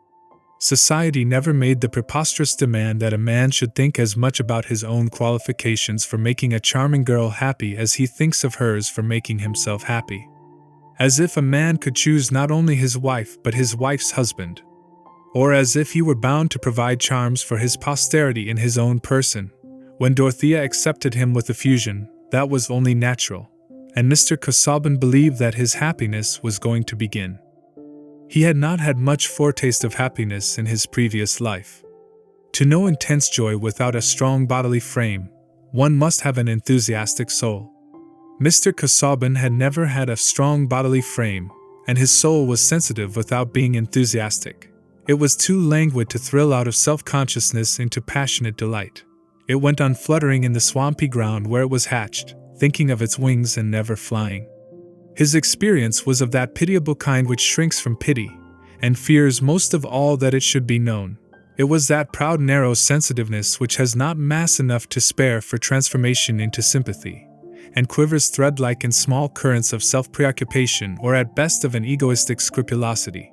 Society never made the preposterous demand that a man should think as much about his own qualifications for making a charming girl happy as he thinks of hers for making himself happy. As if a man could choose not only his wife but his wife's husband. Or as if he were bound to provide charms for his posterity in his own person. When Dorothea accepted him with effusion, that was only natural, and Mr. Casaubon believed that his happiness was going to begin. He had not had much foretaste of happiness in his previous life. To know intense joy without a strong bodily frame, one must have an enthusiastic soul. Mr. Casaubon had never had a strong bodily frame, and his soul was sensitive without being enthusiastic. It was too languid to thrill out of self-consciousness into passionate delight. It went on fluttering in the swampy ground where it was hatched, thinking of its wings and never flying. His experience was of that pitiable kind which shrinks from pity, and fears most of all that it should be known. It was that proud narrow sensitiveness which has not mass enough to spare for transformation into sympathy, and quivers thread-like in small currents of self-preoccupation or at best of an egoistic scrupulosity.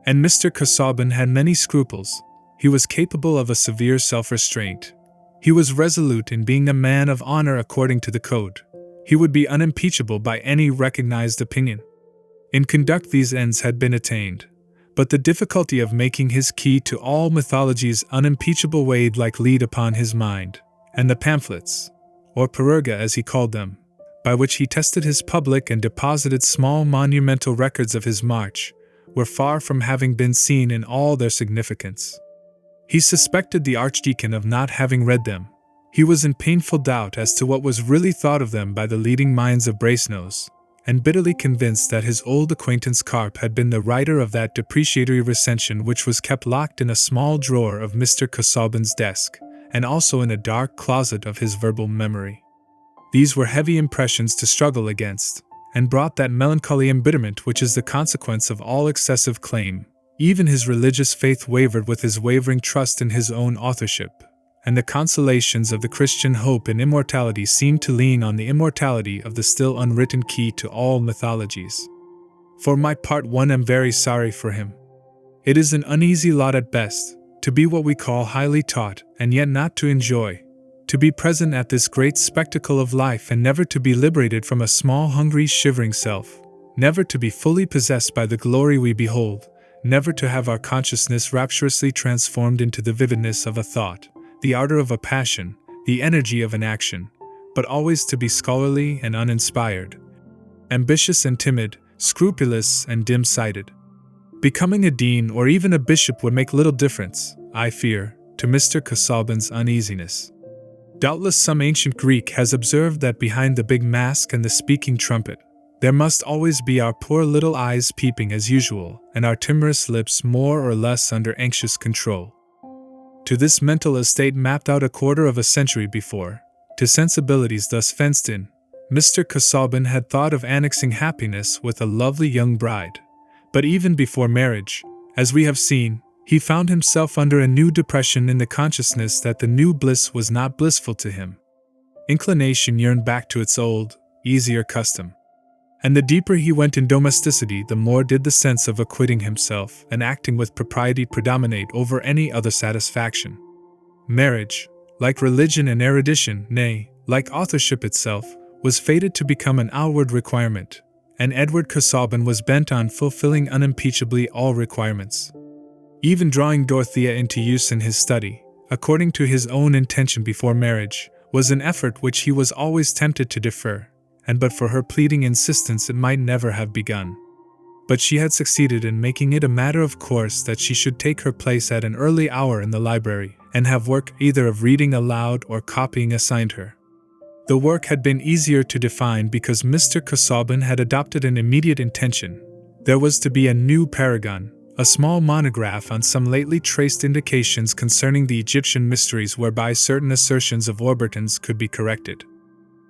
And Mr. Casaubon had many scruples. He was capable of a severe self-restraint. He was resolute in being a man of honor according to the code. He would be unimpeachable by any recognized opinion. In conduct these ends had been attained, but the difficulty of making his key to all mythologies unimpeachable weighed like lead upon his mind, and the pamphlets, or perurga as he called them, by which he tested his public and deposited small monumental records of his march, were far from having been seen in all their significance. He suspected the Archdeacon of not having read them. He was in painful doubt as to what was really thought of them by the leading minds of Brasenose, and bitterly convinced that his old acquaintance Carp had been the writer of that depreciatory recension which was kept locked in a small drawer of Mr. Casaubon's desk, and also in a dark closet of his verbal memory. These were heavy impressions to struggle against, and brought that melancholy embitterment which is the consequence of all excessive claim. Even his religious faith wavered with his wavering trust in his own authorship, and the consolations of the Christian hope in immortality seemed to lean on the immortality of the still unwritten key to all mythologies. For my part, one am very sorry for him. It is an uneasy lot at best, to be what we call highly taught, and yet not to enjoy, to be present at this great spectacle of life and never to be liberated from a small hungry shivering self, never to be fully possessed by the glory we behold, never to have our consciousness rapturously transformed into the vividness of a thought, the ardor of a passion, the energy of an action, but always to be scholarly and uninspired, ambitious and timid, scrupulous and dim-sighted. Becoming a dean or even a bishop would make little difference, I fear, to Mr. Casaubon's uneasiness. Doubtless some ancient Greek has observed that behind the big mask and the speaking trumpet, there must always be our poor little eyes peeping as usual, and our timorous lips more or less under anxious control. To this mental estate mapped out a quarter of a century before, to sensibilities thus fenced in, Mr. Casaubon had thought of annexing happiness with a lovely young bride. But even before marriage, as we have seen, he found himself under a new depression in the consciousness that the new bliss was not blissful to him. Inclination yearned back to its old, easier custom. And the deeper he went in domesticity, the more did the sense of acquitting himself and acting with propriety predominate over any other satisfaction. Marriage, like religion and erudition, nay, like authorship itself, was fated to become an outward requirement, and Edward Casaubon was bent on fulfilling unimpeachably all requirements. Even drawing Dorothea into use in his study, according to his own intention before marriage, was an effort which he was always tempted to defer, and but for her pleading insistence it might never have begun. But she had succeeded in making it a matter of course that she should take her place at an early hour in the library, and have work either of reading aloud or copying assigned her. The work had been easier to define because Mr. Casaubon had adopted an immediate intention. There was to be a new paragon, a small monograph on some lately traced indications concerning the Egyptian mysteries whereby certain assertions of Warburton's could be corrected.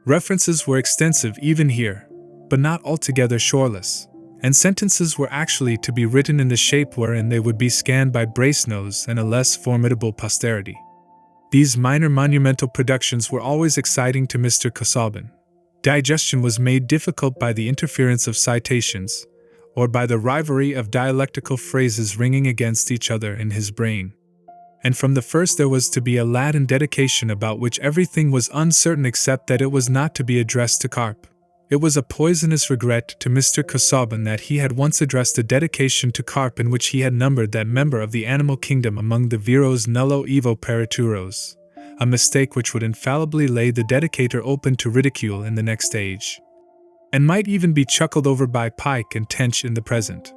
References were extensive even here, but not altogether shoreless, and sentences were actually to be written in the shape wherein they would be scanned by Brasenose and a less formidable posterity. These minor monumental productions were always exciting to Mr. Casaubon. Digestion was made difficult by the interference of citations, or by the rivalry of dialectical phrases ringing against each other in his brain. And from the first there was to be a Latin dedication about which everything was uncertain except that it was not to be addressed to Carp. It was a poisonous regret to Mr. Casaubon that he had once addressed a dedication to Carp in which he had numbered that member of the animal kingdom among the viros nullo evo perituros, a mistake which would infallibly lay the dedicator open to ridicule in the next age, and might even be chuckled over by Pike and Tench in the present.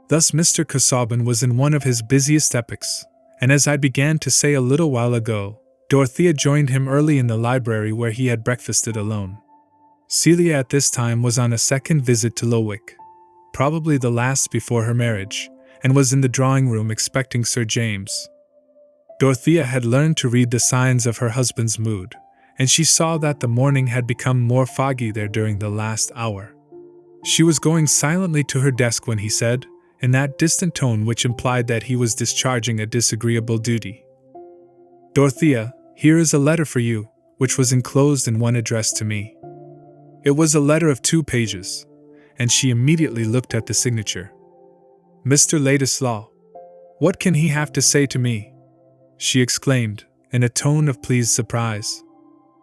Thus Mr. Casaubon was in one of his busiest epochs, and as I began to say a little while ago, Dorothea joined him early in the library where he had breakfasted alone. Celia at this time was on a second visit to Lowick, probably the last before her marriage, and was in the drawing-room expecting Sir James. Dorothea had learned to read the signs of her husband's mood, and she saw that the morning had become more foggy there during the last hour. She was going silently to her desk when he said, in that distant tone which implied that he was discharging a disagreeable duty, "Dorothea, here is a letter for you, which was enclosed in one addressed to me." It was a letter of 2 pages, and she immediately looked at the signature. "Mr. Ladislaw, what can he have to say to me?" she exclaimed, in a tone of pleased surprise.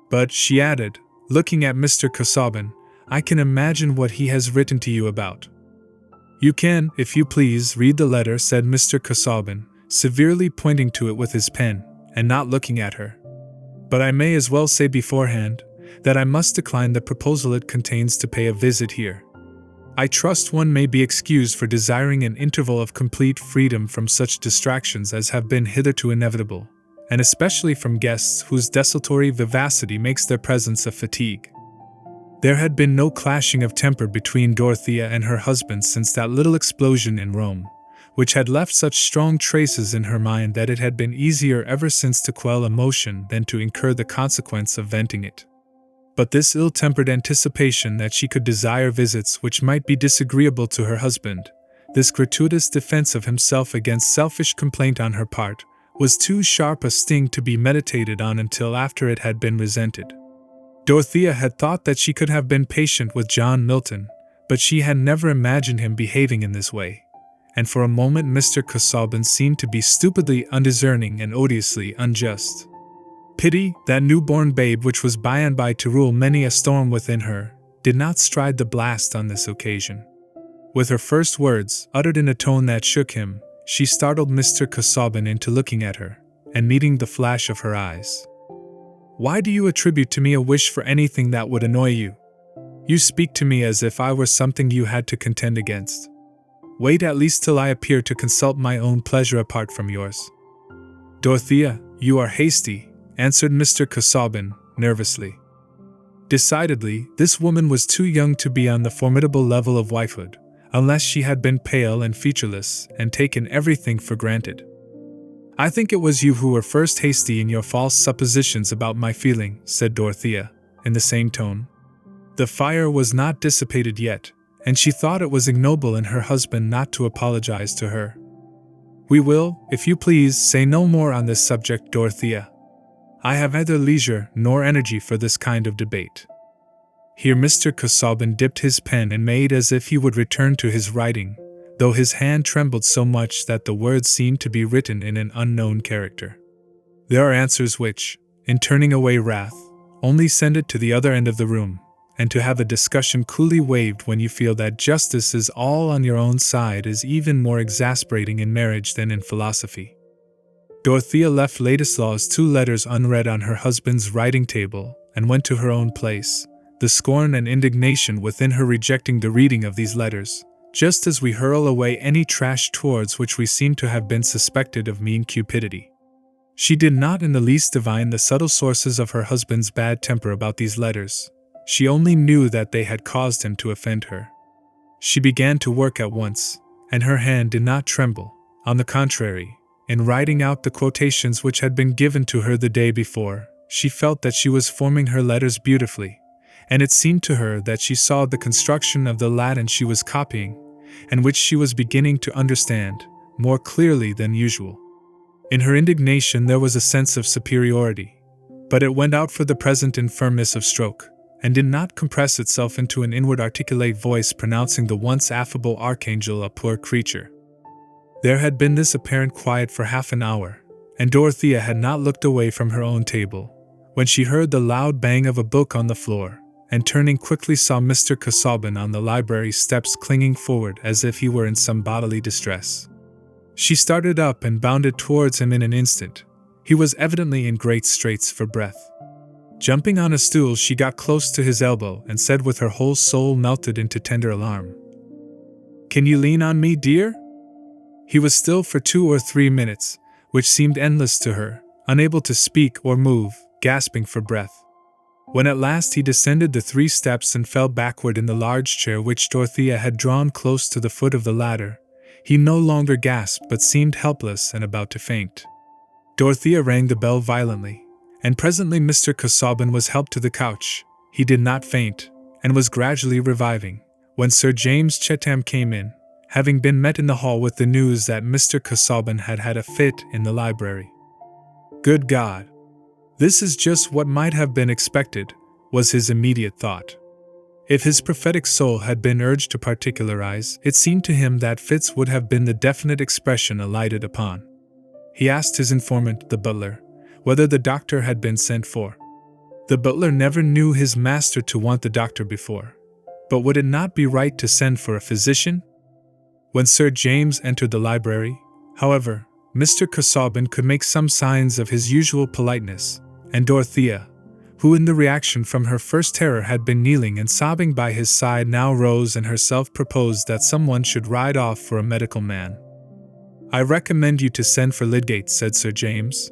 "But," she added, looking at Mr. Casaubon, "I can imagine what he has written to you about." "You can, if you please, read the letter," said Mr. Casaubon, severely pointing to it with his pen, and not looking at her. "But I may as well say beforehand that I must decline the proposal it contains to pay a visit here. I trust one may be excused for desiring an interval of complete freedom from such distractions as have been hitherto inevitable, and especially from guests whose desultory vivacity makes their presence a fatigue." There had been no clashing of temper between Dorothea and her husband since that little explosion in Rome, which had left such strong traces in her mind that it had been easier ever since to quell emotion than to incur the consequence of venting it. But this ill-tempered anticipation that she could desire visits which might be disagreeable to her husband, this gratuitous defense of himself against selfish complaint on her part, was too sharp a sting to be meditated on until after it had been resented. Dorothea had thought that she could have been patient with John Milton, but she had never imagined him behaving in this way, and for a moment Mr. Casaubon seemed to be stupidly undiscerning and odiously unjust. Pity, that newborn babe which was by and by to rule many a storm within her, did not stride the blast on this occasion. With her first words, uttered in a tone that shook him, she startled Mr. Casaubon into looking at her, and meeting the flash of her eyes. "Why do you attribute to me a wish for anything that would annoy you? You speak to me as if I were something you had to contend against. Wait at least till I appear to consult my own pleasure apart from yours." "Dorothea, you are hasty," answered Mr. Casaubon, nervously. Decidedly, this woman was too young to be on the formidable level of wifehood, unless she had been pale and featureless and taken everything for granted. "I think it was you who were first hasty in your false suppositions about my feeling," said Dorothea, in the same tone. The fire was not dissipated yet, and she thought it was ignoble in her husband not to apologize to her. "We will, if you please, say no more on this subject, Dorothea. I have neither leisure nor energy for this kind of debate." Here Mr. Casaubon dipped his pen and made as if he would return to his writing, though his hand trembled so much that the words seemed to be written in an unknown character. There are answers which, in turning away wrath, only send it to the other end of the room, and to have a discussion coolly waived when you feel that justice is all on your own side is even more exasperating in marriage than in philosophy. Dorothea left Ladislaw's 2 letters unread on her husband's writing table and went to her own place, the scorn and indignation within her rejecting the reading of these letters, just as we hurl away any trash towards which we seem to have been suspected of mean cupidity. She did not in the least divine the subtle sources of her husband's bad temper about these letters. She only knew that they had caused him to offend her. She began to work at once, and her hand did not tremble. On the contrary, in writing out the quotations which had been given to her the day before, she felt that she was forming her letters beautifully, and it seemed to her that she saw the construction of the Latin she was copying, and which she was beginning to understand, more clearly than usual. In her indignation there was a sense of superiority, but it went out for the present in firmness of stroke, and did not compress itself into an inward articulate voice pronouncing the once affable archangel a poor creature. There had been this apparent quiet for half an hour, and Dorothea had not looked away from her own table, when she heard the loud bang of a book on the floor, and turning quickly saw Mr. Casaubon on the library steps clinging forward as if he were in some bodily distress. She started up and bounded towards him in an instant. He was evidently in great straits for breath. Jumping on a stool, she got close to his elbow and said with her whole soul melted into tender alarm, "Can you lean on me, dear?" He was still for 2 or 3 minutes, which seemed endless to her, unable to speak or move, gasping for breath. When at last he descended the 3 steps and fell backward in the large chair which Dorothea had drawn close to the foot of the ladder, he no longer gasped but seemed helpless and about to faint. Dorothea rang the bell violently, and presently Mr. Casaubon was helped to the couch. He did not faint, and was gradually reviving, when Sir James Chetham came in, having been met in the hall with the news that Mr. Casaubon had had a fit in the library. "Good God! This is just what might have been expected," was his immediate thought. If his prophetic soul had been urged to particularize, it seemed to him that fits would have been the definite expression alighted upon. He asked his informant, the butler, whether the doctor had been sent for. The butler never knew his master to want the doctor before, but would it not be right to send for a physician? When Sir James entered the library, however, Mr. Casaubon could make some signs of his usual politeness, and Dorothea, who in the reaction from her first terror had been kneeling and sobbing by his side, now rose and herself proposed that someone should ride off for a medical man. "I recommend you to send for Lydgate," said Sir James.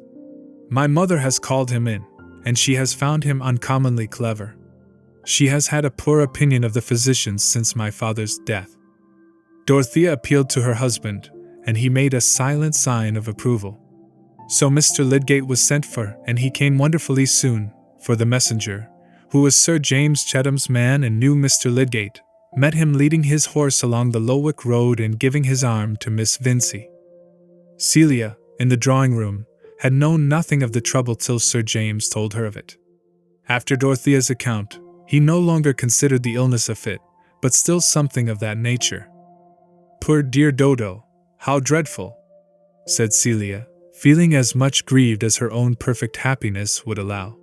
"My mother has called him in, and she has found him uncommonly clever. She has had a poor opinion of the physicians since my father's death." Dorothea appealed to her husband, and he made a silent sign of approval. So Mr. Lydgate was sent for, and he came wonderfully soon, for the messenger, who was Sir James Chetham's man and knew Mr. Lydgate, met him leading his horse along the Lowick road and giving his arm to Miss Vincy. Celia, in the drawing-room, had known nothing of the trouble till Sir James told her of it. After Dorothea's account, he no longer considered the illness a fit, but still something of that nature. "Poor dear Dodo, how dreadful," said Celia, feeling as much grieved as her own perfect happiness would allow.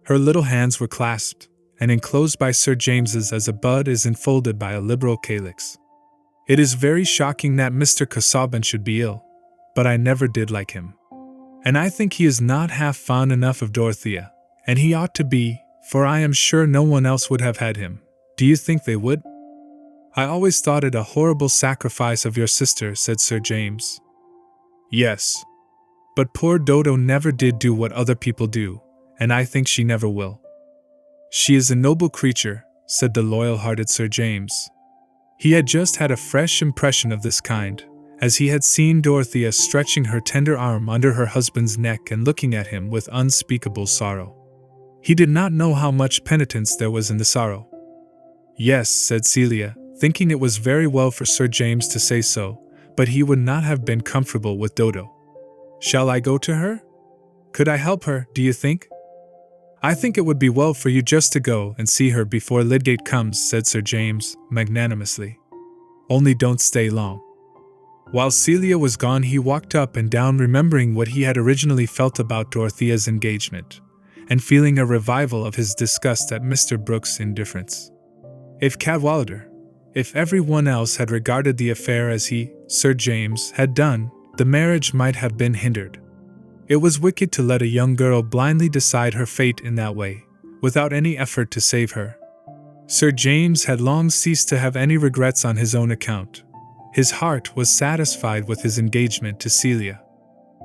Her little hands were clasped, and enclosed by Sir James's as a bud is enfolded by a liberal calyx. "It is very shocking that Mr. Casaubon should be ill, but I never did like him. And I think he is not half fond enough of Dorothea, and he ought to be, for I am sure no one else would have had him. Do you think they would?" "I always thought it a horrible sacrifice of your sister," said Sir James. "Yes. But poor Dodo never did do what other people do, and I think she never will." "She is a noble creature," said the loyal-hearted Sir James. He had just had a fresh impression of this kind, as he had seen Dorothea stretching her tender arm under her husband's neck and looking at him with unspeakable sorrow. He did not know how much penitence there was in the sorrow. "Yes," said Celia, thinking it was very well for Sir James to say so, but he would not have been comfortable with Dodo. "Shall I go to her? Could I help her, do you think?" "I think it would be well for you just to go and see her before Lydgate comes," said Sir James, magnanimously. "Only don't stay long." While Celia was gone he walked up and down remembering what he had originally felt about Dorothea's engagement, and feeling a revival of his disgust at Mr. Brooke's indifference. If Cadwallader, if everyone else had regarded the affair as he, Sir James, had done, the marriage might have been hindered. It was wicked to let a young girl blindly decide her fate in that way, without any effort to save her. Sir James had long ceased to have any regrets on his own account. His heart was satisfied with his engagement to Celia.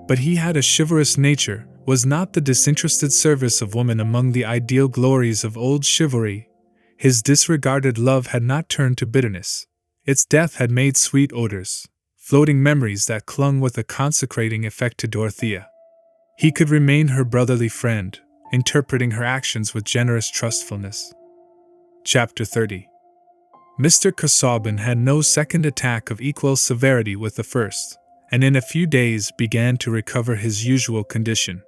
But he had a chivalrous nature. Was not the disinterested service of woman among the ideal glories of old chivalry? His disregarded love had not turned to bitterness. Its death had made sweet odors, floating memories that clung with a consecrating effect to Dorothea. He could remain her brotherly friend, interpreting her actions with generous trustfulness. Chapter 30. Mr. Casaubon had no second attack of equal severity with the first, and in a few days began to recover his usual condition.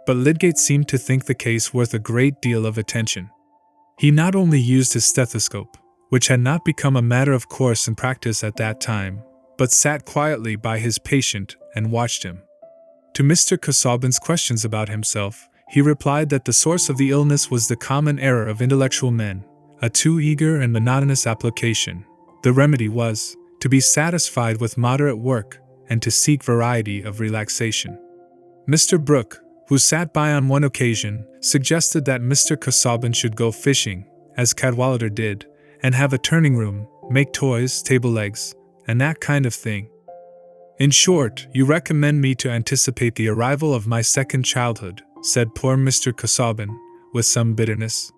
But Lydgate seemed to think the case worth a great deal of attention. He not only used his stethoscope, which had not become a matter of course in practice at that time, but sat quietly by his patient and watched him. To Mr. Casaubon's questions about himself, he replied that the source of the illness was the common error of intellectual men, a too eager and monotonous application. The remedy was to be satisfied with moderate work and to seek variety of relaxation. Mr. Brooke, who sat by on one occasion, suggested that Mr. Casaubon should go fishing, as Cadwallader did, and have a turning room, make toys, table legs, and that kind of thing. In short, you recommend me to anticipate the arrival of my second childhood, said poor Mr. Casaubon, with some bitterness.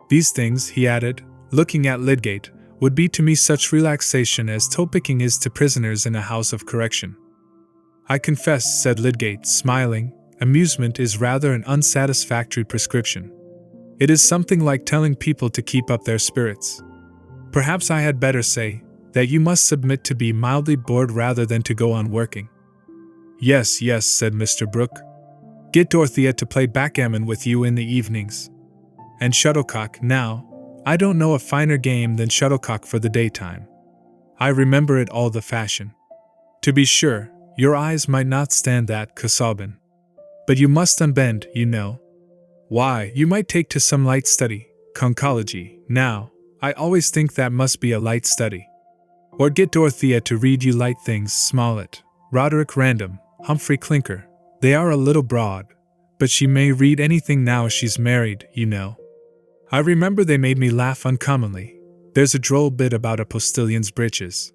These things, he added, looking at Lydgate, would be to me such relaxation as toe-picking is to prisoners in a house of correction. I confess, said Lydgate, smiling, amusement is rather an unsatisfactory prescription. It is something like telling people to keep up their spirits. Perhaps I had better say that you must submit to be mildly bored rather than to go on working. Yes, yes, said Mr. Brooke. Get Dorothea to play backgammon with you in the evenings. And shuttlecock, now, I don't know a finer game than shuttlecock for the daytime. I remember it all the fashion. To be sure, your eyes might not stand that, Casaubon. But you must unbend, you know. Why, you might take to some light study, conchology, now, I always think that must be a light study. Or get Dorothea to read you light things, Smollett, Roderick Random, Humphrey Clinker. They are a little broad, but she may read anything now she's married, you know. I remember they made me laugh uncommonly. There's a droll bit about a postilion's breeches.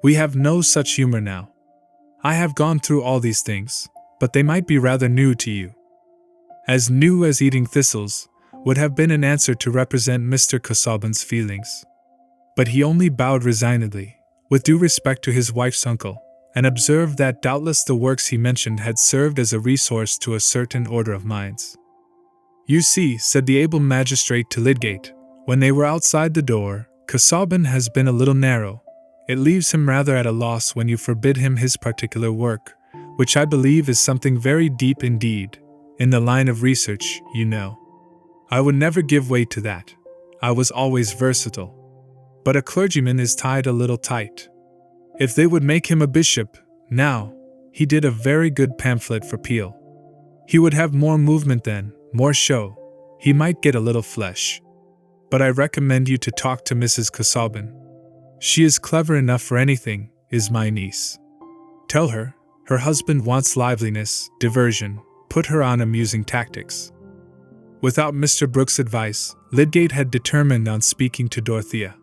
We have no such humor now. I have gone through all these things, but they might be rather new to you. As new as eating thistles, would have been an answer to represent Mr. Casaubon's feelings. But he only bowed resignedly, with due respect to his wife's uncle, and observed that doubtless the works he mentioned had served as a resource to a certain order of minds. You see, said the able magistrate to Lydgate, when they were outside the door, Casaubon has been a little narrow. It leaves him rather at a loss when you forbid him his particular work, which I believe is something very deep indeed, in the line of research, you know. I would never give way to that. I was always versatile. But a clergyman is tied a little tight. If they would make him a bishop, now, he did a very good pamphlet for Peel. He would have more movement then, more show. He might get a little flesh. But I recommend you to talk to Mrs. Casaubon. She is clever enough for anything, is my niece. Tell her, her husband wants liveliness, diversion, put her on amusing tactics. Without Mr. Brooke's advice, Lydgate had determined on speaking to Dorothea.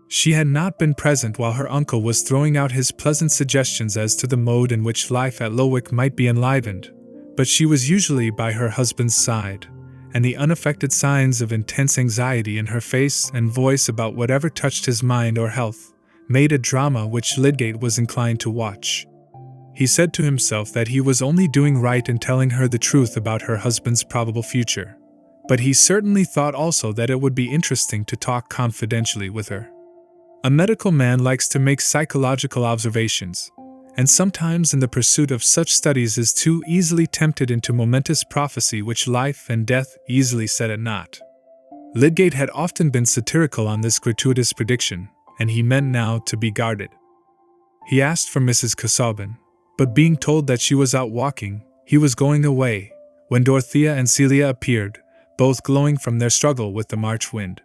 She had not been present while her uncle was throwing out his pleasant suggestions as to the mode in which life at Lowick might be enlivened, but she was usually by her husband's side, and the unaffected signs of intense anxiety in her face and voice about whatever touched his mind or health made a drama which Lydgate was inclined to watch. He said to himself that he was only doing right in telling her the truth about her husband's probable future, but he certainly thought also that it would be interesting to talk confidentially with her. A medical man likes to make psychological observations, and sometimes in the pursuit of such studies is too easily tempted into momentous prophecy which life and death easily set at naught. Lydgate had often been satirical on this gratuitous prediction, and he meant now to be guarded. He asked for Mrs. Casaubon, but being told that she was out walking, he was going away, when Dorothea and Celia appeared, both glowing from their struggle with the March wind.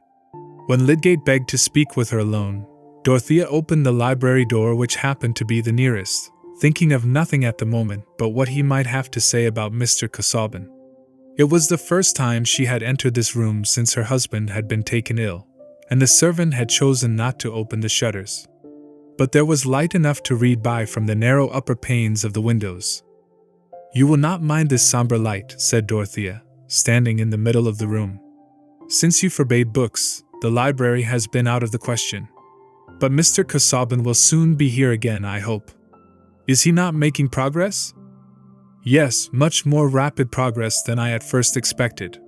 When Lydgate begged to speak with her alone, Dorothea opened the library door, which happened to be the nearest, thinking of nothing at the moment but what he might have to say about Mr. Casaubon. It was the first time she had entered this room since her husband had been taken ill, and the servant had chosen not to open the shutters. But there was light enough to read by from the narrow upper panes of the windows. "You will not mind this somber light," said Dorothea, standing in the middle of the room. "Since you forbade books, the library has been out of the question. But Mr. Casaubon will soon be here again, I hope. Is he not making progress?" "Yes, much more rapid progress than I at first expected.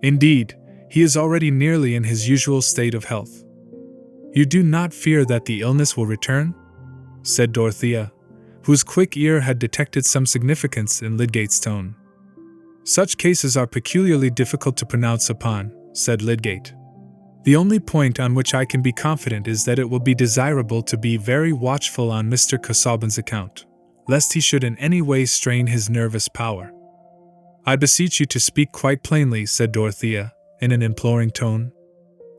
Indeed, he is already nearly in his usual state of health." "You do not fear that the illness will return?" said Dorothea, whose quick ear had detected some significance in Lydgate's tone. "Such cases are peculiarly difficult to pronounce upon," said Lydgate. "The only point on which I can be confident is that it will be desirable to be very watchful on Mr. Casaubon's account, lest he should in any way strain his nervous power." "I beseech you to speak quite plainly," said Dorothea, in an imploring tone.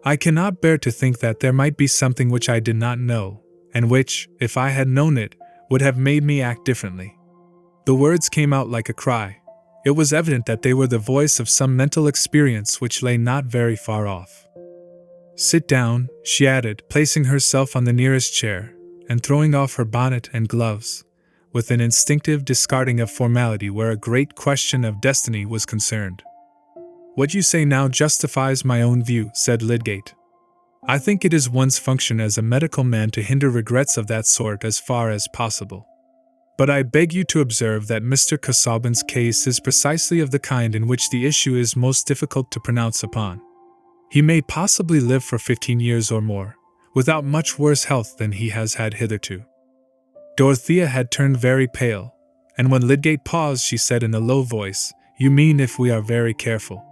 "I cannot bear to think that there might be something which I did not know, and which, if I had known it, would have made me act differently." The words came out like a cry. It was evident that they were the voice of some mental experience which lay not very far off. "Sit down," she added, placing herself on the nearest chair, and throwing off her bonnet and gloves, with an instinctive discarding of formality where a great question of destiny was concerned. "What you say now justifies my own view," said Lydgate. "I think it is one's function as a medical man to hinder regrets of that sort as far as possible. But I beg you to observe that Mr. Casaubon's case is precisely of the kind in which the issue is most difficult to pronounce upon. He may possibly live for 15 years or more, without much worse health than he has had hitherto." Dorothea had turned very pale, and when Lydgate paused she said in a low voice, "You mean if we are very careful?"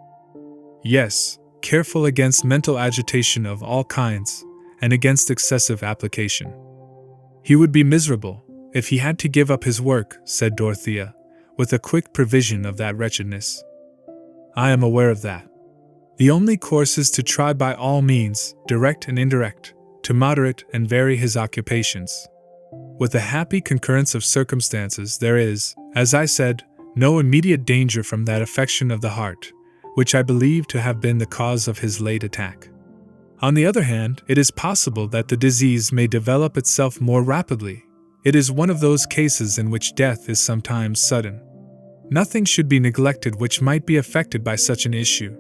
"Yes, careful against mental agitation of all kinds, and against excessive application." "He would be miserable if he had to give up his work," said Dorothea, with a quick prevision of that wretchedness. "I am aware of that. The only course is to try by all means, direct and indirect, to moderate and vary his occupations. With the happy concurrence of circumstances, there is, as I said, no immediate danger from that affection of the heart, which I believe to have been the cause of his late attack. On the other hand, it is possible that the disease may develop itself more rapidly. It is one of those cases in which death is sometimes sudden. Nothing should be neglected which might be affected by such an issue."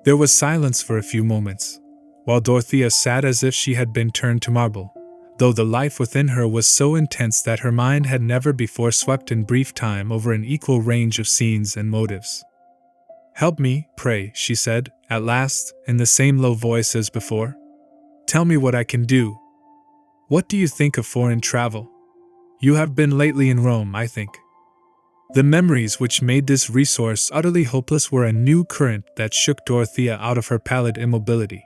There was silence for a few moments, while Dorothea sat as if she had been turned to marble, though the life within her was so intense that her mind had never before swept in brief time over an equal range of scenes and motives. "Help me, pray," she said, at last, in the same low voice as before. "Tell me what I can do. What do you think of foreign travel? You have been lately in Rome, I think." The memories which made this resource utterly hopeless were a new current that shook Dorothea out of her pallid immobility.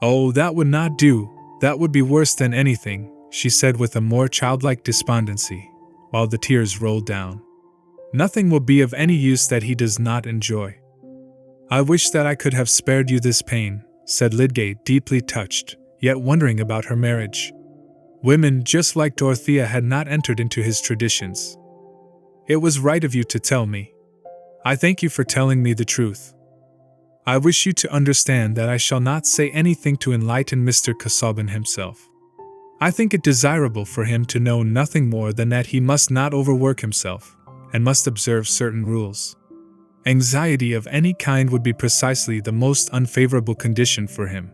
"Oh, that would not do, that would be worse than anything," she said with a more childlike despondency, while the tears rolled down. "Nothing will be of any use that he does not enjoy." "I wish that I could have spared you this pain," said Lydgate, deeply touched, yet wondering about her marriage. Women just like Dorothea had not entered into his traditions. "It was right of you to tell me. I thank you for telling me the truth. I wish you to understand that I shall not say anything to enlighten Mr. Casaubon himself. I think it desirable for him to know nothing more than that he must not overwork himself, and must observe certain rules. Anxiety of any kind would be precisely the most unfavorable condition for him."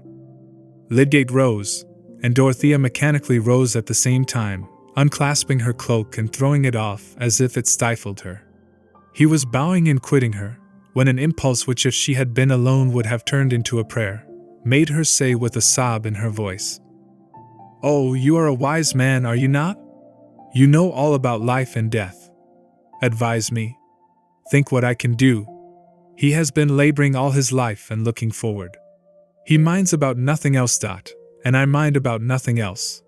Lydgate rose, and Dorothea mechanically rose at the same time, unclasping her cloak and throwing it off as if it stifled her. He was bowing in quitting her, when an impulse which if she had been alone would have turned into a prayer, made her say with a sob in her voice, "Oh, you are a wise man, are you not? You know all about life and death. Advise me. Think what I can do. He has been laboring all his life and looking forward. He minds about nothing else, and I mind about nothing else."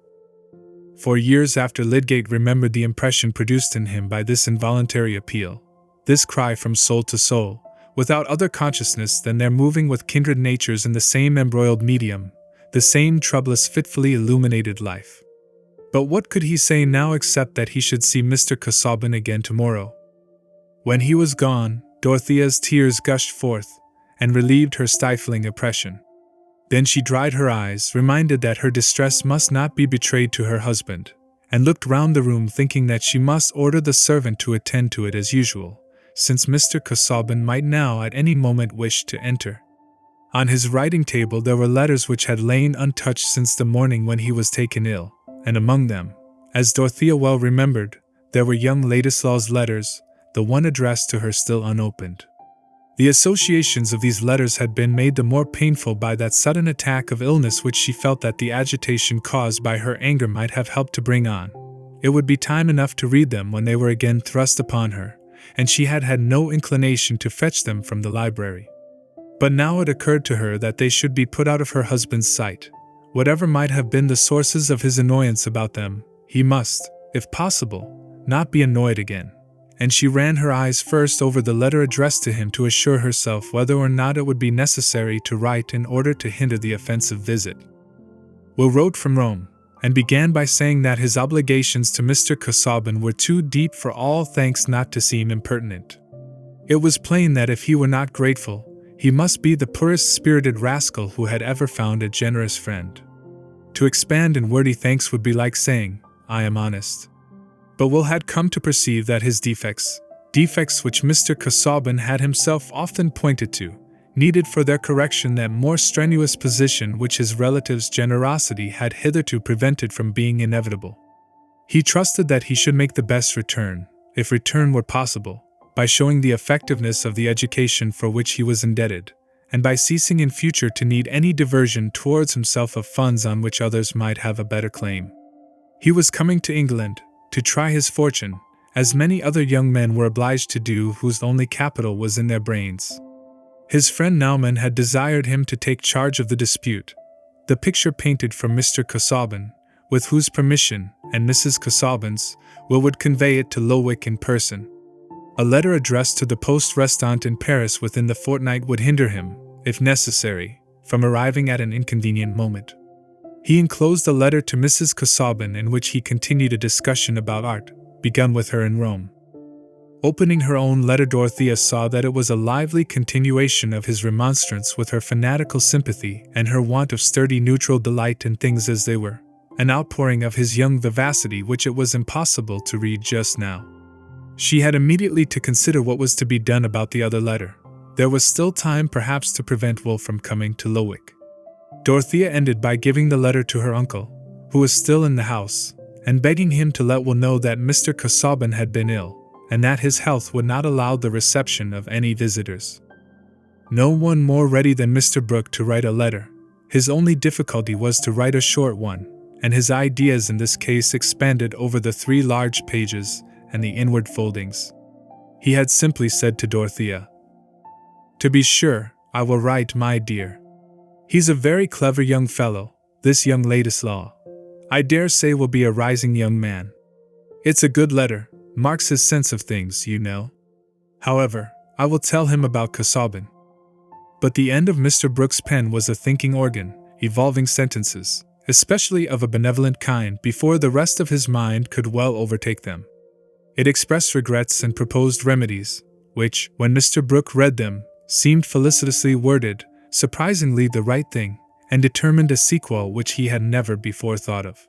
For years after Lydgate remembered the impression produced in him by this involuntary appeal, this cry from soul to soul, without other consciousness than their moving with kindred natures in the same embroiled medium, the same troublous fitfully illuminated life. But what could he say now except that he should see Mr. Casaubon again tomorrow? When he was gone, Dorothea's tears gushed forth, and relieved her stifling oppression. Then she dried her eyes, reminded that her distress must not be betrayed to her husband, and looked round the room thinking that she must order the servant to attend to it as usual, since Mr. Casaubon might now at any moment wish to enter. On his writing table there were letters which had lain untouched since the morning when he was taken ill, and among them, as Dorothea well remembered, there were young Ladislaw's letters, the one addressed to her still unopened. The associations of these letters had been made the more painful by that sudden attack of illness which she felt that the agitation caused by her anger might have helped to bring on. It would be time enough to read them when they were again thrust upon her, and she had had no inclination to fetch them from the library. But now it occurred to her that they should be put out of her husband's sight. Whatever might have been the sources of his annoyance about them, he must, if possible, not be annoyed again. And she ran her eyes first over the letter addressed to him to assure herself whether or not it would be necessary to write in order to hinder the offensive visit. Will wrote from Rome, and began by saying that his obligations to Mr. Casaubon were too deep for all thanks not to seem impertinent. It was plain that if he were not grateful, he must be the poorest-spirited rascal who had ever found a generous friend. To expand in wordy thanks would be like saying, I am honest. But Will had come to perceive that his defects which Mr. Casaubon had himself often pointed to, needed for their correction that more strenuous position which his relative's generosity had hitherto prevented from being inevitable. He trusted that he should make the best return, if return were possible, by showing the effectiveness of the education for which he was indebted, and by ceasing in future to need any diversion towards himself of funds on which others might have a better claim. He was coming to England, to try his fortune, as many other young men were obliged to do whose only capital was in their brains. His friend Naumann had desired him to take charge of the dispute, the picture painted for Mr. Casaubon, with whose permission, and Mrs. Casaubon's, Will would convey it to Lowick in person. A letter addressed to the poste restante in Paris within the fortnight would hinder him, if necessary, from arriving at an inconvenient moment. He enclosed a letter to Mrs. Casaubon in which he continued a discussion about art, begun with her in Rome. Opening her own letter, Dorothea saw that it was a lively continuation of his remonstrance with her fanatical sympathy and her want of sturdy neutral delight in things as they were, an outpouring of his young vivacity which it was impossible to read just now. She had immediately to consider what was to be done about the other letter. There was still time perhaps to prevent Will from coming to Lowick. Dorothea ended by giving the letter to her uncle, who was still in the house, and begging him to let Will know that Mr. Casaubon had been ill, and that his health would not allow the reception of any visitors. No one more ready than Mr. Brooke to write a letter. His only difficulty was to write a short one, and his ideas in this case expanded over the 3 large pages and the inward foldings. He had simply said to Dorothea, "To be sure, I will write, my dear. He's a very clever young fellow, this young Ladislaw. I dare say will be a rising young man. It's a good letter, marks his sense of things, you know. However, I will tell him about Casaubon." But the end of Mr. Brooke's pen was a thinking organ, evolving sentences, especially of a benevolent kind, before the rest of his mind could well overtake them. It expressed regrets and proposed remedies, which, when Mr. Brooke read them, seemed felicitously worded, surprisingly the right thing, and determined a sequel which he had never before thought of.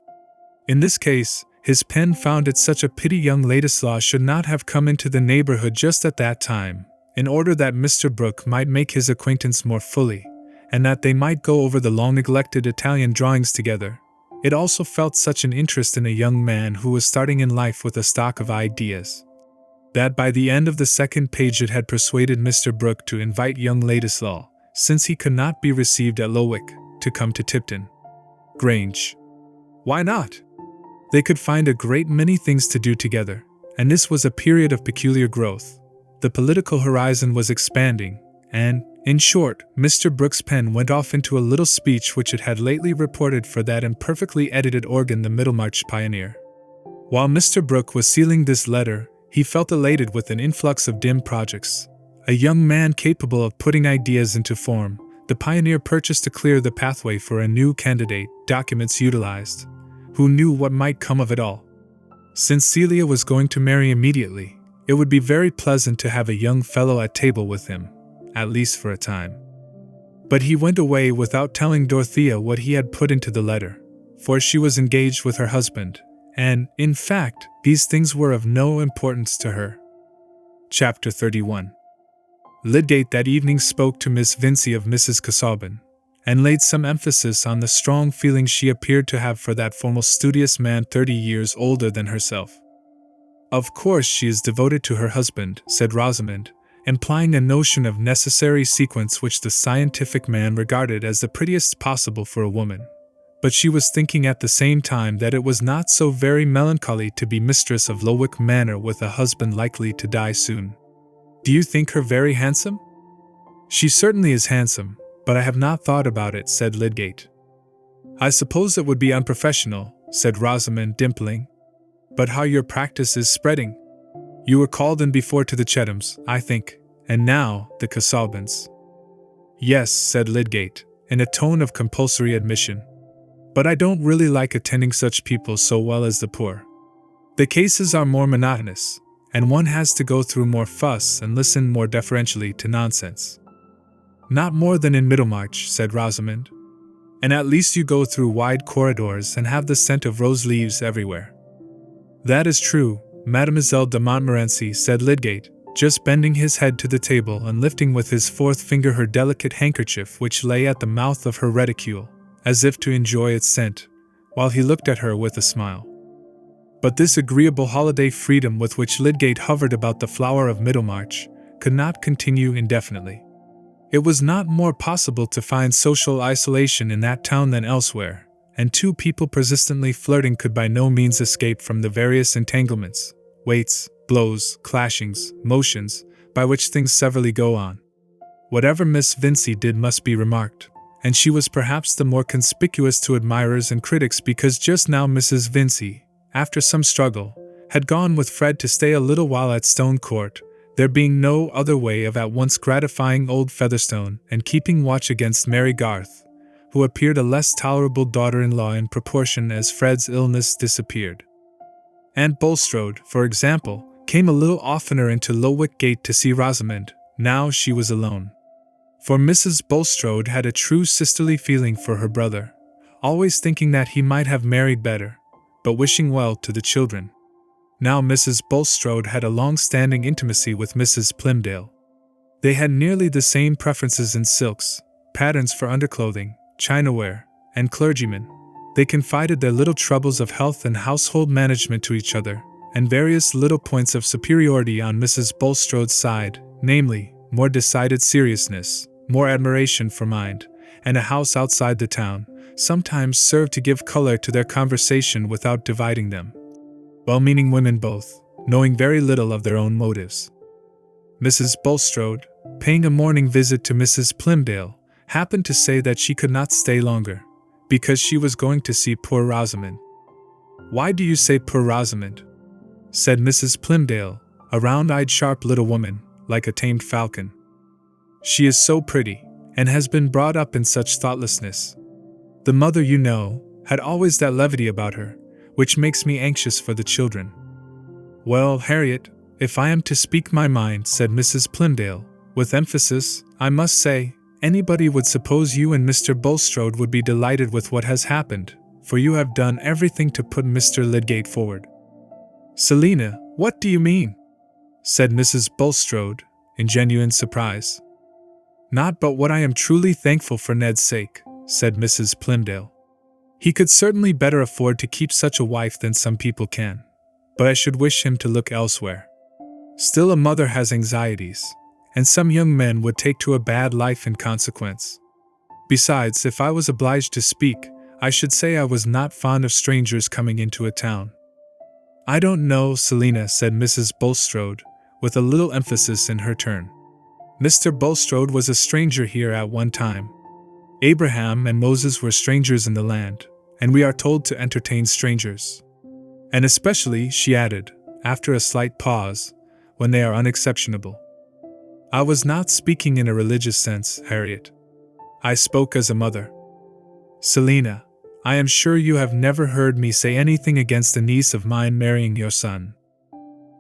In this case, his pen found it such a pity young Ladislaw should not have come into the neighborhood just at that time, in order that Mr. Brooke might make his acquaintance more fully, and that they might go over the long-neglected Italian drawings together. It also felt such an interest in a young man who was starting in life with a stock of ideas, that by the end of the 2nd page it had persuaded Mr. Brooke to invite young Ladislaw, since he could not be received at Lowick, to come to Tipton Grange. Why not? They could find a great many things to do together, and this was a period of peculiar growth. The political horizon was expanding, and, in short, Mr. Brooke's pen went off into a little speech which it had lately reported for that imperfectly edited organ, the Middlemarch Pioneer. While Mr. Brooke was sealing this letter, He felt elated with an influx of dim projects. A young man capable of putting ideas into form, the pioneer purchased to clear the pathway for a new candidate, documents utilized. Who knew what might come of it all? Since Celia was going to marry immediately, it would be very pleasant to have a young fellow at table with him, at least for a time. But he went away without telling Dorothea what he had put into the letter, for she was engaged with her husband, and, in fact, these things were of no importance to her. Chapter 31. Lydgate that evening spoke to Miss Vincy of Mrs. Casaubon, and laid some emphasis on the strong feelings she appeared to have for that formal studious man 30 years older than herself. Of course she is devoted to her husband, said Rosamond, implying a notion of necessary sequence which the scientific man regarded as the prettiest possible for a woman. But she was thinking at the same time that it was not so very melancholy to be mistress of Lowick Manor with a husband likely to die soon. Do you think her very handsome? She certainly is handsome, but I have not thought about it, said Lydgate. I suppose it would be unprofessional, said Rosamond, dimpling. But how your practice is spreading. You were called in before to the Chetams, I think, and now the Casaubons. Yes, said Lydgate, in a tone of compulsory admission. But I don't really like attending such people so well as the poor. The cases are more monotonous, and one has to go through more fuss and listen more deferentially to nonsense. Not more than in Middlemarch, said Rosamond. And at least you go through wide corridors and have the scent of rose leaves everywhere. That is true, Mademoiselle de Montmorency, said Lydgate, just bending his head to the table and lifting with his fourth finger her delicate handkerchief which lay at the mouth of her reticule, as if to enjoy its scent, while he looked at her with a smile. But this agreeable holiday freedom with which Lydgate hovered about the flower of Middlemarch could not continue indefinitely. It was not more possible to find social isolation in that town than elsewhere, and two people persistently flirting could by no means escape from the various entanglements, weights, blows, clashings, motions, by which things severally go on. Whatever Miss Vincy did must be remarked, and she was perhaps the more conspicuous to admirers and critics because just now Mrs. Vincy, after some struggle, had gone with Fred to stay a little while at Stone Court, there being no other way of at once gratifying old Featherstone and keeping watch against Mary Garth, who appeared a less tolerable daughter-in-law in proportion as Fred's illness disappeared. Aunt Bulstrode, for example, came a little oftener into Lowick Gate to see Rosamond, now she was alone. For Mrs. Bulstrode had a true sisterly feeling for her brother, always thinking that he might have married better, but wishing well to the children. Now Mrs. Bulstrode had a long-standing intimacy with Mrs. Plymdale. They had nearly the same preferences in silks, patterns for underclothing, chinaware, and clergymen. They confided their little troubles of health and household management to each other, and various little points of superiority on Mrs. Bulstrode's side, namely, more decided seriousness, more admiration for mind, and a house outside the town, sometimes served to give color to their conversation without dividing them. Well-meaning women both, knowing very little of their own motives. Mrs. Bulstrode, paying a morning visit to Mrs. Plymdale, happened to say that she could not stay longer, because she was going to see poor Rosamond. "Why do you say poor Rosamond?" said Mrs. Plymdale, a round-eyed sharp little woman, like a tamed falcon. "She is so pretty, and has been brought up in such thoughtlessness. The mother, you know, had always that levity about her, which makes me anxious for the children." "Well, Harriet, if I am to speak my mind," said Mrs. Plymdale, with emphasis, "I must say, anybody would suppose you and Mr. Bulstrode would be delighted with what has happened, for you have done everything to put Mr. Lydgate forward." "Selina, what do you mean?" said Mrs. Bulstrode, in genuine surprise. "Not but what I am truly thankful for Ned's sake," said Mrs. Plymdale. "He could certainly better afford to keep such a wife than some people can, but I should wish him to look elsewhere. Still, a mother has anxieties, and some young men would take to a bad life in consequence. Besides, if I was obliged to speak, I should say I was not fond of strangers coming into a town." "I don't know, Selina," said Mrs. Bulstrode, with a little emphasis in her turn. "Mr. Bulstrode was a stranger here at one time. Abraham and Moses were strangers in the land, and we are told to entertain strangers. And especially," she added, after a slight pause, when they are unexceptionable. I was not speaking in a religious sense, Harriet. I spoke as a mother. Selina, I am sure you have never heard me say anything against a niece of mine marrying your son.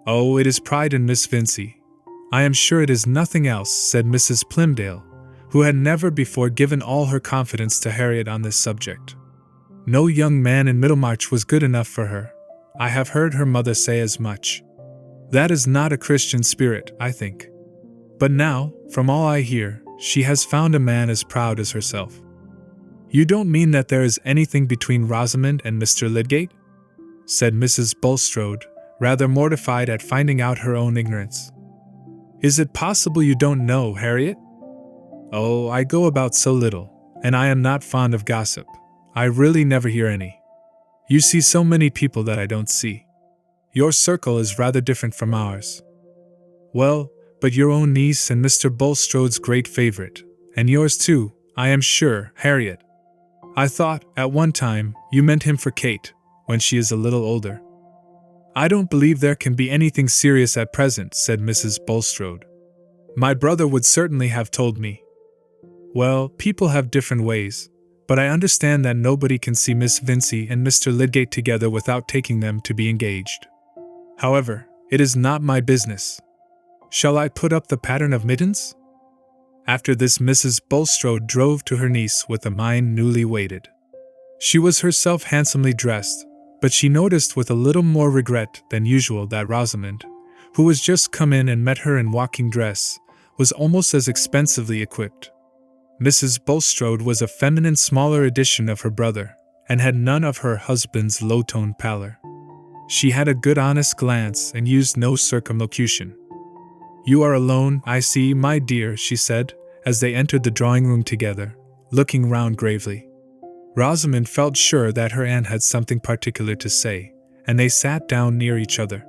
Oh, it is pride in Miss Vincy. I am sure it is nothing else, said Mrs. Plymdale, who had never before given all her confidence to Harriet on this subject. No young man in Middlemarch was good enough for her. I have heard her mother say as much. That is not a Christian spirit, I think. But now, from all I hear, she has found a man as proud as herself. You don't mean that there is anything between Rosamond and Mr. Lydgate? Said Mrs. Bulstrode, rather mortified at finding out her own ignorance. Is it possible you don't know, Harriet? Oh, I go about so little, and I am not fond of gossip. I really never hear any. You see so many people that I don't see. Your circle is rather different from ours. Well, but your own niece and Mr. Bulstrode's great favorite, and yours too, I am sure, Harriet. I thought, at one time, you meant him for Kate, when she is a little older. I don't believe there can be anything serious at present, said Mrs. Bulstrode. My brother would certainly have told me. Well, people have different ways, but I understand that nobody can see Miss Vincy and Mr. Lydgate together without taking them to be engaged. However, it is not my business. Shall I put up the pattern of mittens? After this, Mrs. Bulstrode drove to her niece with a mind newly weighted. She was herself handsomely dressed, but she noticed with a little more regret than usual that Rosamond, who was just come in and met her in walking dress, was almost as expensively equipped. Mrs. Bulstrode was a feminine smaller edition of her brother, and had none of her husband's low-toned pallor. She had a good honest glance and used no circumlocution. You are alone, I see, my dear, she said, as they entered the drawing-room together, looking round gravely. Rosamond felt sure that her aunt had something particular to say, and they sat down near each other.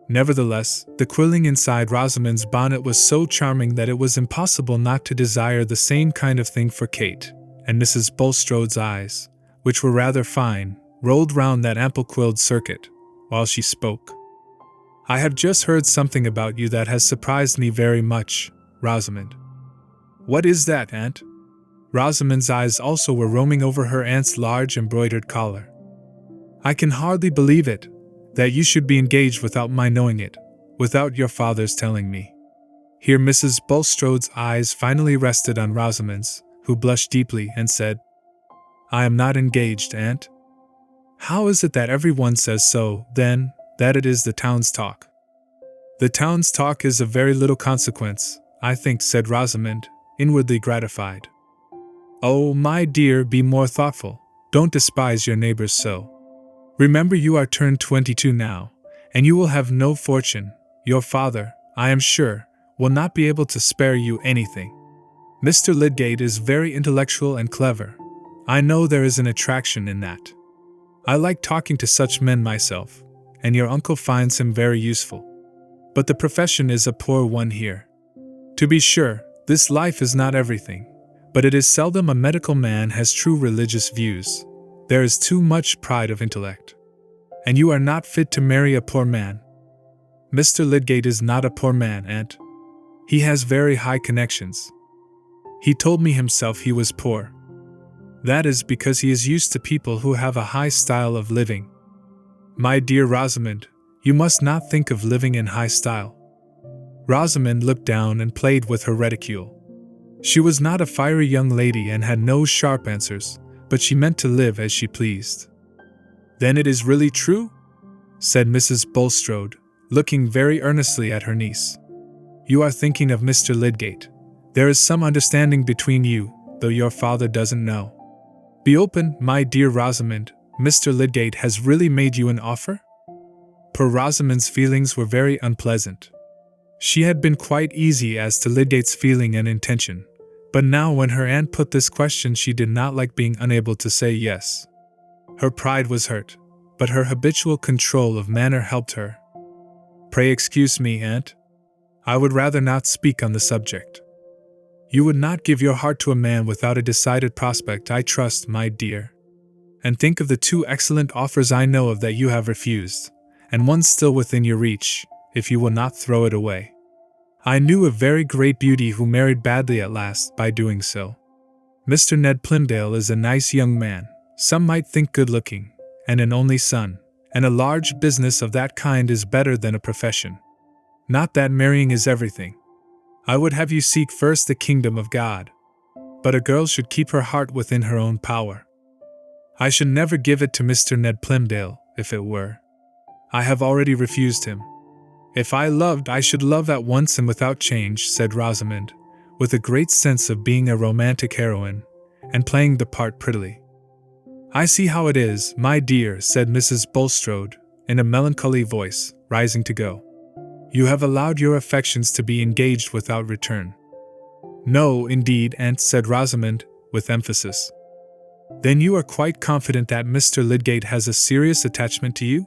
Nevertheless, the quilling inside Rosamond's bonnet was so charming that it was impossible not to desire the same kind of thing for Kate, and Mrs. Bulstrode's eyes, which were rather fine, rolled round that ample quilled circuit, while she spoke. I have just heard something about you that has surprised me very much, Rosamond. What is that, Aunt? Rosamond's eyes also were roaming over her aunt's large embroidered collar. I can hardly believe it, that you should be engaged without my knowing it, without your father's telling me. Here Mrs. Bulstrode's eyes finally rested on Rosamond's, who blushed deeply and said, I am not engaged, Aunt. How is it that everyone says so, then, that it is the town's talk? The town's talk is of very little consequence, I think, said Rosamond, inwardly gratified. Oh, my dear, be more thoughtful. Don't despise your neighbors so. Remember you are turned 22 now, and you will have no fortune. Your father, I am sure, will not be able to spare you anything. Mr. Lydgate is very intellectual and clever. I know there is an attraction in that. I like talking to such men myself, and your uncle finds him very useful. But the profession is a poor one here. To be sure, this life is not everything, but it is seldom a medical man has true religious views. There is too much pride of intellect. And you are not fit to marry a poor man. Mr. Lydgate is not a poor man, Aunt. He has very high connections. He told me himself he was poor. That is because he is used to people who have a high style of living. My dear Rosamond, you must not think of living in high style. Rosamond looked down and played with her reticule. She was not a fiery young lady and had no sharp answers, but she meant to live as she pleased. Then it is really true? Said Mrs. Bulstrode, looking very earnestly at her niece. You are thinking of Mr. Lydgate. There is some understanding between you, though your father doesn't know. Be open, my dear Rosamond. Mr. Lydgate has really made you an offer? Poor Rosamond's feelings were very unpleasant. She had been quite easy as to Lydgate's feeling and intention, but now when her aunt put this question she did not like being unable to say yes. Her pride was hurt, but her habitual control of manner helped her. Pray excuse me, Aunt. I would rather not speak on the subject. You would not give your heart to a man without a decided prospect, I trust, my dear. And think of the 2 excellent offers I know of that you have refused, and one still within your reach, if you will not throw it away. I knew a very great beauty who married badly at last by doing so. Mr. Ned Plymdale is a nice young man, some might think good-looking, and an only son, and a large business of that kind is better than a profession. Not that marrying is everything. I would have you seek first the kingdom of God. But a girl should keep her heart within her own power. I should never give it to Mr. Ned Plymdale, if it were. I have already refused him. If I loved, I should love at once and without change, said Rosamond, with a great sense of being a romantic heroine, and playing the part prettily. I see how it is, my dear, said Mrs. Bulstrode, in a melancholy voice, rising to go. You have allowed your affections to be engaged without return. No, indeed, aunt, said Rosamond, with emphasis. Then you are quite confident that Mr. Lydgate has a serious attachment to you?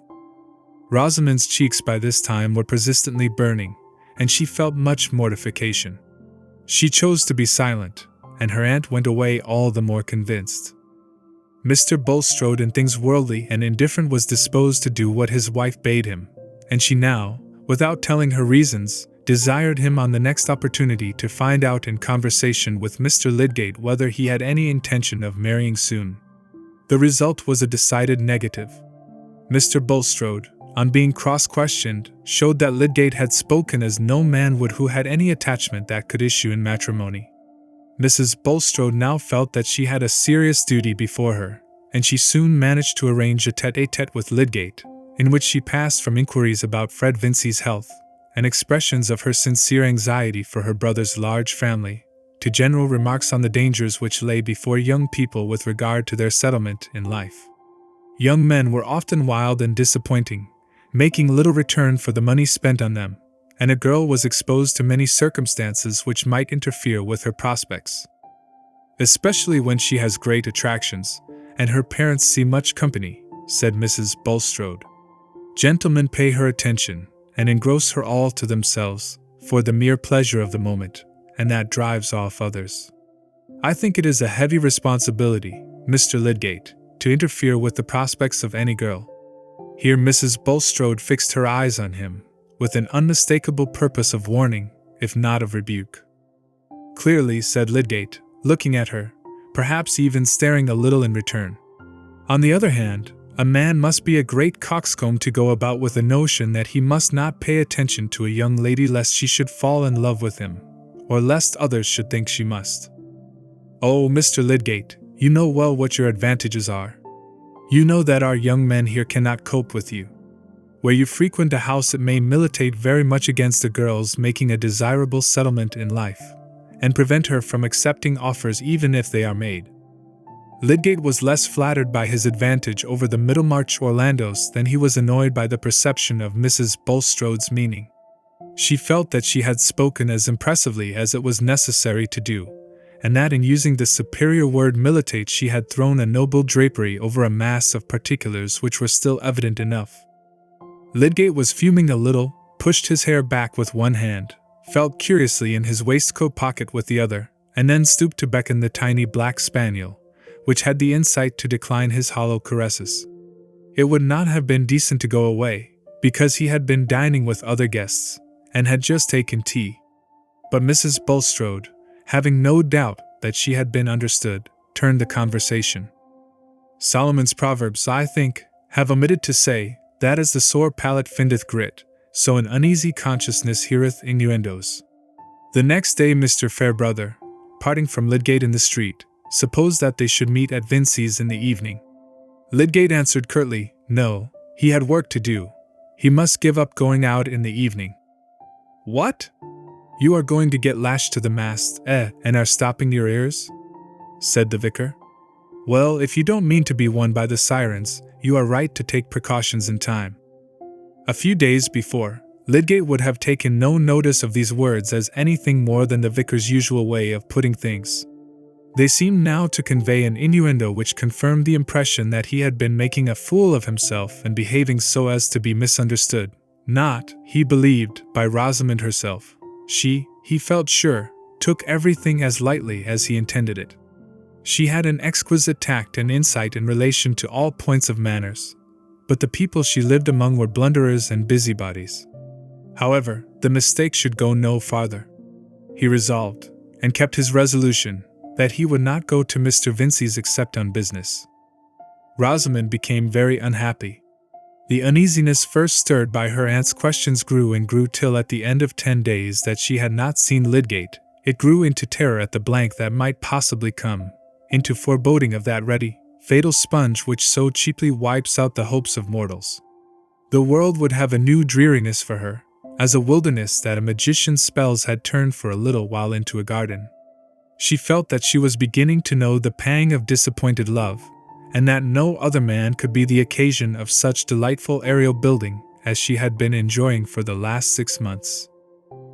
Rosamond's cheeks by this time were persistently burning, and she felt much mortification. She chose to be silent, and her aunt went away all the more convinced. Mr. Bulstrode, in things worldly and indifferent, was disposed to do what his wife bade him, and she now, without telling her reasons, desired him on the next opportunity to find out in conversation with Mr. Lydgate whether he had any intention of marrying soon. The result was a decided negative. Mr. Bulstrode, on being cross-questioned, showed that Lydgate had spoken as no man would who had any attachment that could issue in matrimony. Mrs. Bulstrode now felt that she had a serious duty before her, and she soon managed to arrange a tête-à-tête with Lydgate, in which she passed from inquiries about Fred Vincy's health, and expressions of her sincere anxiety for her brother's large family, to general remarks on the dangers which lay before young people with regard to their settlement in life. Young men were often wild and disappointing, making little return for the money spent on them, and a girl was exposed to many circumstances which might interfere with her prospects. Especially when she has great attractions, and her parents see much company, said Mrs. Bulstrode. Gentlemen pay her attention, and engross her all to themselves, for the mere pleasure of the moment, and that drives off others. I think it is a heavy responsibility, Mr. Lydgate, to interfere with the prospects of any girl. Here Mrs. Bulstrode fixed her eyes on him, with an unmistakable purpose of warning, if not of rebuke. Clearly, said Lydgate, looking at her, perhaps even staring a little in return. On the other hand, a man must be a great coxcomb to go about with a notion that he must not pay attention to a young lady lest she should fall in love with him, or lest others should think she must. Oh, Mr. Lydgate, you know well what your advantages are. You know that our young men here cannot cope with you. Where you frequent a house, it may militate very much against a girl's making a desirable settlement in life, and prevent her from accepting offers even if they are made. Lydgate was less flattered by his advantage over the Middlemarch Orlandos than he was annoyed by the perception of Mrs. Bulstrode's meaning. She felt that she had spoken as impressively as it was necessary to do, and that in using the superior word militate she had thrown a noble drapery over a mass of particulars which were still evident enough. Lydgate was fuming a little, pushed his hair back with one hand, felt curiously in his waistcoat pocket with the other, and then stooped to beckon the tiny black spaniel, which had the insight to decline his hollow caresses. It would not have been decent to go away, because he had been dining with other guests, and had just taken tea. But Mrs. Bulstrode, having no doubt that she had been understood, turned the conversation. Solomon's Proverbs, I think, have omitted to say, that as the sore palate findeth grit, so an uneasy consciousness heareth innuendos. The next day Mr. Fairbrother, parting from Lydgate in the street, supposed that they should meet at Vincy's in the evening. Lydgate answered curtly, no, he had work to do. He must give up going out in the evening. What? You are going to get lashed to the mast, and are stopping your ears? Said the vicar. Well, if you don't mean to be won by the sirens, you are right to take precautions in time. A few days before, Lydgate would have taken no notice of these words as anything more than the vicar's usual way of putting things. They seemed now to convey an innuendo which confirmed the impression that he had been making a fool of himself and behaving so as to be misunderstood, not, he believed, by Rosamond herself. She, he felt sure, took everything as lightly as he intended it. She had an exquisite tact and insight in relation to all points of manners, but the people she lived among were blunderers and busybodies. However, the mistake should go no farther. He resolved, and kept his resolution, that he would not go to Mr. Vincy's except on business. Rosamond became very unhappy. The uneasiness first stirred by her aunt's questions grew and grew till at the end of 10 days that she had not seen Lydgate, it grew into terror at the blank that might possibly come, into foreboding of that ready, fatal sponge which so cheaply wipes out the hopes of mortals. The world would have a new dreariness for her, as a wilderness that a magician's spells had turned for a little while into a garden. She felt that she was beginning to know the pang of disappointed love, and that no other man could be the occasion of such delightful aerial building as she had been enjoying for the last 6 months.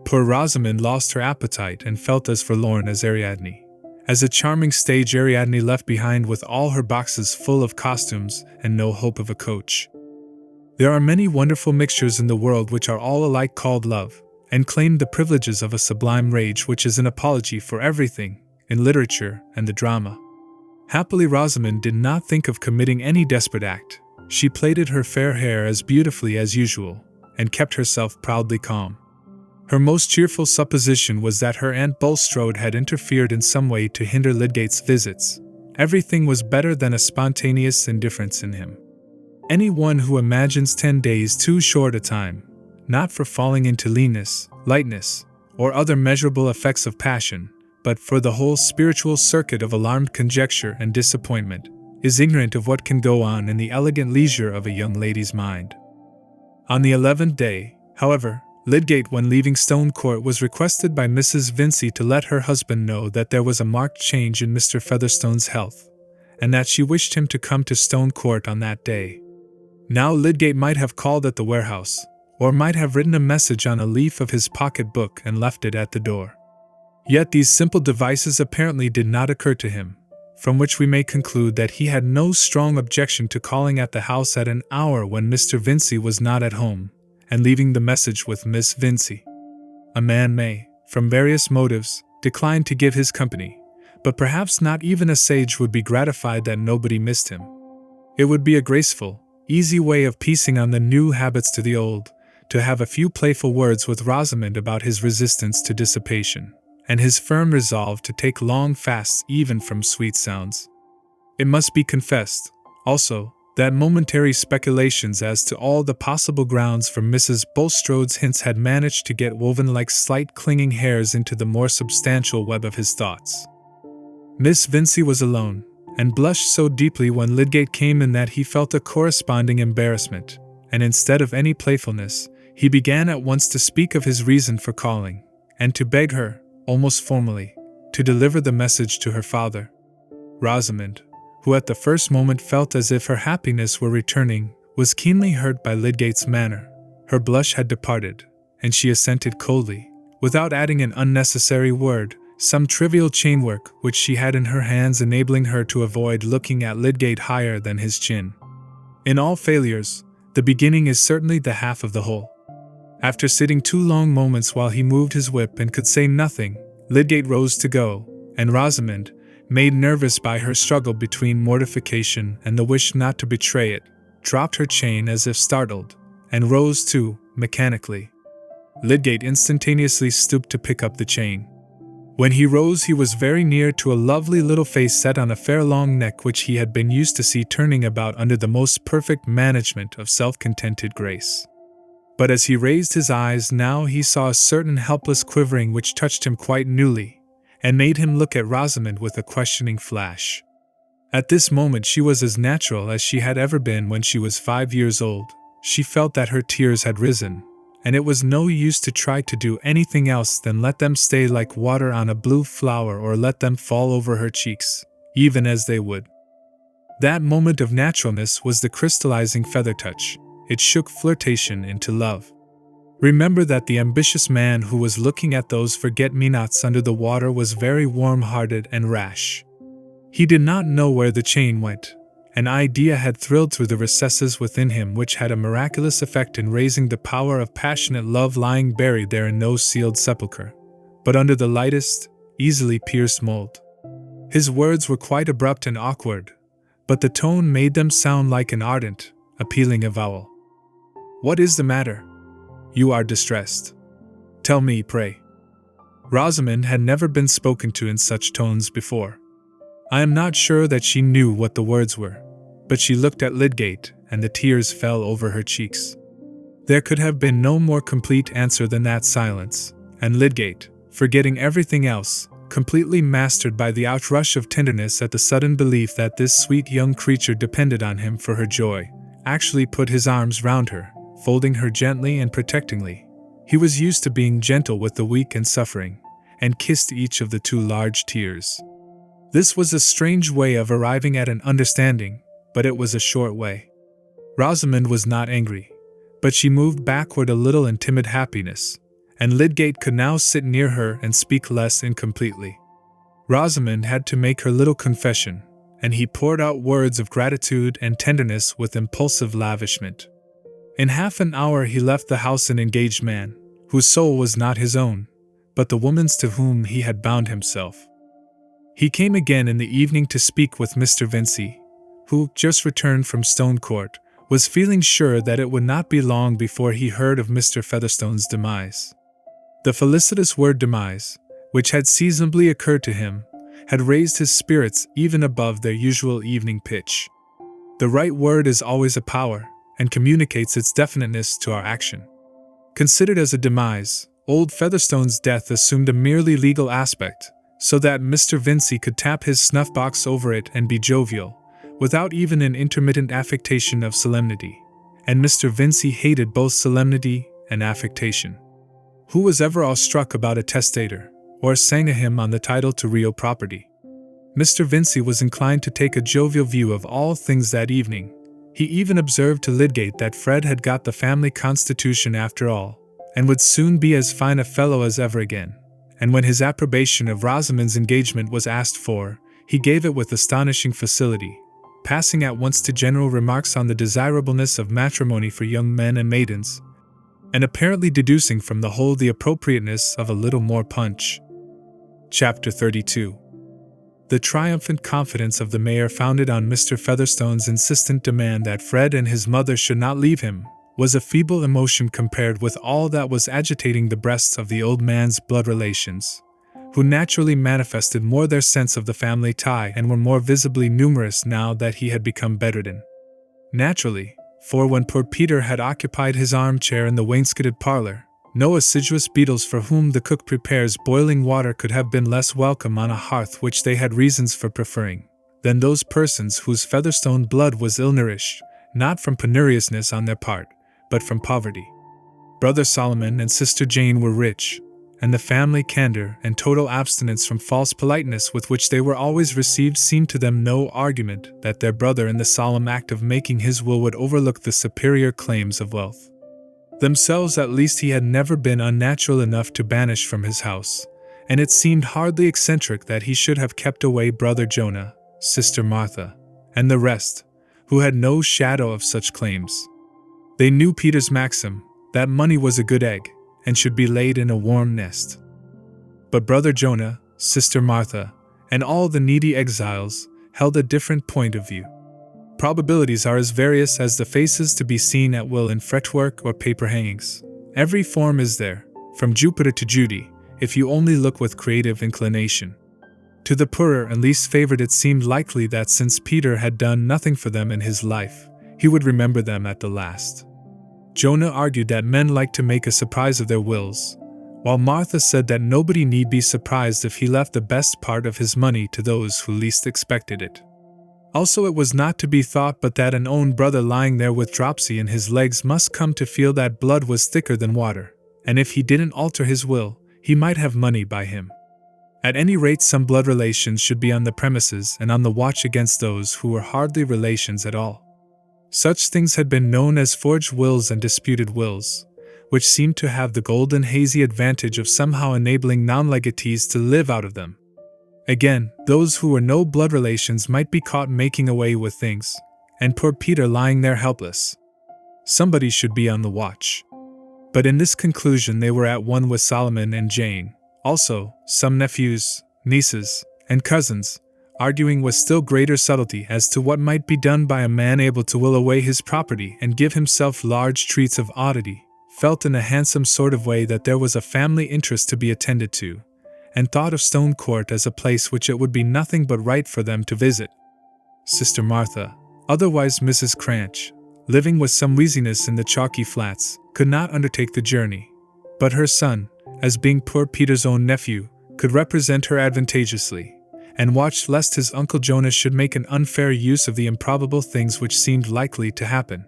Poor Rosamond lost her appetite and felt as forlorn as Ariadne, as a charming stage Ariadne left behind with all her boxes full of costumes and no hope of a coach. There are many wonderful mixtures in the world which are all alike called love, and claim the privileges of a sublime rage which is an apology for everything, in literature and the drama. Happily Rosamond did not think of committing any desperate act. She plaited her fair hair as beautifully as usual, and kept herself proudly calm. Her most cheerful supposition was that her Aunt Bulstrode had interfered in some way to hinder Lydgate's visits. Everything was better than a spontaneous indifference in him. Any one who imagines 10 days too short a time, not for falling into leanness, lightness, or other measurable effects of passion, but for the whole spiritual circuit of alarmed conjecture and disappointment, is ignorant of what can go on in the elegant leisure of a young lady's mind. On the 11th day, however, Lydgate, when leaving Stone Court, was requested by Mrs. Vincy to let her husband know that there was a marked change in Mr. Featherstone's health, and that she wished him to come to Stone Court on that day. Now Lydgate might have called at the warehouse, or might have written a message on a leaf of his pocket-book and left it at the door. Yet these simple devices apparently did not occur to him, from which we may conclude that he had no strong objection to calling at the house at an hour when Mr. Vincy was not at home, and leaving the message with Miss Vincy. A man may, from various motives, decline to give his company, but perhaps not even a sage would be gratified that nobody missed him. It would be a graceful, easy way of piecing on the new habits to the old, to have a few playful words with Rosamond about his resistance to dissipation, and his firm resolve to take long fasts even from sweet sounds. It must be confessed, also, that momentary speculations as to all the possible grounds for Mrs. Bulstrode's hints had managed to get woven like slight clinging hairs into the more substantial web of his thoughts. Miss Vincy was alone, and blushed so deeply when Lydgate came in that he felt a corresponding embarrassment, and instead of any playfulness, he began at once to speak of his reason for calling, and to beg her, almost formally, to deliver the message to her father. Rosamond, who at the first moment felt as if her happiness were returning, was keenly hurt by Lydgate's manner. Her blush had departed, and she assented coldly, without adding an unnecessary word, some trivial chainwork which she had in her hands enabling her to avoid looking at Lydgate higher than his chin. In all failures, the beginning is certainly the half of the whole. After sitting 2 long moments while he moved his whip and could say nothing, Lydgate rose to go, and Rosamond, made nervous by her struggle between mortification and the wish not to betray it, dropped her chain as if startled, and rose too, mechanically. Lydgate instantaneously stooped to pick up the chain. When he rose he was very near to a lovely little face set on a fair long neck which he had been used to see turning about under the most perfect management of self-contented grace. But as he raised his eyes now he saw a certain helpless quivering which touched him quite newly, and made him look at Rosamond with a questioning flash. At this moment she was as natural as she had ever been when she was 5 years old. She felt that her tears had risen, and it was no use to try to do anything else than let them stay like water on a blue flower or let them fall over her cheeks, even as they would. That moment of naturalness was the crystallizing feather touch. It shook flirtation into love. Remember that the ambitious man who was looking at those forget-me-nots under the water was very warm-hearted and rash. He did not know where the chain went. An idea had thrilled through the recesses within him which had a miraculous effect in raising the power of passionate love lying buried there in no sealed sepulchre, but under the lightest, easily pierced mold. His words were quite abrupt and awkward, but the tone made them sound like an ardent, appealing avowal. "What is the matter? You are distressed. Tell me, pray." Rosamond had never been spoken to in such tones before. I am not sure that she knew what the words were, but she looked at Lydgate, and the tears fell over her cheeks. There could have been no more complete answer than that silence, and Lydgate, forgetting everything else, completely mastered by the outrush of tenderness at the sudden belief that this sweet young creature depended on him for her joy, actually put his arms round her, folding her gently and protectingly. He was used to being gentle with the weak and suffering, and kissed each of the two large tears. This was a strange way of arriving at an understanding, but it was a short way. Rosamond was not angry, but she moved backward a little in timid happiness, and Lydgate could now sit near her and speak less incompletely. Rosamond had to make her little confession, and he poured out words of gratitude and tenderness with impulsive lavishment. In half an hour he left the house an engaged man, whose soul was not his own, but the woman's to whom he had bound himself. He came again in the evening to speak with Mr. Vincy, who, just returned from Stone Court, was feeling sure that it would not be long before he heard of Mr. Featherstone's demise. The felicitous word demise, which had seasonably occurred to him, had raised his spirits even above their usual evening pitch. The right word is always a power, and communicates its definiteness to our action. Considered as a demise, old Featherstone's death assumed a merely legal aspect, so that Mr. Vincy could tap his snuff-box over it and be jovial, without even an intermittent affectation of solemnity, and Mr. Vincy hated both solemnity and affectation. Who was ever awestruck about a testator, or sang a hymn on the title to real property? Mr. Vincy was inclined to take a jovial view of all things that evening. He even observed to Lydgate that Fred had got the family constitution after all, and would soon be as fine a fellow as ever again, and when his approbation of Rosamond's engagement was asked for, he gave it with astonishing facility, passing at once to general remarks on the desirableness of matrimony for young men and maidens, and apparently deducing from the whole the appropriateness of a little more punch. Chapter 32. The triumphant confidence of the mayor, founded on Mr. Featherstone's insistent demand that Fred and his mother should not leave him, was a feeble emotion compared with all that was agitating the breasts of the old man's blood relations, who naturally manifested more their sense of the family tie and were more visibly numerous now that he had become bedridden. Naturally, for when poor Peter had occupied his armchair in the wainscoted parlor, no assiduous beetles for whom the cook prepares boiling water could have been less welcome on a hearth which they had reasons for preferring, than those persons whose Featherstone blood was ill-nourished, not from penuriousness on their part, but from poverty. Brother Solomon and Sister Jane were rich, and the family candor and total abstinence from false politeness with which they were always received seemed to them no argument that their brother in the solemn act of making his will would overlook the superior claims of wealth. Themselves at least he had never been unnatural enough to banish from his house, and it seemed hardly eccentric that he should have kept away Brother Jonah, Sister Martha, and the rest, who had no shadow of such claims. They knew Peter's maxim, that money was a good egg, and should be laid in a warm nest. But Brother Jonah, Sister Martha, and all the needy exiles held a different point of view. Probabilities are as various as the faces to be seen at will in fretwork or paper hangings. Every form is there, from Jupiter to Judy, if you only look with creative inclination. To the poorer and least favored it seemed likely that since Peter had done nothing for them in his life, he would remember them at the last. Jonah argued that men like to make a surprise of their wills, while Martha said that nobody need be surprised if he left the best part of his money to those who least expected it. Also, it was not to be thought but that an own brother lying there with dropsy in his legs must come to feel that blood was thicker than water, and if he didn't alter his will, he might have money by him. At any rate, some blood relations should be on the premises and on the watch against those who were hardly relations at all. Such things had been known as forged wills and disputed wills, which seemed to have the golden hazy advantage of somehow enabling non-legatees to live out of them. Again, those who were no blood relations might be caught making away with things, and poor Peter lying there helpless. Somebody should be on the watch. But in this conclusion they were at one with Solomon and Jane. Also, some nephews, nieces, and cousins, arguing with still greater subtlety as to what might be done by a man able to will away his property and give himself large treats of oddity, felt in a handsome sort of way that there was a family interest to be attended to, and thought of Stone Court as a place which it would be nothing but right for them to visit. Sister Martha, otherwise Mrs. Cranch, living with some wheeziness in the chalky flats, could not undertake the journey, but her son, as being poor Peter's own nephew, could represent her advantageously, and watched lest his Uncle Jonah should make an unfair use of the improbable things which seemed likely to happen.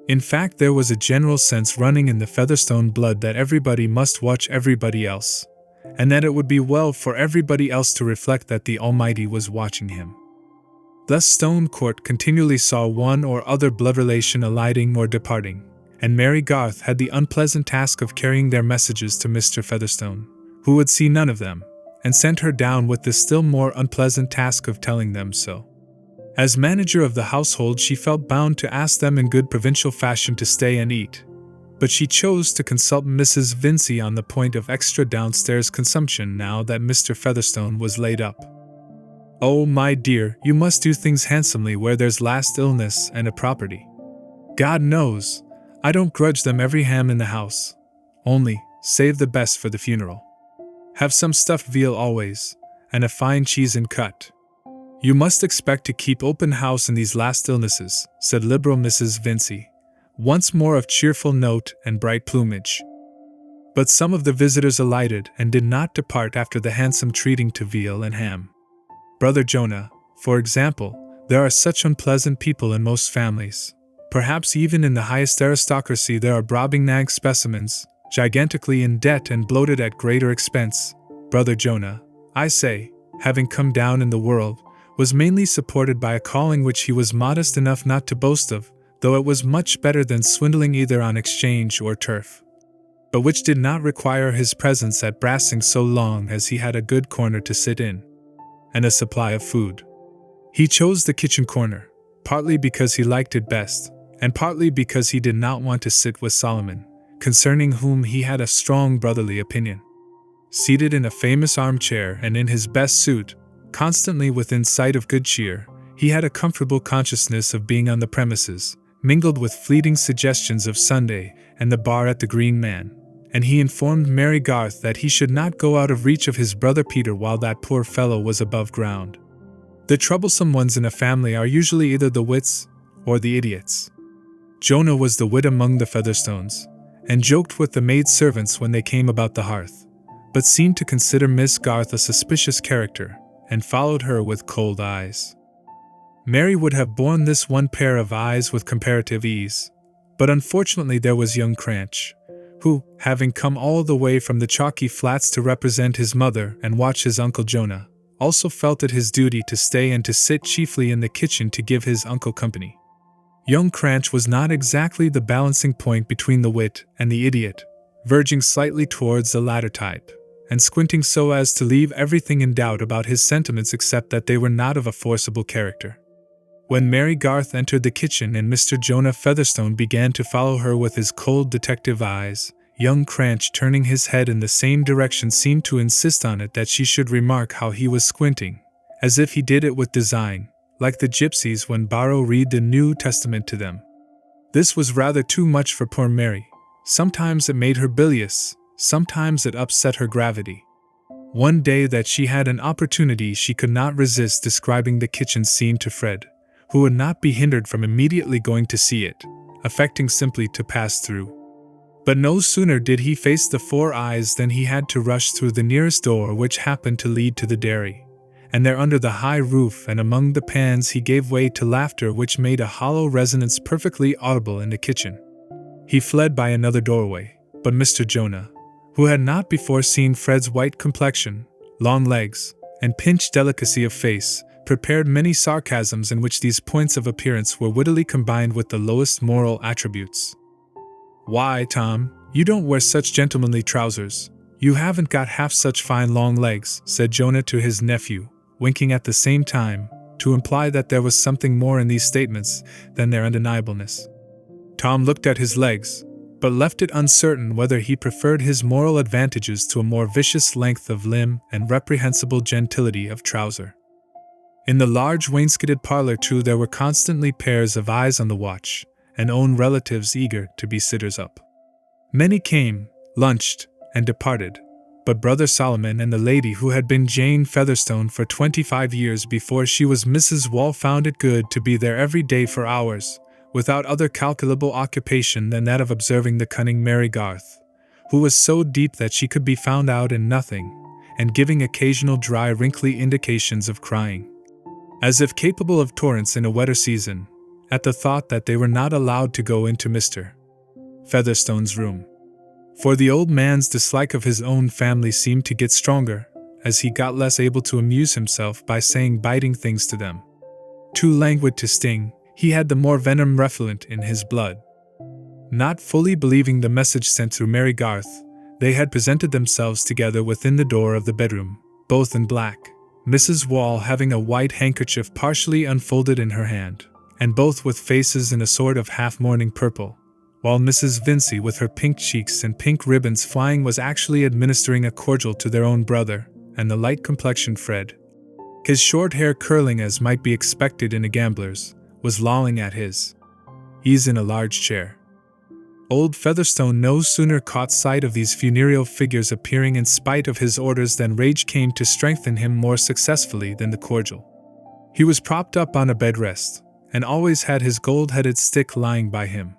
In fact, there was a general sense running in the Featherstone blood that everybody must watch everybody else, and that it would be well for everybody else to reflect that the Almighty was watching him. Thus Stone Court continually saw one or other blood relation alighting or departing, and Mary Garth had the unpleasant task of carrying their messages to Mr. Featherstone, who would see none of them, and sent her down with the still more unpleasant task of telling them so. As manager of the household, she felt bound to ask them in good provincial fashion to stay and eat, but she chose to consult Mrs. Vincy on the point of extra downstairs consumption now that Mr. Featherstone was laid up. "Oh, my dear, you must do things handsomely where there's last illness and a property. God knows, I don't grudge them every ham in the house. Only, save the best for the funeral. Have some stuffed veal always, and a fine cheese in cut. You must expect to keep open house in these last illnesses," said liberal Mrs. Vincy, once more of cheerful note and bright plumage. But some of the visitors alighted and did not depart after the handsome treating to veal and ham. Brother Jonah, for example, there are such unpleasant people in most families. Perhaps even in the highest aristocracy there are Brobdingnag specimens, gigantically in debt and bloated at greater expense. Brother Jonah, I say, having come down in the world, was mainly supported by a calling which he was modest enough not to boast of, though it was much better than swindling either on exchange or turf, but which did not require his presence at Brassing so long as he had a good corner to sit in, and a supply of food. He chose the kitchen corner, partly because he liked it best, and partly because he did not want to sit with Solomon, concerning whom he had a strong brotherly opinion. Seated in a famous armchair and in his best suit, constantly within sight of good cheer, he had a comfortable consciousness of being on the premises, mingled with fleeting suggestions of Sunday and the bar at the Green Man, and he informed Mary Garth that he should not go out of reach of his brother Peter while that poor fellow was above ground. The troublesome ones in a family are usually either the wits or the idiots. Jonah was the wit among the Featherstones, and joked with the maid-servants when they came about the hearth, but seemed to consider Miss Garth a suspicious character, and followed her with cold eyes. Mary would have borne this one pair of eyes with comparative ease, but unfortunately there was young Cranch, who, having come all the way from the chalky flats to represent his mother and watch his Uncle Jonah, also felt it his duty to stay and to sit chiefly in the kitchen to give his uncle company. Young Cranch was not exactly the balancing point between the wit and the idiot, verging slightly towards the latter type, and squinting so as to leave everything in doubt about his sentiments except that they were not of a forcible character. When Mary Garth entered the kitchen and Mr. Jonah Featherstone began to follow her with his cold detective eyes, young Cranch, turning his head in the same direction, seemed to insist on it that she should remark how he was squinting, as if he did it with design, like the gypsies when Borrow read the New Testament to them. This was rather too much for poor Mary. Sometimes it made her bilious, sometimes it upset her gravity. One day that she had an opportunity she could not resist describing the kitchen scene to Fred, who would not be hindered from immediately going to see it, affecting simply to pass through. But no sooner did he face the four eyes than he had to rush through the nearest door, which happened to lead to the dairy, and there under the high roof and among the pans he gave way to laughter which made a hollow resonance perfectly audible in the kitchen. He fled by another doorway, but Mr. Jonah, who had not before seen Fred's white complexion, long legs, and pinched delicacy of face, prepared many sarcasms in which these points of appearance were wittily combined with the lowest moral attributes. "Why, Tom, you don't wear such gentlemanly trousers. You haven't got half such fine long legs," said Jonah to his nephew, winking at the same time, to imply that there was something more in these statements than their undeniableness. Tom looked at his legs, but left it uncertain whether he preferred his moral advantages to a more vicious length of limb and reprehensible gentility of trouser. In the large wainscoted parlor, too, there were constantly pairs of eyes on the watch, and own relatives eager to be sitters up. Many came, lunched, and departed, but Brother Solomon and the lady who had been Jane Featherstone for 25 years before she was Mrs. Wall found it good to be there every day for hours, without other calculable occupation than that of observing the cunning Mary Garth, who was so deep that she could be found out in nothing, and giving occasional dry, wrinkly indications of crying, as if capable of torrents in a wetter season, at the thought that they were not allowed to go into Mr. Featherstone's room. For the old man's dislike of his own family seemed to get stronger, as he got less able to amuse himself by saying biting things to them. Too languid to sting, he had the more venom refluent in his blood. Not fully believing the message sent through Mary Garth, they had presented themselves together within the door of the bedroom, both in black, Mrs. Wall having a white handkerchief partially unfolded in her hand, and both with faces in a sort of half-mourning purple, while Mrs. Vincy, with her pink cheeks and pink ribbons flying, was actually administering a cordial to their own brother, and the light-complexioned Fred, his short hair curling as might be expected in a gambler's, was lolling at his ease in a large chair. Old Featherstone no sooner caught sight of these funereal figures appearing in spite of his orders than rage came to strengthen him more successfully than the cordial. He was propped up on a bed rest, and always had his gold-headed stick lying by him.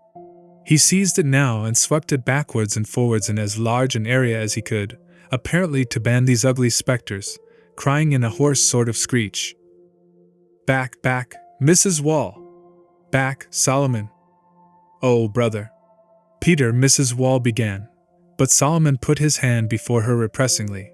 He seized it now and swept it backwards and forwards in as large an area as he could, apparently to ban these ugly spectres, crying in a hoarse sort of screech, "Back, back, Mrs. Wall! Back, Solomon!" "Oh, brother Peter," Mrs. Wall began, but Solomon put his hand before her repressingly.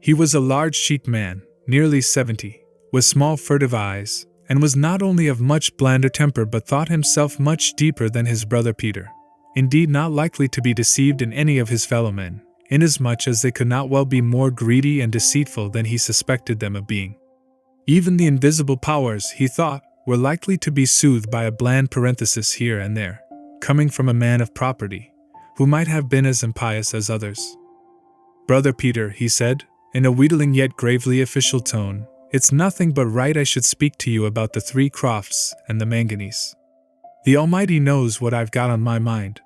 He was a large-cheeked man, nearly 70, with small furtive eyes, and was not only of much blander temper but thought himself much deeper than his brother Peter, indeed not likely to be deceived in any of his fellow men, inasmuch as they could not well be more greedy and deceitful than he suspected them of being. Even the invisible powers, he thought, were likely to be soothed by a bland parenthesis here and there, coming from a man of property, who might have been as impious as others. "Brother Peter," he said, in a wheedling yet gravely official tone, "it's nothing but right I should speak to you about the 3 Crofts and the manganese. The Almighty knows what I've got on my mind."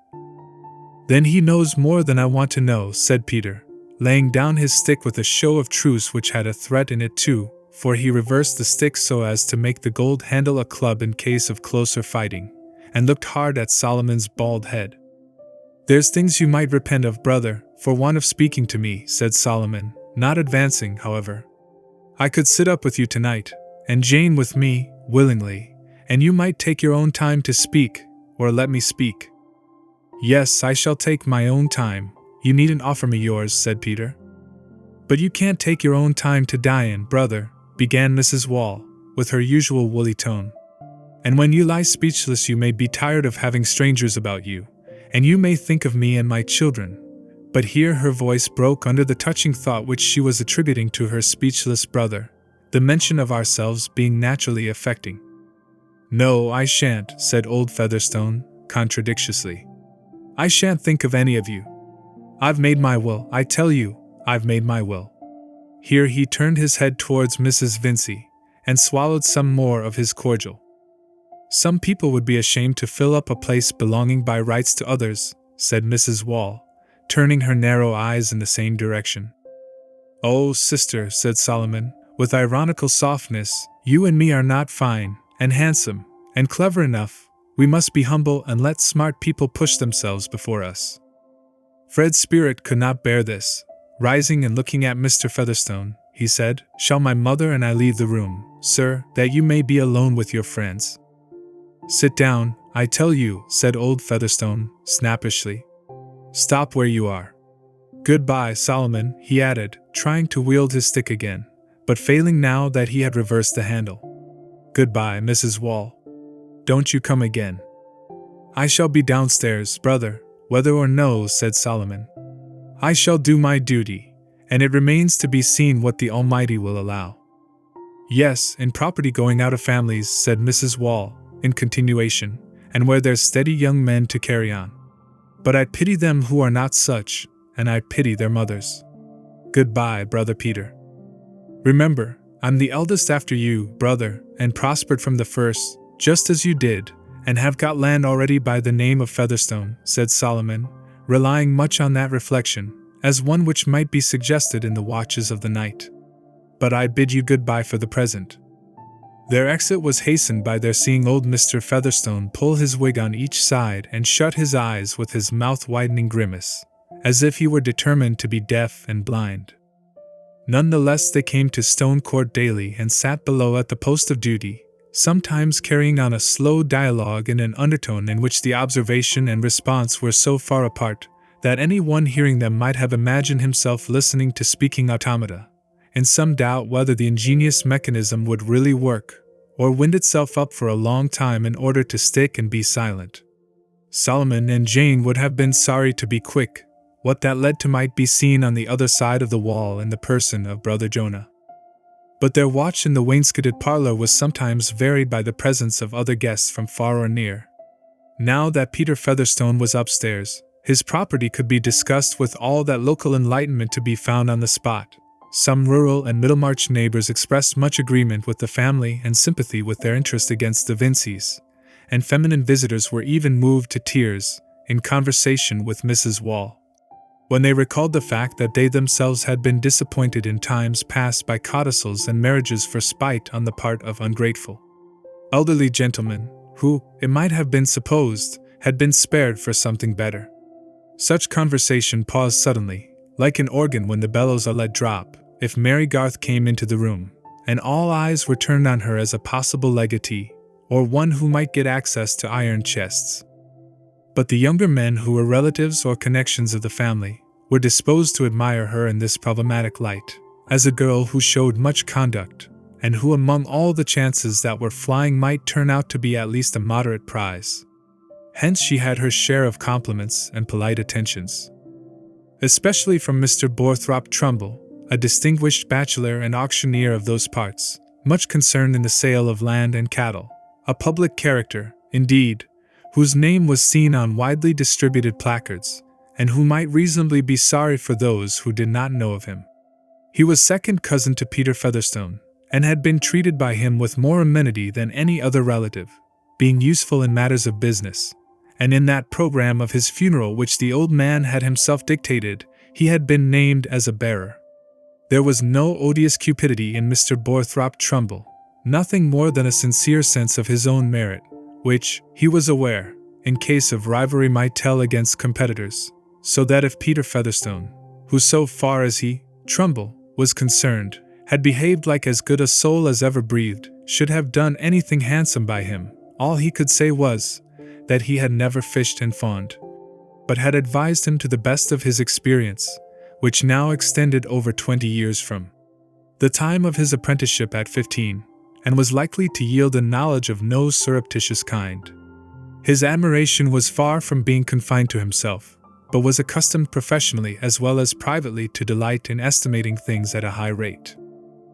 "Then He knows more than I want to know," said Peter, laying down his stick with a show of truce which had a threat in it too, for he reversed the stick so as to make the gold handle a club in case of closer fighting, and looked hard at Solomon's bald head. "There's things you might repent of, brother, for want of speaking to me," said Solomon, not advancing, however. "I could sit up with you tonight, and Jane with me, willingly, and you might take your own time to speak, or let me speak." "Yes, I shall take my own time, you needn't offer me yours," said Peter. "But you can't take your own time to die in, brother," began Mrs. Wall, with her usual woolly tone. "And when you lie speechless you may be tired of having strangers about you, and you may think of me and my children." But here her voice broke under the touching thought which she was attributing to her speechless brother, the mention of ourselves being naturally affecting. "No, I shan't," said old Featherstone, contradictiously. "I shan't think of any of you. I've made my will, I tell you, I've made my will." Here he turned his head towards Mrs. Vincy, and swallowed some more of his cordial. "Some people would be ashamed to fill up a place belonging by rights to others," said Mrs. Wall, turning her narrow eyes in the same direction. "Oh, sister," said Solomon, with ironical softness, "you and me are not fine, and handsome, and clever enough. We must be humble and let smart people push themselves before us." Fred's spirit could not bear this. Rising and looking at Mr. Featherstone, he said, "Shall my mother and I leave the room, sir, that you may be alone with your friends?" "Sit down, I tell you," said old Featherstone, snappishly. "Stop where you are. Goodbye, Solomon," he added, trying to wield his stick again, but failing now that he had reversed the handle. "Goodbye, Mrs. Wall. Don't you come again." "I shall be downstairs, brother, whether or no," said Solomon. "I shall do my duty, and it remains to be seen what the Almighty will allow." "Yes, in property going out of families," said Mrs. Wall, in continuation, "and where there's steady young men to carry on. But I pity them who are not such, and I pity their mothers. Goodbye, brother Peter. Remember, I'm the eldest after you, brother, and prospered from the first, just as you did, and have got land already by the name of Featherstone, said Solomon, relying much on that reflection, as one which might be suggested in the watches of the night. But I bid you goodbye for the present. Their exit was hastened by their seeing old Mr. Featherstone pull his wig on each side and shut his eyes with his mouth-widening grimace, as if he were determined to be deaf and blind. None the less they came to Stone Court daily and sat below at the post of duty, sometimes carrying on a slow dialogue in an undertone in which the observation and response were so far apart that any one hearing them might have imagined himself listening to speaking automata, in some doubt whether the ingenious mechanism would really work, or wind itself up for a long time in order to stick and be silent. Solomon and Jane would have been sorry to be quick. What that led to might be seen on the other side of the wall in the person of Brother Jonah. But their watch in the wainscoted parlor was sometimes varied by the presence of other guests from far or near. Now that Peter Featherstone was upstairs, his property could be discussed with all that local enlightenment to be found on the spot. Some rural and Middlemarch neighbors expressed much agreement with the family and sympathy with their interest against the Vincys, and feminine visitors were even moved to tears in conversation with Mrs. Wall, when they recalled the fact that they themselves had been disappointed in times past by codicils and marriages for spite on the part of ungrateful elderly gentlemen, who, it might have been supposed, had been spared for something better. Such conversation paused suddenly, like an organ when the bellows are let drop, if Mary Garth came into the room, and all eyes were turned on her as a possible legatee, or one who might get access to iron chests. But the younger men who were relatives or connections of the family were disposed to admire her in this problematic light, as a girl who showed much conduct, and who among all the chances that were flying might turn out to be at least a moderate prize. Hence she had her share of compliments and polite attentions, especially from Mr. Borthrop Trumbull, a distinguished bachelor and auctioneer of those parts, much concerned in the sale of land and cattle, a public character, indeed, whose name was seen on widely distributed placards, and who might reasonably be sorry for those who did not know of him. He was second cousin to Peter Featherstone, and had been treated by him with more amenity than any other relative, being useful in matters of business, and in that program of his funeral which the old man had himself dictated, he had been named as a bearer. There was no odious cupidity in Mr. Borthrop Trumbull, nothing more than a sincere sense of his own merit, which, he was aware, in case of rivalry might tell against competitors, so that if Peter Featherstone, who so far as he, Trumbull, was concerned, had behaved like as good a soul as ever breathed, should have done anything handsome by him, all he could say was, that he had never fished and fawned, but had advised him to the best of his experience, which now extended over 20 years from the time of his apprenticeship at 15, and was likely to yield a knowledge of no surreptitious kind. His admiration was far from being confined to himself, but was accustomed professionally as well as privately to delight in estimating things at a high rate.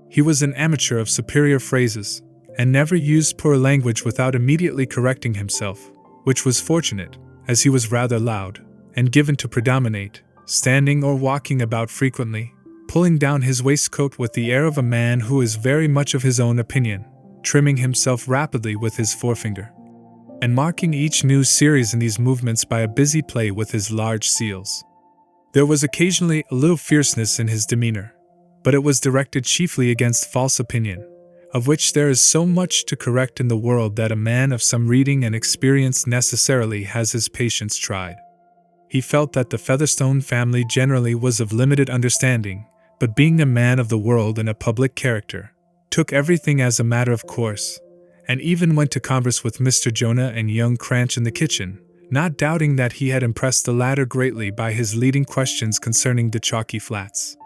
He was an amateur of superior phrases, and never used poor language without immediately correcting himself, which was fortunate, as he was rather loud, and given to predominate, standing or walking about frequently, pulling down his waistcoat with the air of a man who is very much of his own opinion, trimming himself rapidly with his forefinger, and marking each new series in these movements by a busy play with his large seals. There was occasionally a little fierceness in his demeanor, but it was directed chiefly against false opinion, of which there is so much to correct in the world that a man of some reading and experience necessarily has his patience tried. He felt that the Featherstone family generally was of limited understanding, but being a man of the world and a public character, took everything as a matter of course, and even went to converse with Mr. Jonah and young Cranch in the kitchen, not doubting that he had impressed the latter greatly by his leading questions concerning the chalky flats.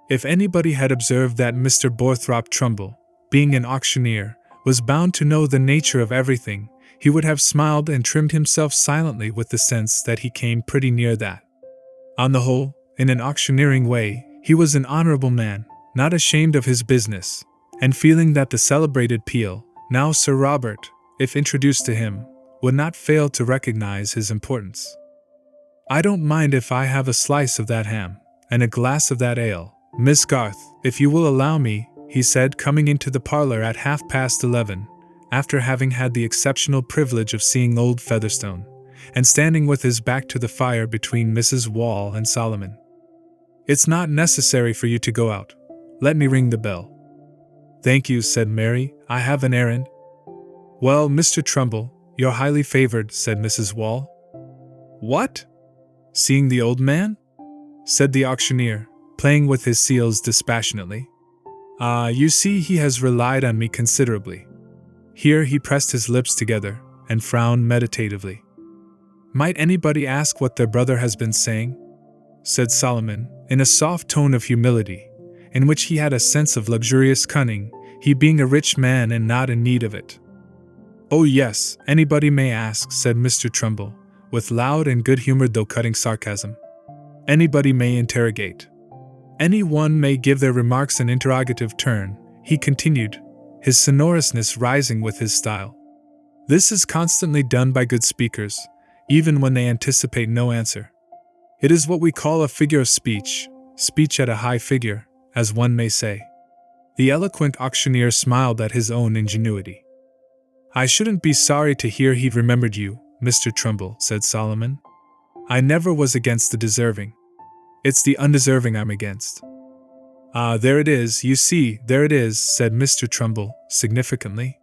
If anybody had observed that Mr. Borthrop Trumbull, being an auctioneer, was bound to know the nature of everything, he would have smiled and trimmed himself silently with the sense that he came pretty near that. On the whole, in an auctioneering way, he was an honorable man, not ashamed of his business, and feeling that the celebrated Peel, now Sir Robert, if introduced to him, would not fail to recognize his importance. "I don't mind if I have a slice of that ham, and a glass of that ale, Miss Garth, if you will allow me," he said, coming into the parlor at 11:30, after having had the exceptional privilege of seeing old Featherstone, and standing with his back to the fire between Mrs. Wall and Solomon. "It's not necessary for you to go out. Let me ring the bell." "Thank you," said Mary. "I have an errand." "Well, Mr. Trumbull, you're highly favored," said Mrs. Wall. "What? Seeing the old man?" said the auctioneer, playing with his seals dispassionately. You see, he has relied on me considerably." Here he pressed his lips together and frowned meditatively. "Might anybody ask what their brother has been saying?" said Solomon, in a soft tone of humility, in which he had a sense of luxurious cunning, he being a rich man and not in need of it. "Oh yes, anybody may ask," said Mr. Trumbull, with loud and good-humored though cutting sarcasm. "Anybody may interrogate. Any one may give their remarks an interrogative turn," he continued, his sonorousness rising with his style. "This is constantly done by good speakers, even when they anticipate no answer. It is what we call a figure of speech at a high figure, as one may say." The eloquent auctioneer smiled at his own ingenuity. "I shouldn't be sorry to hear he remembered you, Mr. Trumbull," said Solomon. "I never was against the deserving. It's the undeserving I'm against." There it is, you see, there it is," said Mr. Trumbull, significantly.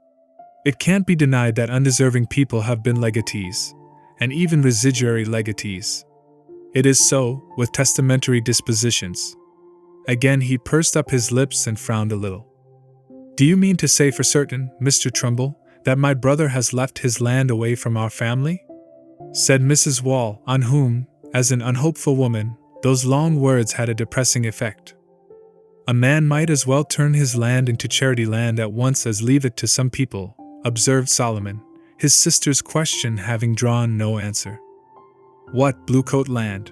"It can't be denied that undeserving people have been legatees, and even residuary legatees. It is so, with testamentary dispositions." Again he pursed up his lips and frowned a little. "Do you mean to say for certain, Mr. Trumbull, that my brother has left his land away from our family?" said Mrs. Wall, on whom, as an unhopeful woman, those long words had a depressing effect. "A man might as well turn his land into charity land at once as leave it to some people," observed Solomon, his sister's question having drawn no answer. "What, Bluecoat land?"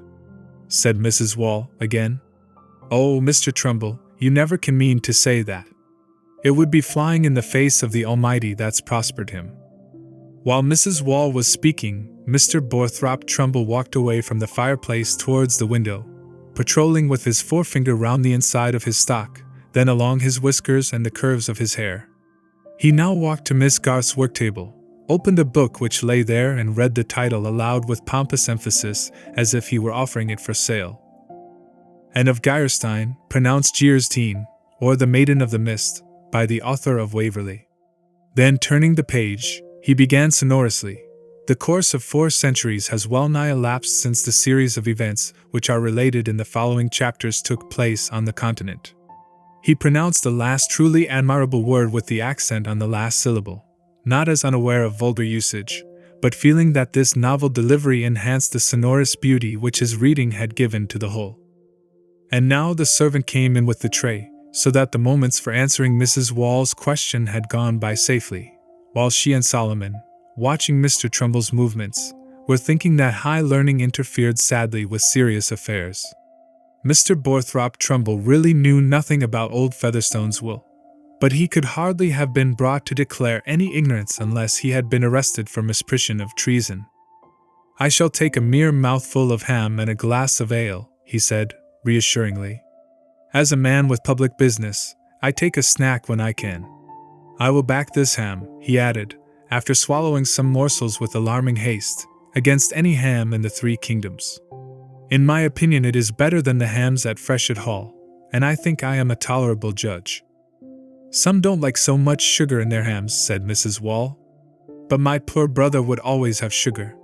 said Mrs. Wall again. "Oh, Mr. Trumbull, you never can mean to say that. It would be flying in the face of the Almighty that's prospered him." While Mrs. Wall was speaking, Mr. Borthrop Trumbull walked away from the fireplace towards the window, patrolling with his forefinger round the inside of his stock, then along his whiskers and the curves of his hair. He now walked to Miss Garth's worktable, opened a book which lay there and read the title aloud with pompous emphasis as if he were offering it for sale. "And of Geierstein, pronounced Geierstein, or The Maiden of the Mist, by the author of Waverley." Then turning the page, he began sonorously, "The course of 4 centuries has well nigh elapsed since the series of events which are related in the following chapters took place on the continent." He pronounced the last truly admirable word with the accent on the last syllable, not as unaware of vulgar usage, but feeling that this novel delivery enhanced the sonorous beauty which his reading had given to the whole. And now the servant came in with the tray, so that the moments for answering Mrs. Wall's question had gone by safely, while she and Solomon, watching Mr. Trumbull's movements, were thinking that high learning interfered sadly with serious affairs. Mr. Borthrop Trumbull really knew nothing about old Featherstone's will, but he could hardly have been brought to declare any ignorance unless he had been arrested for misprision of treason. "I shall take a mere mouthful of ham and a glass of ale," he said, reassuringly. "As a man with public business, I take a snack when I can. I will back this ham," he added, after swallowing some morsels with alarming haste, "against any ham in the 3 kingdoms. In my opinion it is better than the hams at Freshitt Hall, and I think I am a tolerable judge." "Some don't like so much sugar in their hams," said Mrs. Wall. "But my poor brother would always have sugar.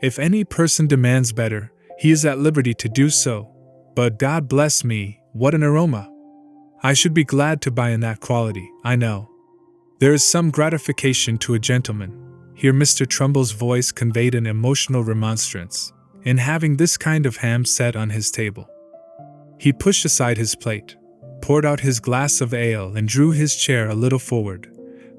If any person demands better, he is at liberty to do so, but God bless me, what an aroma! I should be glad to buy in that quality, I know. There is some gratification to a gentleman," here Mr. Trumbull's voice conveyed an emotional remonstrance, "in having this kind of ham set on his table." He pushed aside his plate, poured out his glass of ale and drew his chair a little forward,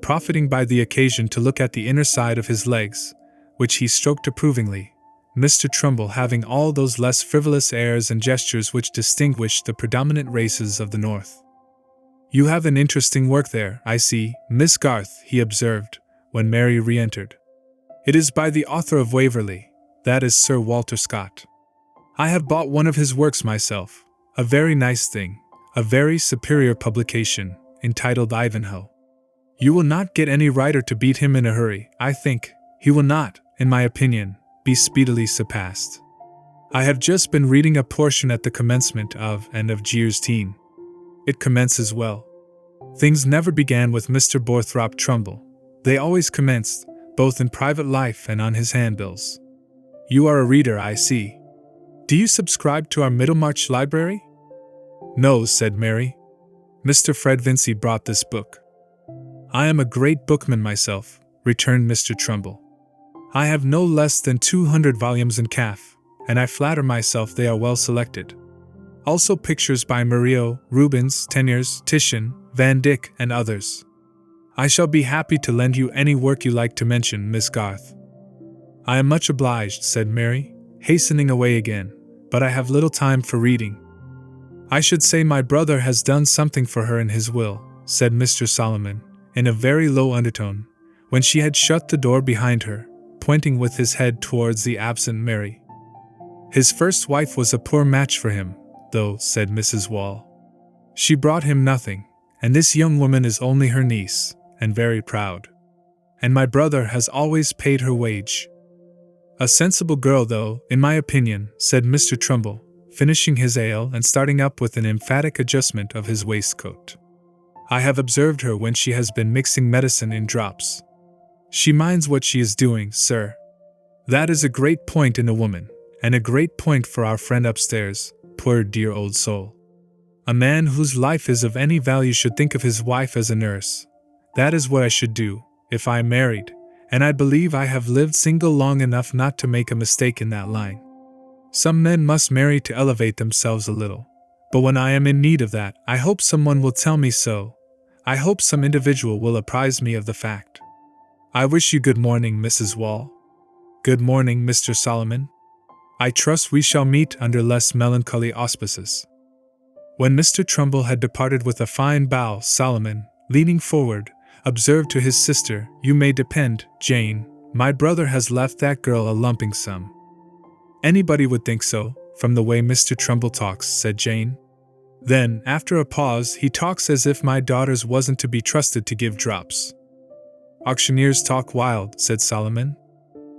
profiting by the occasion to look at the inner side of his legs, which he stroked approvingly, Mr. Trumbull having all those less frivolous airs and gestures which distinguish the predominant races of the North. "You have an interesting work there, I see, Miss Garth," he observed, when Mary re-entered. "It is by the author of Waverley, that is Sir Walter Scott. I have bought one of his works myself, a very nice thing, a very superior publication, entitled Ivanhoe. You will not get any writer to beat him in a hurry. I think he will not, in my opinion, be speedily surpassed. I have just been reading a portion at the commencement of and of Jeer's Teen. It commences well. Things never began with Mr. Borthrop Trumbull. They always commenced, both in private life and on his handbills. You are a reader, I see. Do you subscribe to our Middlemarch library? No, said Mary. Mr. Fred Vincy brought this book. I am a great bookman myself, returned Mr. Trumbull. I have no less than 200 volumes in calf, and I flatter myself they are well selected. Also pictures by Murillo, Rubens, Teniers, Titian, Van Dyck, and others. I shall be happy to lend you any work you like to mention, Miss Garth. I am much obliged, said Mary, hastening away again, but I have little time for reading. I should say my brother has done something for her in his will, said Mr. Solomon, in a very low undertone, when she had shut the door behind her, pointing with his head towards the absent Mary. His first wife was a poor match for him, though, said Mrs. Wall. She brought him nothing, and this young woman is only her niece, and very proud. And my brother has always paid her wage. A sensible girl, though, in my opinion, said Mr. Trumbull, finishing his ale and starting up with an emphatic adjustment of his waistcoat. I have observed her when she has been mixing medicine in drops. She minds what she is doing, sir. That is a great point in a woman, and a great point for our friend upstairs, poor dear old soul. A man whose life is of any value should think of his wife as a nurse. That is what I should do, if I married, and I believe I have lived single long enough not to make a mistake in that line. Some men must marry to elevate themselves a little, but when I am in need of that, I hope someone will tell me so. I hope some individual will apprise me of the fact. I wish you good morning, Mrs. Wall. Good morning, Mr. Solomon. I trust we shall meet under less melancholy auspices. When Mr. Trumbull had departed with a fine bow, Solomon, leaning forward, observed to his sister, You may depend, Jane, my brother has left that girl a lumping sum. Anybody would think so, from the way Mr. Trumbull talks, said Jane. Then, after a pause, he talks as if my daughters wasn't to be trusted to give drops. Auctioneers talk wild, said Solomon.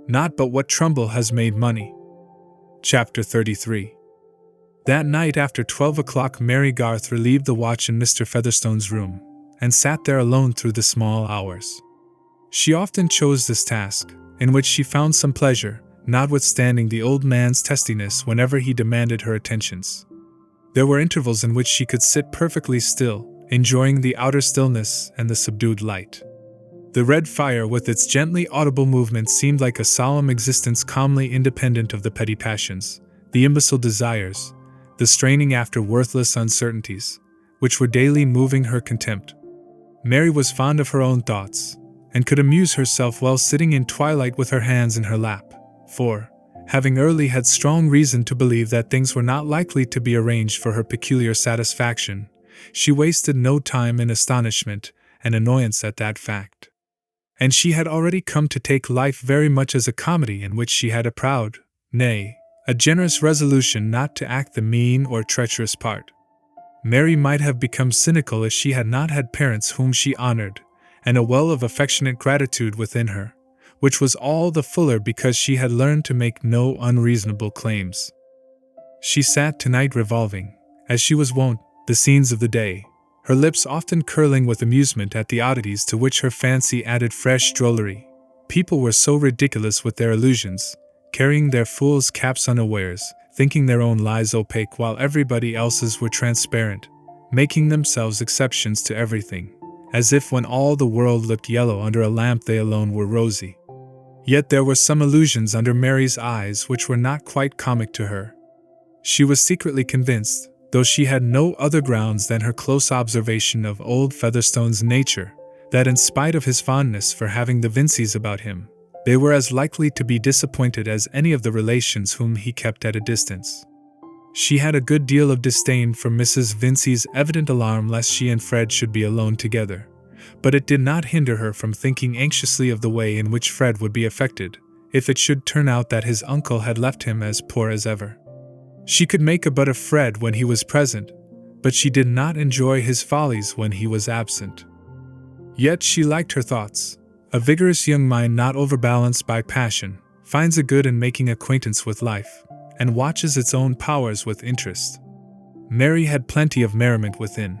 Not but what Trumbull has made money. Chapter 33. That night after 12 o'clock Mary Garth relieved the watch in Mr. Featherstone's room, and sat there alone through the small hours. She often chose this task, in which she found some pleasure, notwithstanding the old man's testiness whenever he demanded her attentions. There were intervals in which she could sit perfectly still, enjoying the outer stillness and the subdued light. The red fire with its gently audible movements seemed like a solemn existence calmly independent of the petty passions, the imbecile desires, the straining after worthless uncertainties, which were daily moving her contempt. Mary was fond of her own thoughts, and could amuse herself well sitting in twilight with her hands in her lap, for, having early had strong reason to believe that things were not likely to be arranged for her peculiar satisfaction, she wasted no time in astonishment and annoyance at that fact. And she had already come to take life very much as a comedy in which she had a proud, nay, a generous resolution not to act the mean or treacherous part. Mary might have become cynical if she had not had parents whom she honored, and a well of affectionate gratitude within her, which was all the fuller because she had learned to make no unreasonable claims. She sat tonight revolving, as she was wont, the scenes of the day, her lips often curling with amusement at the oddities to which her fancy added fresh drollery. People were so ridiculous with their illusions, carrying their fools' caps unawares, thinking their own lies opaque while everybody else's were transparent, making themselves exceptions to everything, as if when all the world looked yellow under a lamp they alone were rosy. Yet there were some illusions under Mary's eyes which were not quite comic to her. She was secretly convinced, though she had no other grounds than her close observation of old Featherstone's nature, that in spite of his fondness for having the Vincys about him, they were as likely to be disappointed as any of the relations whom he kept at a distance. She had a good deal of disdain for Mrs. Vincy's evident alarm lest she and Fred should be alone together, but it did not hinder her from thinking anxiously of the way in which Fred would be affected, if it should turn out that his uncle had left him as poor as ever. She could make a butt of Fred when he was present, but she did not enjoy his follies when he was absent. Yet she liked her thoughts. A vigorous young mind not overbalanced by passion finds a good in making acquaintance with life, and watches its own powers with interest. Mary had plenty of merriment within.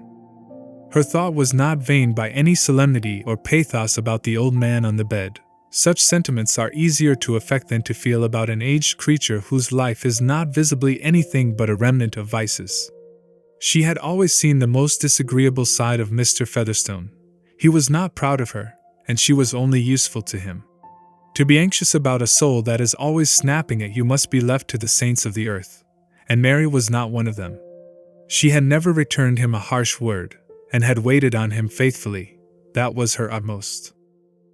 Her thought was not vain by any solemnity or pathos about the old man on the bed. Such sentiments are easier to affect than to feel about an aged creature whose life is not visibly anything but a remnant of vices. She had always seen the most disagreeable side of Mr. Featherstone. He was not proud of her, and she was only useful to him. To be anxious about a soul that is always snapping at you must be left to the saints of the earth, and Mary was not one of them. She had never returned him a harsh word, and had waited on him faithfully. That was her utmost.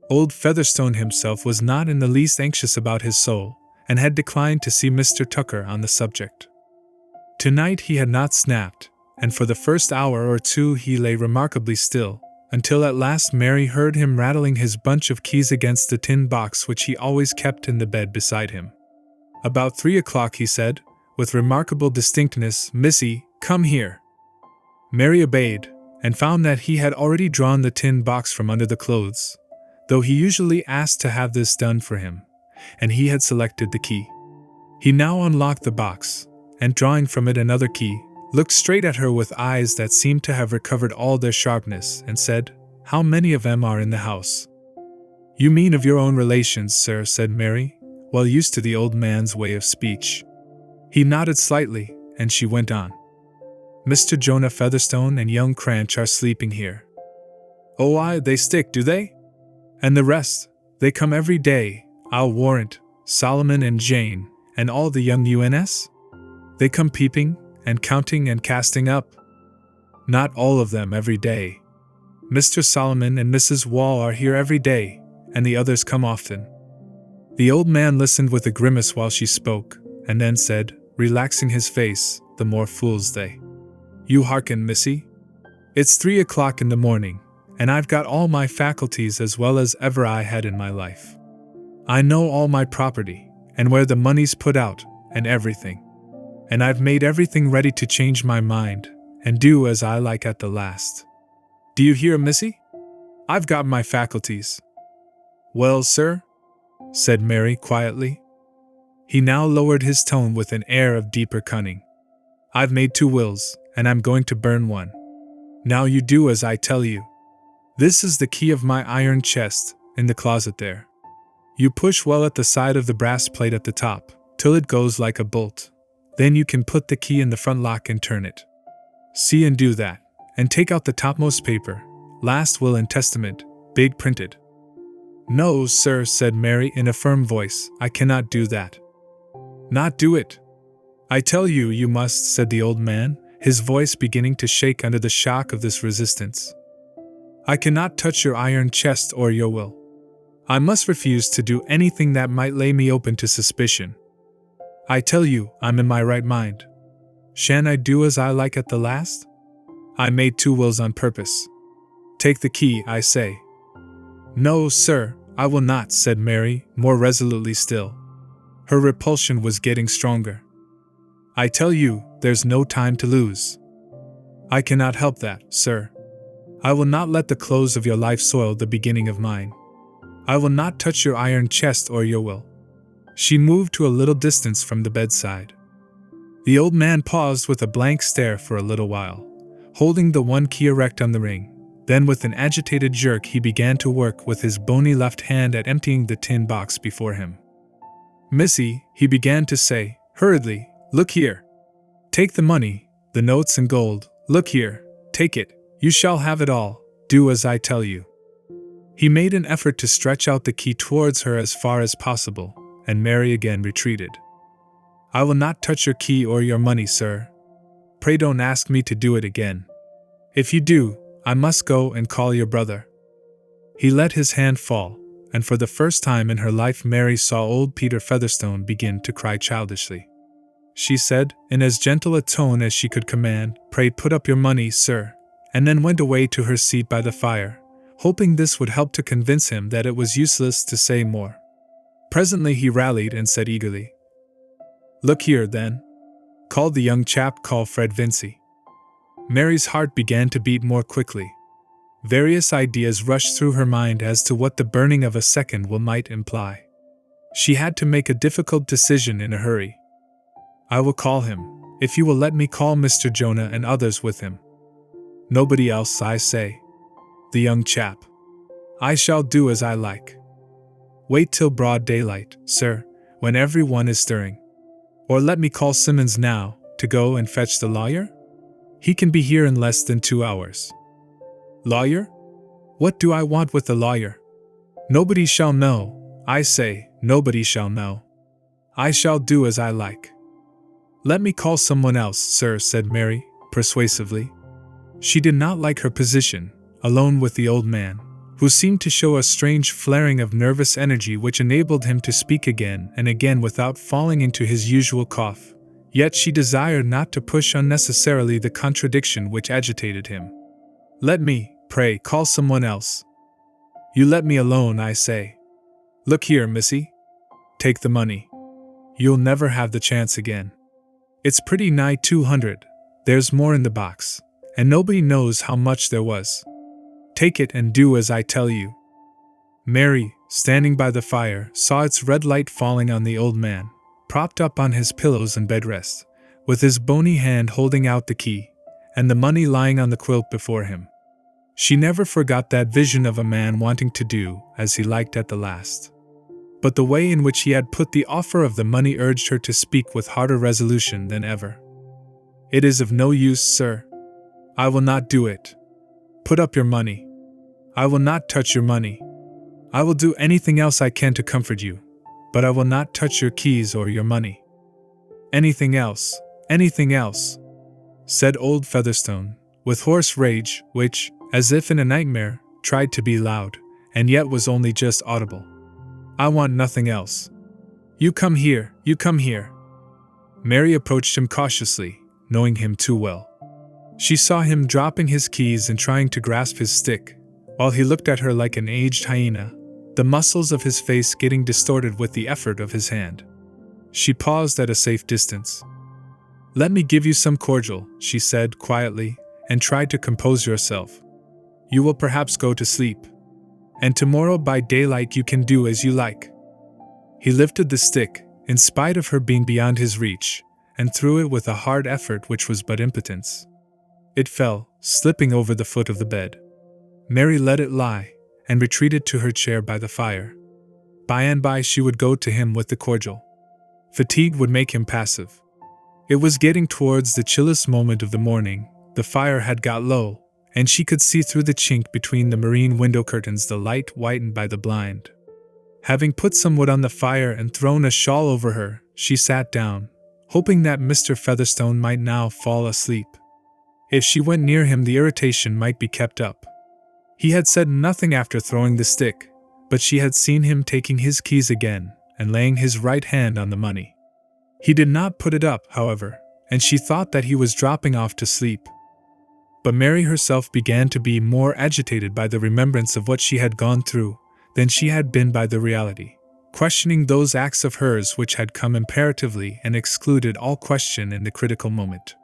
Old Featherstone himself was not in the least anxious about his soul, and had declined to see Mr. Tucker on the subject. Tonight he had not snapped, and for the first hour or two he lay remarkably still, until at last Mary heard him rattling his bunch of keys against the tin box which he always kept in the bed beside him. About 3 o'clock he said, with remarkable distinctness, "Missy, come here." Mary obeyed, and found that he had already drawn the tin box from under the clothes, though he usually asked to have this done for him, and he had selected the key. He now unlocked the box, and drawing from it another key, looked straight at her with eyes that seemed to have recovered all their sharpness, and said, "How many of them are in the house?" "You mean of your own relations, sir," said Mary, well used to the old man's way of speech. He nodded slightly, and she went on. "Mr. Jonah Featherstone and young Cranch are sleeping here." "Oh, aye, they stick, do they? And the rest, they come every day, I'll warrant, Solomon and Jane, and all the young UNS? They come peeping, and counting and casting up?" "Not all of them every day. Mr. Solomon and Mrs. Wall are here every day, and the others come often." The old man listened with a grimace while she spoke, and then said, relaxing his face, "The more fools they. You hearken, Missy. It's 3 o'clock in the morning, and I've got all my faculties as well as ever I had in my life. I know all my property, and where the money's put out, and everything. And I've made everything ready to change my mind, and do as I like at the last. Do you hear, Missy? I've got my faculties." "Well, sir?" said Mary quietly. He now lowered his tone with an air of deeper cunning. "I've made 2 wills, and I'm going to burn one. Now you do as I tell you. This is the key of my iron chest, in the closet there. You push well at the side of the brass plate at the top, till it goes like a bolt. Then you can put the key in the front lock and turn it. See and do that, and take out the topmost paper, last will and testament, big printed." "No, sir," said Mary in a firm voice, "I cannot do that." "Not do it? I tell you, you must," said the old man, his voice beginning to shake under the shock of this resistance. "I cannot touch your iron chest or your will. I must refuse to do anything that might lay me open to suspicion. I tell you, I'm in my right mind. Shan't I do as I like at the last? I made 2 wills on purpose. Take the key, I say." "No, sir, I will not," said Mary, more resolutely still. Her repulsion was getting stronger. "I tell you, there's no time to lose." "I cannot help that, sir. I will not let the close of your life soil the beginning of mine. I will not touch your iron chest or your will." She moved to a little distance from the bedside. The old man paused with a blank stare for a little while, holding the one key erect on the ring. Then with an agitated jerk he began to work with his bony left hand at emptying the tin box before him. "Missy," he began to say, hurriedly, "look here. Take the money, the notes and gold, look here, take it, you shall have it all, do as I tell you." He made an effort to stretch out the key towards her as far as possible, and Mary again retreated. "I will not touch your key or your money, sir. Pray don't ask me to do it again. If you do, I must go and call your brother." He let his hand fall, and for the first time in her life Mary saw old Peter Featherstone begin to cry childishly. She said, in as gentle a tone as she could command, "Pray put up your money, sir," and then went away to her seat by the fire, hoping this would help to convince him that it was useless to say more. Presently he rallied and said eagerly, "Look here, then. Call the young chap, call Fred Vincy." Mary's heart began to beat more quickly. Various ideas rushed through her mind as to what the burning of a second will might imply. She had to make a difficult decision in a hurry. I will call him, if you will let me call Mr. Jonah and others with him. Nobody else, I say. The young chap. I shall do as I like. Wait till broad daylight, sir, when every one is stirring. Or let me call Simmons now, to go and fetch the lawyer? He can be here in less than 2 hours. Lawyer? What do I want with the lawyer? Nobody shall know, I say, nobody shall know. I shall do as I like. Let me call someone else, sir, said Mary, persuasively. She did not like her position, alone with the old man, who seemed to show a strange flaring of nervous energy which enabled him to speak again and again without falling into his usual cough. Yet she desired not to push unnecessarily the contradiction which agitated him. Let me, pray, call someone else. You let me alone, I say. Look here, missy. Take the money. You'll never have the chance again. It's pretty nigh 200, there's more in the box, and nobody knows how much there was. Take it and do as I tell you. Mary, standing by the fire, saw its red light falling on the old man, propped up on his pillows and bedrest, with his bony hand holding out the key, and the money lying on the quilt before him. She never forgot that vision of a man wanting to do as he liked at the last. But the way in which he had put the offer of the money urged her to speak with harder resolution than ever. It is of no use, sir. I will not do it. Put up your money. I will not touch your money. I will do anything else I can to comfort you, but I will not touch your keys or your money. Anything else, said old Featherstone, with hoarse rage which, as if in a nightmare, tried to be loud, and yet was only just audible. I want nothing else. You come here. Mary approached him cautiously, knowing him too well. She saw him dropping his keys and trying to grasp his stick, while he looked at her like an aged hyena, the muscles of his face getting distorted with the effort of his hand. She paused at a safe distance. Let me give you some cordial, she said quietly, and tried to compose yourself. You will perhaps go to sleep. And tomorrow by daylight you can do as you like. He lifted the stick, in spite of her being beyond his reach, and threw it with a hard effort which was but impotence. It fell, slipping over the foot of the bed. Mary let it lie, and retreated to her chair by the fire. By and by she would go to him with the cordial. Fatigue would make him passive. It was getting towards the chillest moment of the morning, the fire had got low, and she could see through the chink between the marine window curtains the light whitened by the blind. Having put some wood on the fire and thrown a shawl over her, she sat down, hoping that Mr. Featherstone might now fall asleep. If she went near him the irritation might be kept up. He had said nothing after throwing the stick, but she had seen him taking his keys again and laying his right hand on the money. He did not put it up, however, and she thought that he was dropping off to sleep. But Mary herself began to be more agitated by the remembrance of what she had gone through than she had been by the reality, questioning those acts of hers which had come imperatively and excluded all question in the critical moment.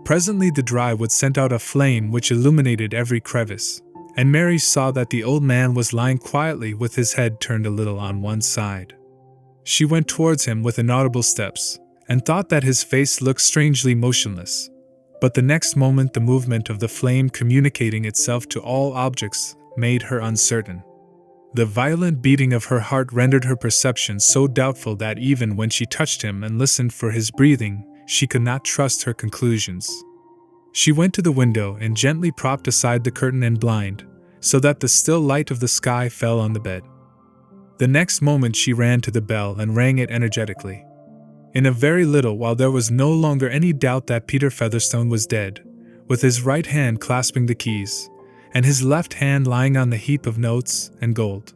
Presently the dry wood sent out a flame which illuminated every crevice, and Mary saw that the old man was lying quietly with his head turned a little on one side. She went towards him with inaudible steps, and thought that his face looked strangely motionless. But the next moment the movement of the flame communicating itself to all objects made her uncertain. The violent beating of her heart rendered her perception so doubtful that even when she touched him and listened for his breathing, she could not trust her conclusions. She went to the window and gently propped aside the curtain and blind, so that the still light of the sky fell on the bed. The next moment she ran to the bell and rang it energetically. In a very little while there was no longer any doubt that Peter Featherstone was dead, with his right hand clasping the keys, and his left hand lying on the heap of notes and gold.